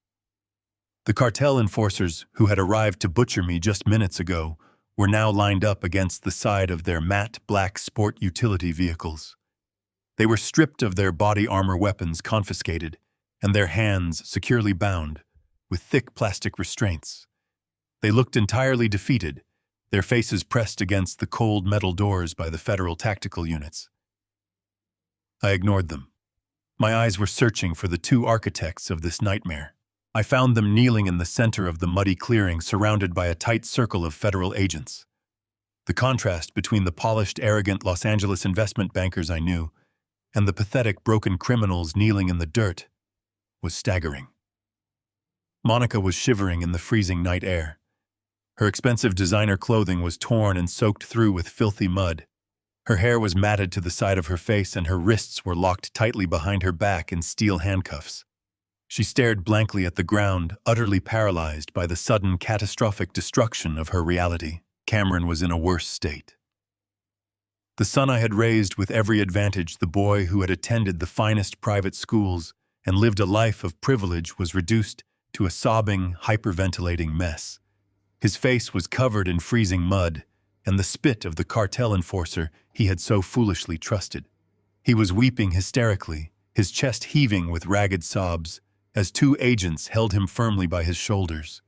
The cartel enforcers who had arrived to butcher me just minutes ago were now lined up against the side of their matte black sport utility vehicles. They were stripped of their body armor, weapons confiscated, and their hands securely bound with thick plastic restraints. They looked entirely defeated, their faces pressed against the cold metal doors by the federal tactical units. I ignored them. My eyes were searching for the 2 architects of this nightmare. I found them kneeling in the center of the muddy clearing, surrounded by a tight circle of federal agents. The contrast between the polished, arrogant Los Angeles investment bankers I knew and the pathetic, broken criminals kneeling in the dirt was staggering. Monica was shivering in the freezing night air. Her expensive designer clothing was torn and soaked through with filthy mud. Her hair was matted to the side of her face, and her wrists were locked tightly behind her back in steel handcuffs. She stared blankly at the ground, utterly paralyzed by the sudden, catastrophic destruction of her reality. Cameron was in a worse state. The son I had raised with every advantage, the boy who had attended the finest private schools and lived a life of privilege, was reduced to a sobbing, hyperventilating mess. His face was covered in freezing mud, and the spit of the cartel enforcer he had so foolishly trusted. He was weeping hysterically, his chest heaving with ragged sobs, as two agents held him firmly by his shoulders.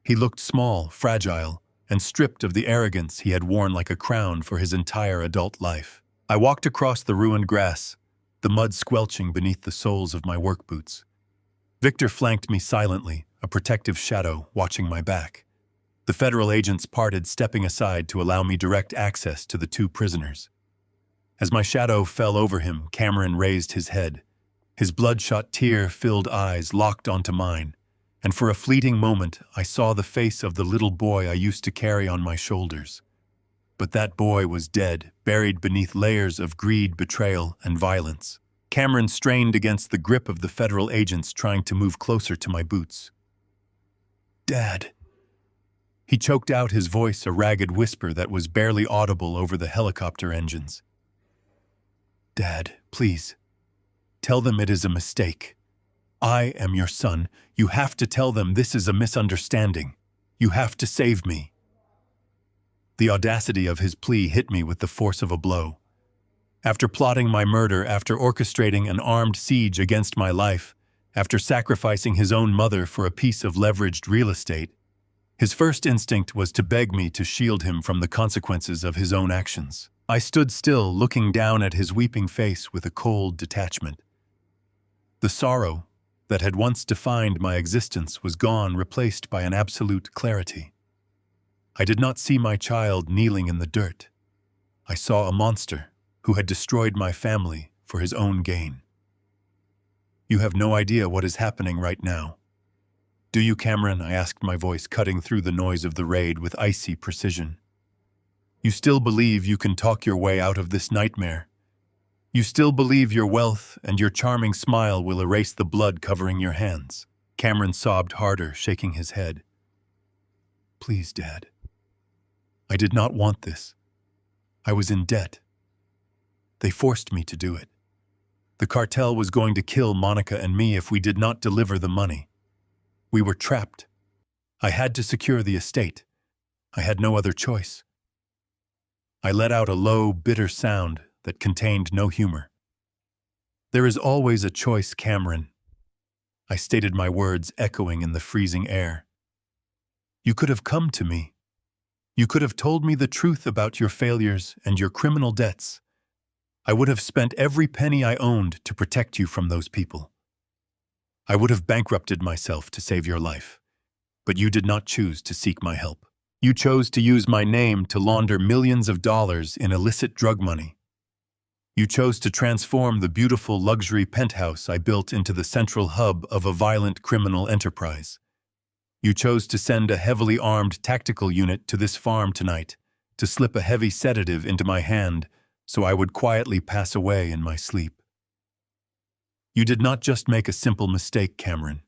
He looked small, fragile, and stripped of the arrogance he had worn like a crown for his entire adult life. I walked across the ruined grass, the mud squelching beneath the soles of my work boots. Victor flanked me silently, a protective shadow watching my back. The federal agents parted, stepping aside to allow me direct access to the two prisoners. As my shadow fell over him, Cameron raised his head. His bloodshot, tear-filled eyes locked onto mine, and for a fleeting moment I saw the face of the little boy I used to carry on my shoulders. But that boy was dead, buried beneath layers of greed, betrayal, and violence. Cameron strained against the grip of the federal agents trying to move closer to my boots. "Dad." He choked out, his voice a ragged whisper that was barely audible over the helicopter engines. "Dad, please. Tell them it is a mistake. I am your son. You have to tell them this is a misunderstanding. You have to save me." The audacity of his plea hit me with the force of a blow. After plotting my murder, after orchestrating an armed siege against my life, after sacrificing his own mother for a piece of leveraged real estate, his first instinct was to beg me to shield him from the consequences of his own actions. I stood still, looking down at his weeping face with a cold detachment. The sorrow that had once defined my existence was gone, replaced by an absolute clarity. I did not see my child kneeling in the dirt. I saw a monster who had destroyed my family for his own gain. "You have no idea what is happening right now. Do you, Cameron?" I asked, my voice cutting through the noise of the raid with icy precision. "You still believe you can talk your way out of this nightmare? You still believe your wealth and your charming smile will erase the blood covering your hands?" Cameron sobbed harder, shaking his head. "Please, Dad. I did not want this. I was in debt. They forced me to do it. The cartel was going to kill Monica and me if we did not deliver the money. We were trapped. I had to secure the estate. I had no other choice." I let out a low, bitter sound that contained no humor. "There is always a choice, Cameron." I stated my words echoing in the freezing air. "You could have come to me. You could have told me the truth about your failures and your criminal debts. I would have spent every penny I owned to protect you from those people. I would have bankrupted myself to save your life. But you did not choose to seek my help. You chose to use my name to launder millions of dollars in illicit drug money. You chose to transform the beautiful luxury penthouse I built into the central hub of a violent criminal enterprise. You chose to send a heavily armed tactical unit to this farm tonight, to slip a heavy sedative into my hand so I would quietly pass away in my sleep. You did not just make a simple mistake, Cameron.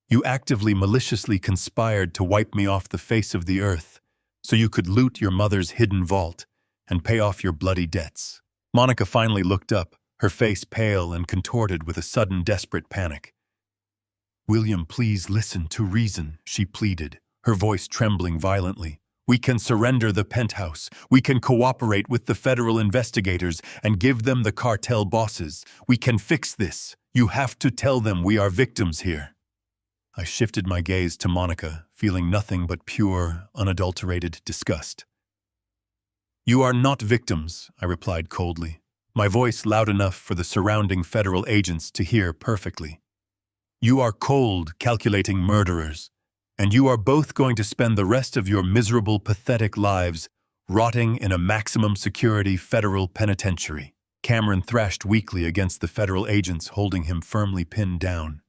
You actively, maliciously conspired to wipe me off the face of the earth so you could loot your mother's hidden vault and pay off your bloody debts." Monica finally looked up, her face pale and contorted with a sudden desperate panic. "William, please listen to reason," she pleaded, her voice trembling violently. "We can surrender the penthouse. We can cooperate with the federal investigators and give them the cartel bosses. We can fix this. You have to tell them we are victims here." I shifted my gaze to Monica, feeling nothing but pure, unadulterated disgust. "You are not victims," I replied coldly, my voice loud enough for the surrounding federal agents to hear perfectly. "You are cold, calculating murderers, and you are both going to spend the rest of your miserable, pathetic lives rotting in a maximum security federal penitentiary." Cameron thrashed weakly against the federal agents holding him firmly pinned down.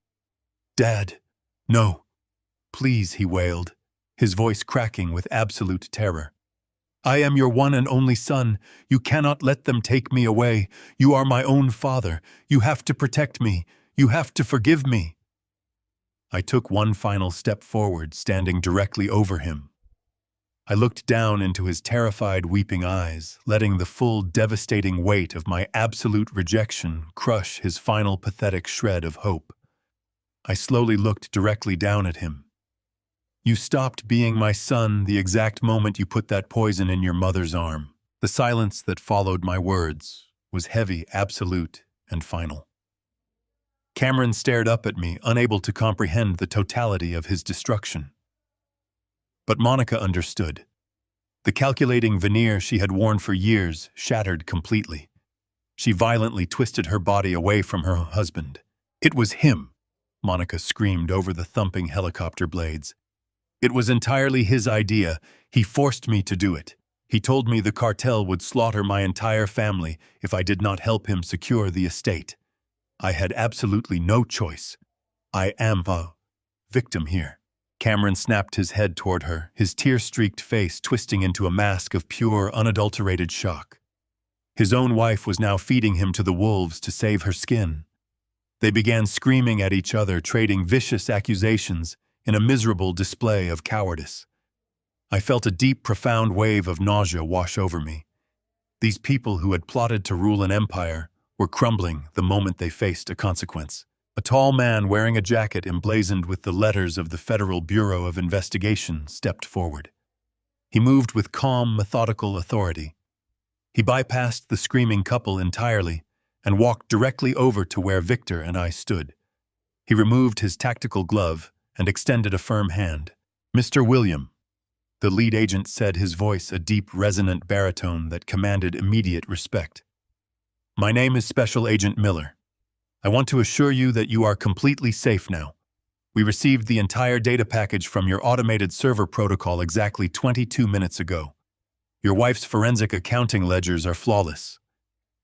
"Dad, no. Please," he wailed, his voice cracking with absolute terror. "I am your one and only son. You cannot let them take me away. You are my own father. You have to protect me. You have to forgive me." I took one final step forward, standing directly over him. I looked down into his terrified, weeping eyes, letting the full, devastating weight of my absolute rejection crush his final pathetic shred of hope. I slowly looked directly down at him. You stopped being my son the exact moment you put that poison in your mother's arm. The silence that followed my words was heavy, absolute, and final. Cameron stared up at me, unable to comprehend the totality of his destruction. But Monica understood. The calculating veneer she had worn for years shattered completely. She violently twisted her body away from her husband. It was him, Monica screamed over the thumping helicopter blades. It was entirely his idea. He forced me to do it. He told me the cartel would slaughter my entire family if I did not help him secure the estate. I had absolutely no choice. I am a victim here. Cameron snapped his head toward her, his tear-streaked face twisting into a mask of pure, unadulterated shock. His own wife was now feeding him to the wolves to save her skin. They began screaming at each other, trading vicious accusations in a miserable display of cowardice. I felt a deep, profound wave of nausea wash over me. These people who had plotted to rule an empire were crumbling the moment they faced a consequence. A tall man wearing a jacket emblazoned with the letters of the Federal Bureau of Investigation stepped forward. He moved with calm, methodical authority. He bypassed the screaming couple entirely and walked directly over to where Victor and I stood. He removed his tactical glove and extended a firm hand. "Mr. William," the lead agent said, his voice a deep, resonant baritone that commanded immediate respect. "My name is Special Agent Miller. I want to assure you that you are completely safe now. We received the entire data package from your automated server protocol exactly 22 minutes ago. Your wife's forensic accounting ledgers are flawless.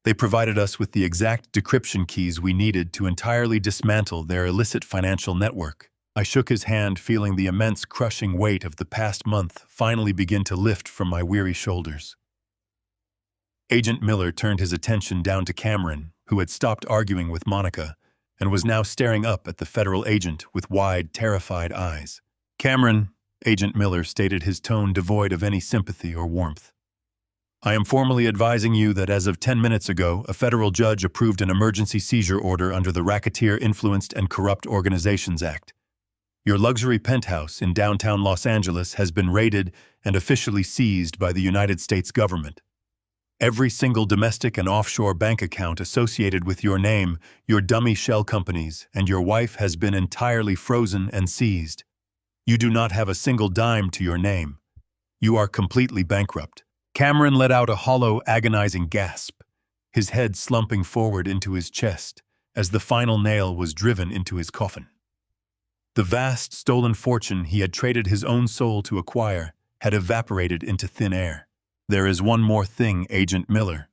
They provided us with the exact decryption keys we needed to entirely dismantle their illicit financial network." I shook his hand, feeling the immense crushing weight of the past month finally begin to lift from my weary shoulders. Agent Miller turned his attention down to Cameron, who had stopped arguing with Monica and was now staring up at the federal agent with wide, terrified eyes. "Cameron," Agent Miller stated, his tone devoid of any sympathy or warmth, "I am formally advising you that as of 10 minutes ago, a federal judge approved an emergency seizure order under the Racketeer Influenced and Corrupt Organizations Act. Your luxury penthouse in downtown Los Angeles has been raided and officially seized by the United States government. Every single domestic and offshore bank account associated with your name, your dummy shell companies, and your wife has been entirely frozen and seized. You do not have a single dime to your name. You are completely bankrupt." Cameron let out a hollow, agonizing gasp, his head slumping forward into his chest as the final nail was driven into his coffin. The vast stolen fortune he had traded his own soul to acquire had evaporated into thin air. "There is one more thing, Agent Miller,"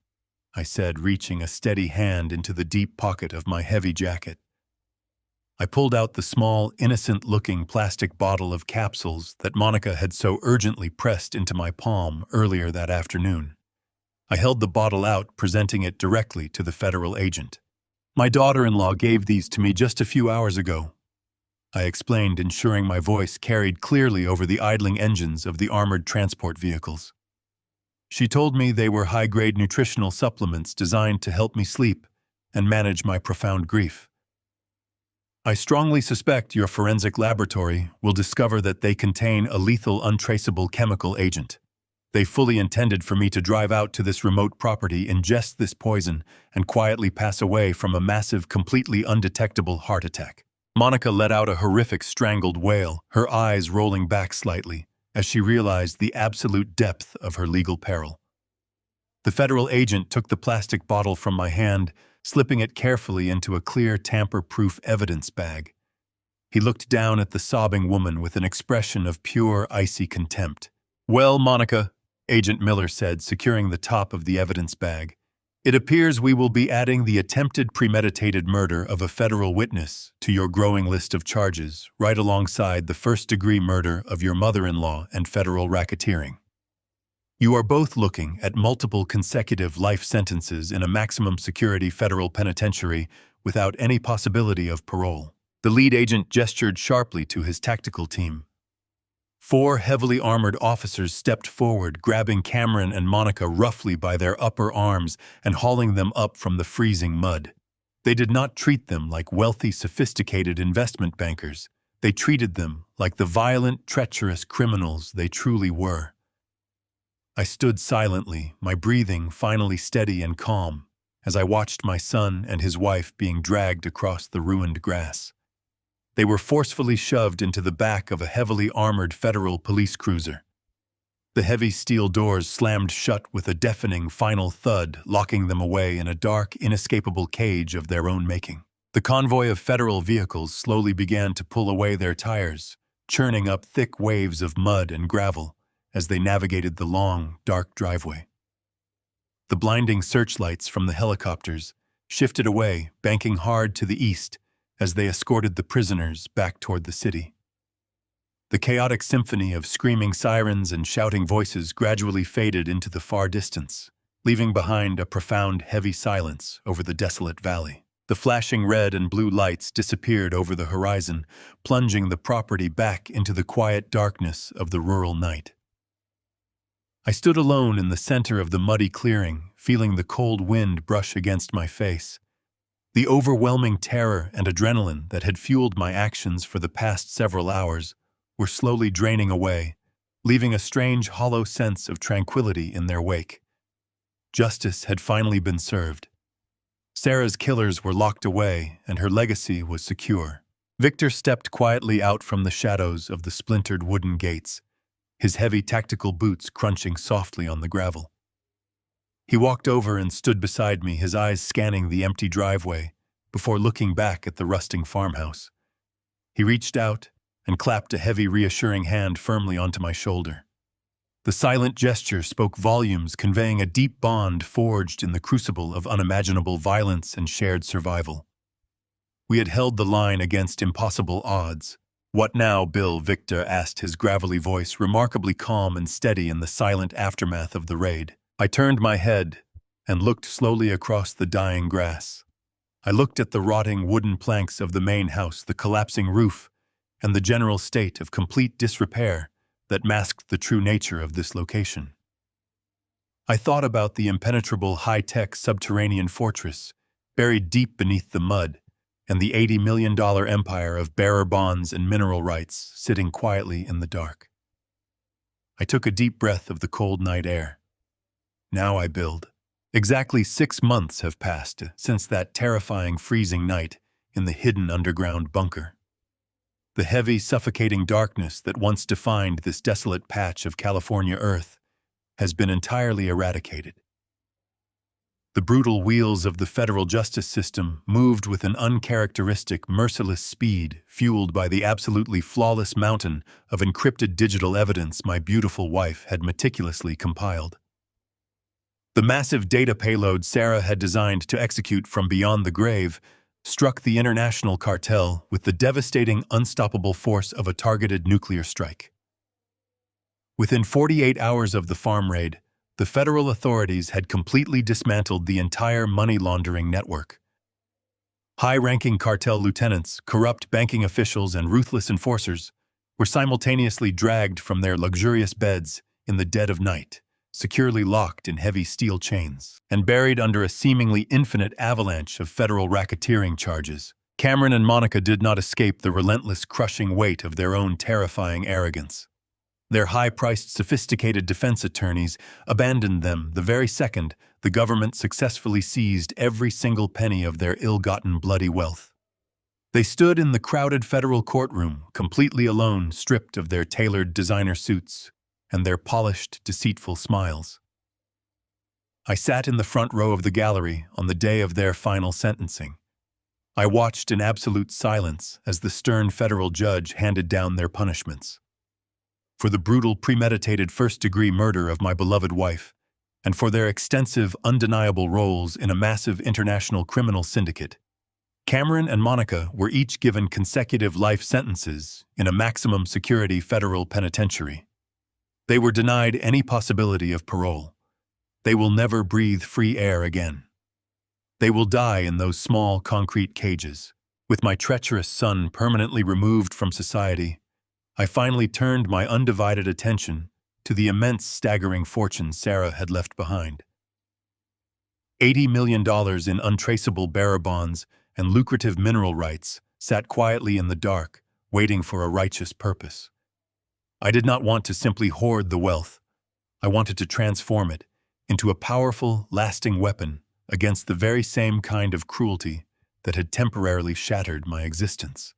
I said, reaching a steady hand into the deep pocket of my heavy jacket. I pulled out the small, innocent-looking plastic bottle of capsules that Monica had so urgently pressed into my palm earlier that afternoon. I held the bottle out, presenting it directly to the federal agent. "My daughter-in-law gave these to me just a few hours ago," I explained, ensuring my voice carried clearly over the idling engines of the armored transport vehicles. "She told me they were high-grade nutritional supplements designed to help me sleep and manage my profound grief. I strongly suspect your forensic laboratory will discover that they contain a lethal, untraceable chemical agent. They fully intended for me to drive out to this remote property, ingest this poison, and quietly pass away from a massive, completely undetectable heart attack." Monica let out a horrific, strangled wail, her eyes rolling back slightly as she realized the absolute depth of her legal peril. The federal agent took the plastic bottle from my hand, slipping it carefully into a clear, tamper-proof evidence bag. He looked down at the sobbing woman with an expression of pure, icy contempt. "Well, Monica," Agent Miller said, securing the top of the evidence bag, "it appears we will be adding the attempted premeditated murder of a federal witness to your growing list of charges, right alongside the first-degree murder of your mother-in-law and federal racketeering. You are both looking at multiple consecutive life sentences in a maximum security federal penitentiary without any possibility of parole." The lead agent gestured sharply to his tactical team. 4 heavily armored officers stepped forward, grabbing Cameron and Monica roughly by their upper arms and hauling them up from the freezing mud. They did not treat them like wealthy, sophisticated investment bankers, They treated them like the violent, treacherous criminals they truly were. I stood silently, my breathing finally steady and calm, as I watched my son and his wife being dragged across the ruined grass. They were forcefully shoved into the back of a heavily armored federal police cruiser. The heavy steel doors slammed shut with a deafening final thud, locking them away in a dark, inescapable cage of their own making. The convoy of federal vehicles slowly began to pull away their tires, churning up thick waves of mud and gravel as they navigated the long, dark driveway. The blinding searchlights from the helicopters shifted away, banking hard to the east as they escorted the prisoners back toward the city. The chaotic symphony of screaming sirens and shouting voices gradually faded into the far distance, leaving behind a profound, heavy silence over the desolate valley. The flashing red and blue lights disappeared over the horizon, plunging the property back into the quiet darkness of the rural night. I stood alone in the center of the muddy clearing, feeling the cold wind brush against my face. The overwhelming terror and adrenaline that had fueled my actions for the past several hours were slowly draining away, leaving a strange, hollow sense of tranquility in their wake. Justice had finally been served. Sarah's killers were locked away, and her legacy was secure. Victor stepped quietly out from the shadows of the splintered wooden gates, his heavy tactical boots crunching softly on the gravel. He walked over and stood beside me, his eyes scanning the empty driveway before looking back at the rusting farmhouse. He reached out and clapped a heavy, reassuring hand firmly onto my shoulder. The silent gesture spoke volumes, conveying a deep bond forged in the crucible of unimaginable violence and shared survival. We had held the line against impossible odds. "What now, Bill?" Victor asked, his gravelly voice remarkably calm and steady in the silent aftermath of the raid. I turned my head and looked slowly across the dying grass. I looked at the rotting wooden planks of the main house, the collapsing roof, and the general state of complete disrepair that masked the true nature of this location. I thought about the impenetrable high-tech subterranean fortress, buried deep beneath the mud, and the $80 million empire of bearer bonds and mineral rights sitting quietly in the dark. I took a deep breath of the cold night air. Now I build. Exactly 6 months have passed since that terrifying freezing night in the hidden underground bunker. The heavy, suffocating darkness that once defined this desolate patch of California earth has been entirely eradicated. The brutal wheels of the federal justice system moved with an uncharacteristic, merciless speed, fueled by the absolutely flawless mountain of encrypted digital evidence my beautiful wife had meticulously compiled. The massive data payload Sarah had designed to execute from beyond the grave struck the international cartel with the devastating, unstoppable force of a targeted nuclear strike. Within 48 hours of the farm raid, the federal authorities had completely dismantled the entire money laundering network. High-ranking cartel lieutenants, corrupt banking officials, and ruthless enforcers were simultaneously dragged from their luxurious beds in the dead of night, securely locked in heavy steel chains, and buried under a seemingly infinite avalanche of federal racketeering charges. Cameron and Monica did not escape the relentless, crushing weight of their own terrifying arrogance. Their high-priced, sophisticated defense attorneys abandoned them the very second the government successfully seized every single penny of their ill-gotten bloody wealth. They stood in the crowded federal courtroom, completely alone, stripped of their tailored designer suits and their polished, deceitful smiles. I sat in the front row of the gallery on the day of their final sentencing. I watched in absolute silence as the stern federal judge handed down their punishments. For the brutal, premeditated first-degree murder of my beloved wife, and for their extensive, undeniable roles in a massive international criminal syndicate, Cameron and Monica were each given consecutive life sentences in a maximum security federal penitentiary. They were denied any possibility of parole. They will never breathe free air again. They will die in those small concrete cages. With my treacherous son permanently removed from society, I finally turned my undivided attention to the immense, staggering fortune Sarah had left behind. $80 million in untraceable bearer bonds and lucrative mineral rights sat quietly in the dark, waiting for a righteous purpose. I did not want to simply hoard the wealth. I wanted to transform it into a powerful, lasting weapon against the very same kind of cruelty that had temporarily shattered my existence.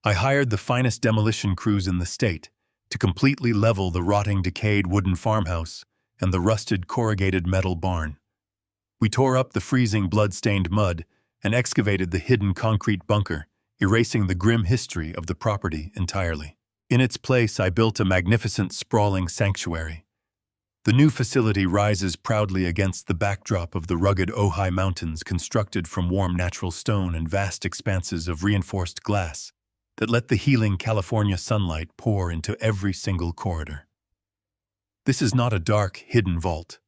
I hired the finest demolition crews in the state to completely level the rotting, decayed wooden farmhouse and the rusted, corrugated metal barn. We tore up the freezing, blood-stained mud and excavated the hidden concrete bunker, erasing the grim history of the property entirely. In its place, I built a magnificent, sprawling sanctuary. The new facility rises proudly against the backdrop of the rugged Ojai Mountains, constructed from warm natural stone and vast expanses of reinforced glass that let the healing California sunlight pour into every single corridor. This is not a dark, hidden vault.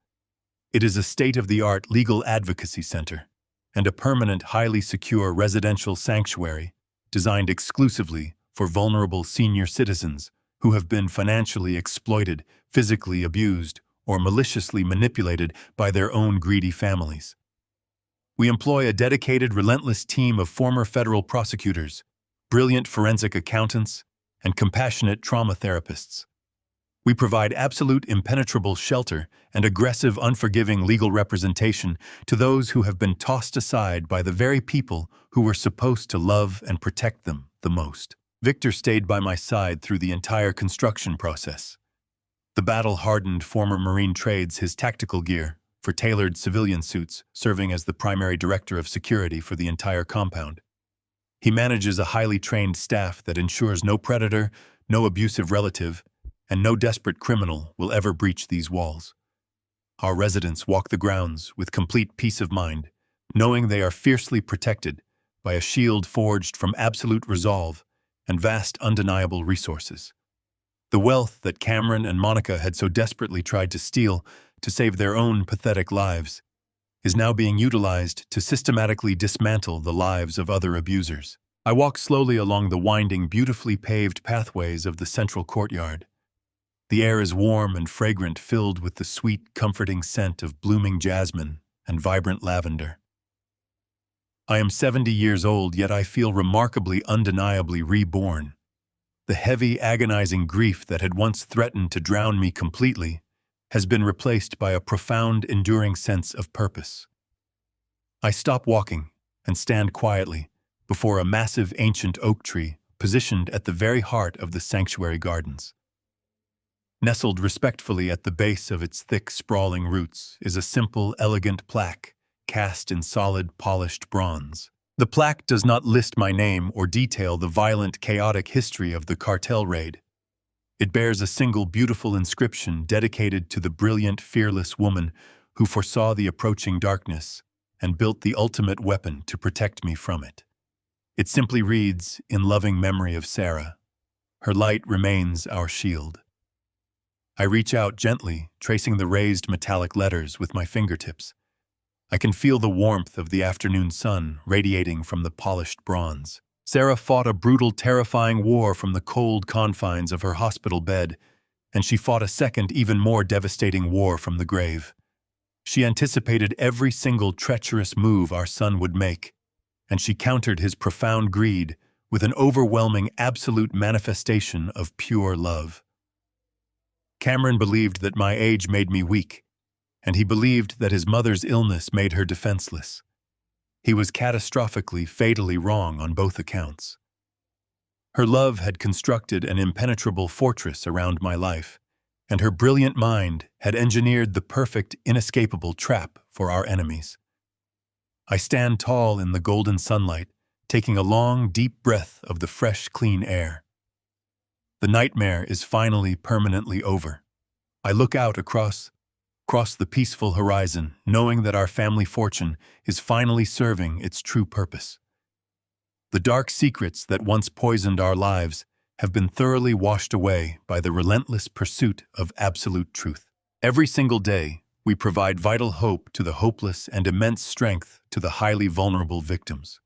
It is a state-of-the-art legal advocacy center and a permanent, highly secure residential sanctuary designed exclusively for vulnerable senior citizens who have been financially exploited, physically abused, or maliciously manipulated by their own greedy families. We employ a dedicated, relentless team of former federal prosecutors, brilliant forensic accountants, and compassionate trauma therapists. We provide absolute, impenetrable shelter and aggressive, unforgiving legal representation to those who have been tossed aside by the very people who were supposed to love and protect them the most. Victor stayed by my side through the entire construction process. The battle-hardened former Marine trades his tactical gear for tailored civilian suits, serving as the primary director of security for the entire compound. He manages a highly trained staff that ensures no predator, no abusive relative, and no desperate criminal will ever breach these walls. Our residents walk the grounds with complete peace of mind, knowing they are fiercely protected by a shield forged from absolute resolve and vast, undeniable resources. The wealth that Cameron and Monica had so desperately tried to steal to save their own pathetic lives is now being utilized to systematically dismantle the lives of other abusers. I walk slowly along the winding, beautifully paved pathways of the central courtyard. The air is warm and fragrant, filled with the sweet, comforting scent of blooming jasmine and vibrant lavender. I am 70 years old, yet I feel remarkably, undeniably reborn. The heavy, agonizing grief that had once threatened to drown me completely has been replaced by a profound, enduring sense of purpose. I stop walking and stand quietly before a massive ancient oak tree positioned at the very heart of the sanctuary gardens. Nestled respectfully at the base of its thick, sprawling roots is a simple, elegant plaque cast in solid, polished bronze. The plaque does not list my name or detail the violent, chaotic history of the cartel raid. It bears a single beautiful inscription dedicated to the brilliant, fearless woman who foresaw the approaching darkness and built the ultimate weapon to protect me from it. It simply reads, "In loving memory of Sarah. Her light remains our shield." I reach out gently, tracing the raised metallic letters with my fingertips. I can feel the warmth of the afternoon sun radiating from the polished bronze. Sarah fought a brutal, terrifying war from the cold confines of her hospital bed, and she fought a second, even more devastating war from the grave. She anticipated every single treacherous move our son would make, and she countered his profound greed with an overwhelming, absolute manifestation of pure love. Cameron believed that my age made me weak, and he believed that his mother's illness made her defenseless. He was catastrophically, fatally wrong on both accounts. Her love had constructed an impenetrable fortress around my life, and her brilliant mind had engineered the perfect, inescapable trap for our enemies. I stand tall in the golden sunlight, taking a long, deep breath of the fresh, clean air. The nightmare is finally permanently over. I look out across the peaceful horizon, knowing that our family fortune is finally serving its true purpose. The dark secrets that once poisoned our lives have been thoroughly washed away by the relentless pursuit of absolute truth. Every single day, we provide vital hope to the hopeless and immense strength to the highly vulnerable victims.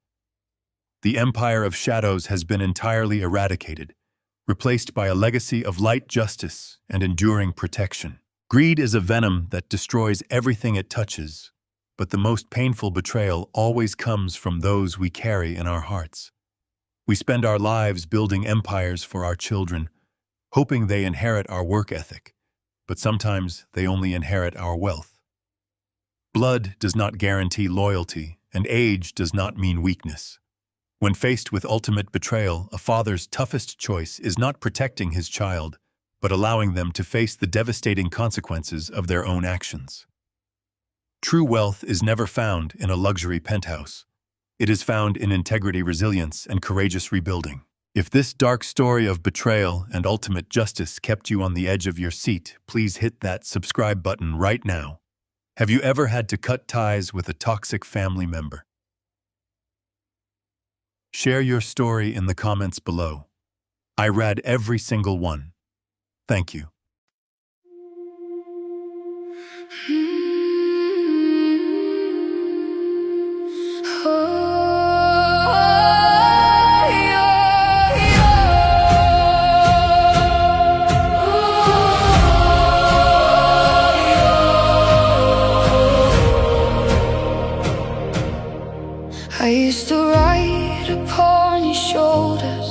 The empire of shadows has been entirely eradicated, replaced by a legacy of light, justice, and enduring protection. Greed is a venom that destroys everything it touches, but the most painful betrayal always comes from those we carry in our hearts. We spend our lives building empires for our children, hoping they inherit our work ethic, but sometimes they only inherit our wealth. Blood does not guarantee loyalty, and age does not mean weakness. When faced with ultimate betrayal, a father's toughest choice is not protecting his child, but allowing them to face the devastating consequences of their own actions. True wealth is never found in a luxury penthouse. It is found in integrity, resilience, and courageous rebuilding. If this dark story of betrayal and ultimate justice kept you on the edge of your seat, please hit that subscribe button right now. Have you ever had to cut ties with a toxic family member? Share your story in the comments below. I read every single one. Thank you. I used to ride upon your shoulders,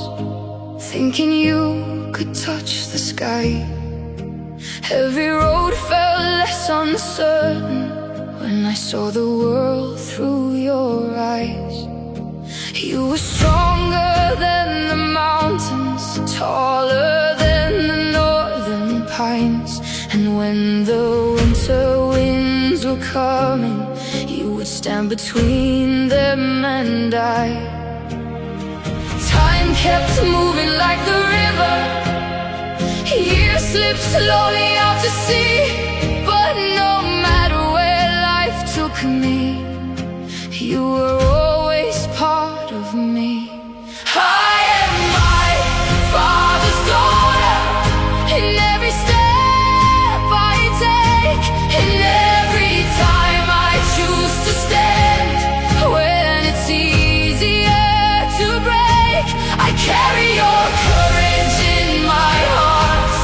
thinking you could touch the sky. Every road felt less uncertain when I saw the world through your eyes. You were stronger than the mountains, taller than the northern pines. And when the winter winds were coming, you would stand between them and I. Time kept moving like the river, years slipped slowly out to sea. But no matter where life took me, you were always part of me. I am my father's daughter, in every step I take, in every time I choose to stand. When it's easier to break, I carry your courage in my heart,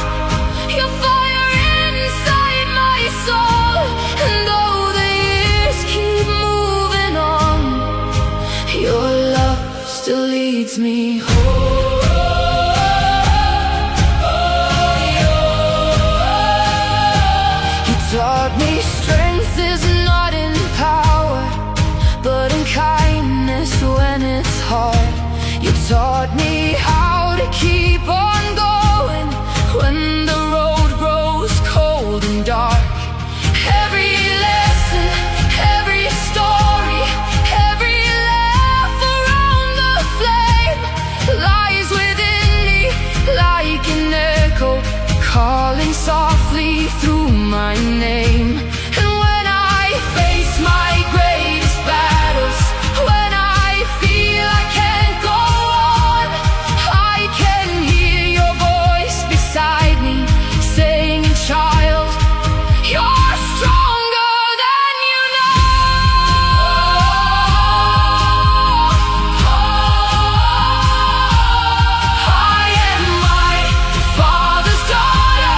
your fire inside my soul. And though the years keep moving on, your love still leads me home. You taught me strength is not in power, but in kindness when it's hard. You taught me how to keep on going when the road grows cold and dark. Every lesson, every story, every laugh around the flame lies within me like an echo, calling softly through my name. And when I face my greatest battles, when I feel I can't go on, I can hear your voice beside me saying, child, you're stronger than you know. I am my father's daughter,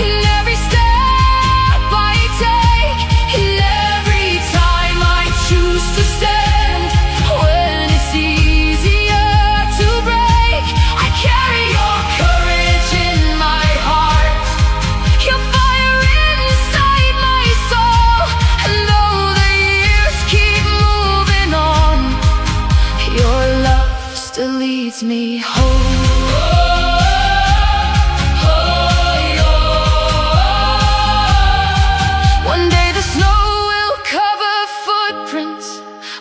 in every step I take, in every time I choose to stand. When it's easier to break, I carry your courage in my heart, your fire inside my soul. And though the years keep moving on, your love still leads me home. One day the snow will cover footprints,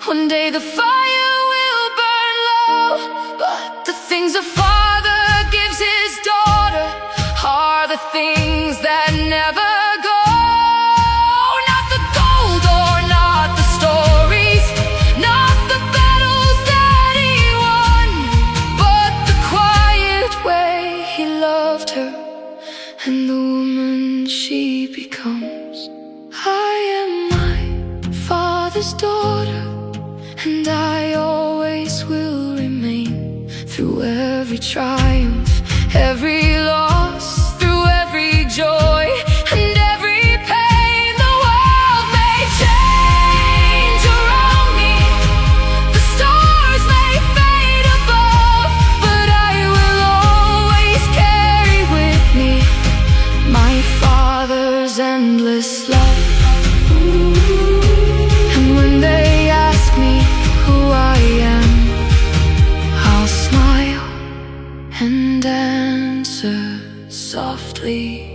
one day the fire will burn low. But the things a father gives his daughter are the things that never go. Not the gold or not the stories, not the battles that he won, but the quiet way he loved her and the woman she becomes. I am my father's daughter, and I always will remain. Through every triumph, every loss, through every joy and every pain, the world may change around me, the stars may fade above, endless love. And when they ask me who I am, I'll smile and answer softly.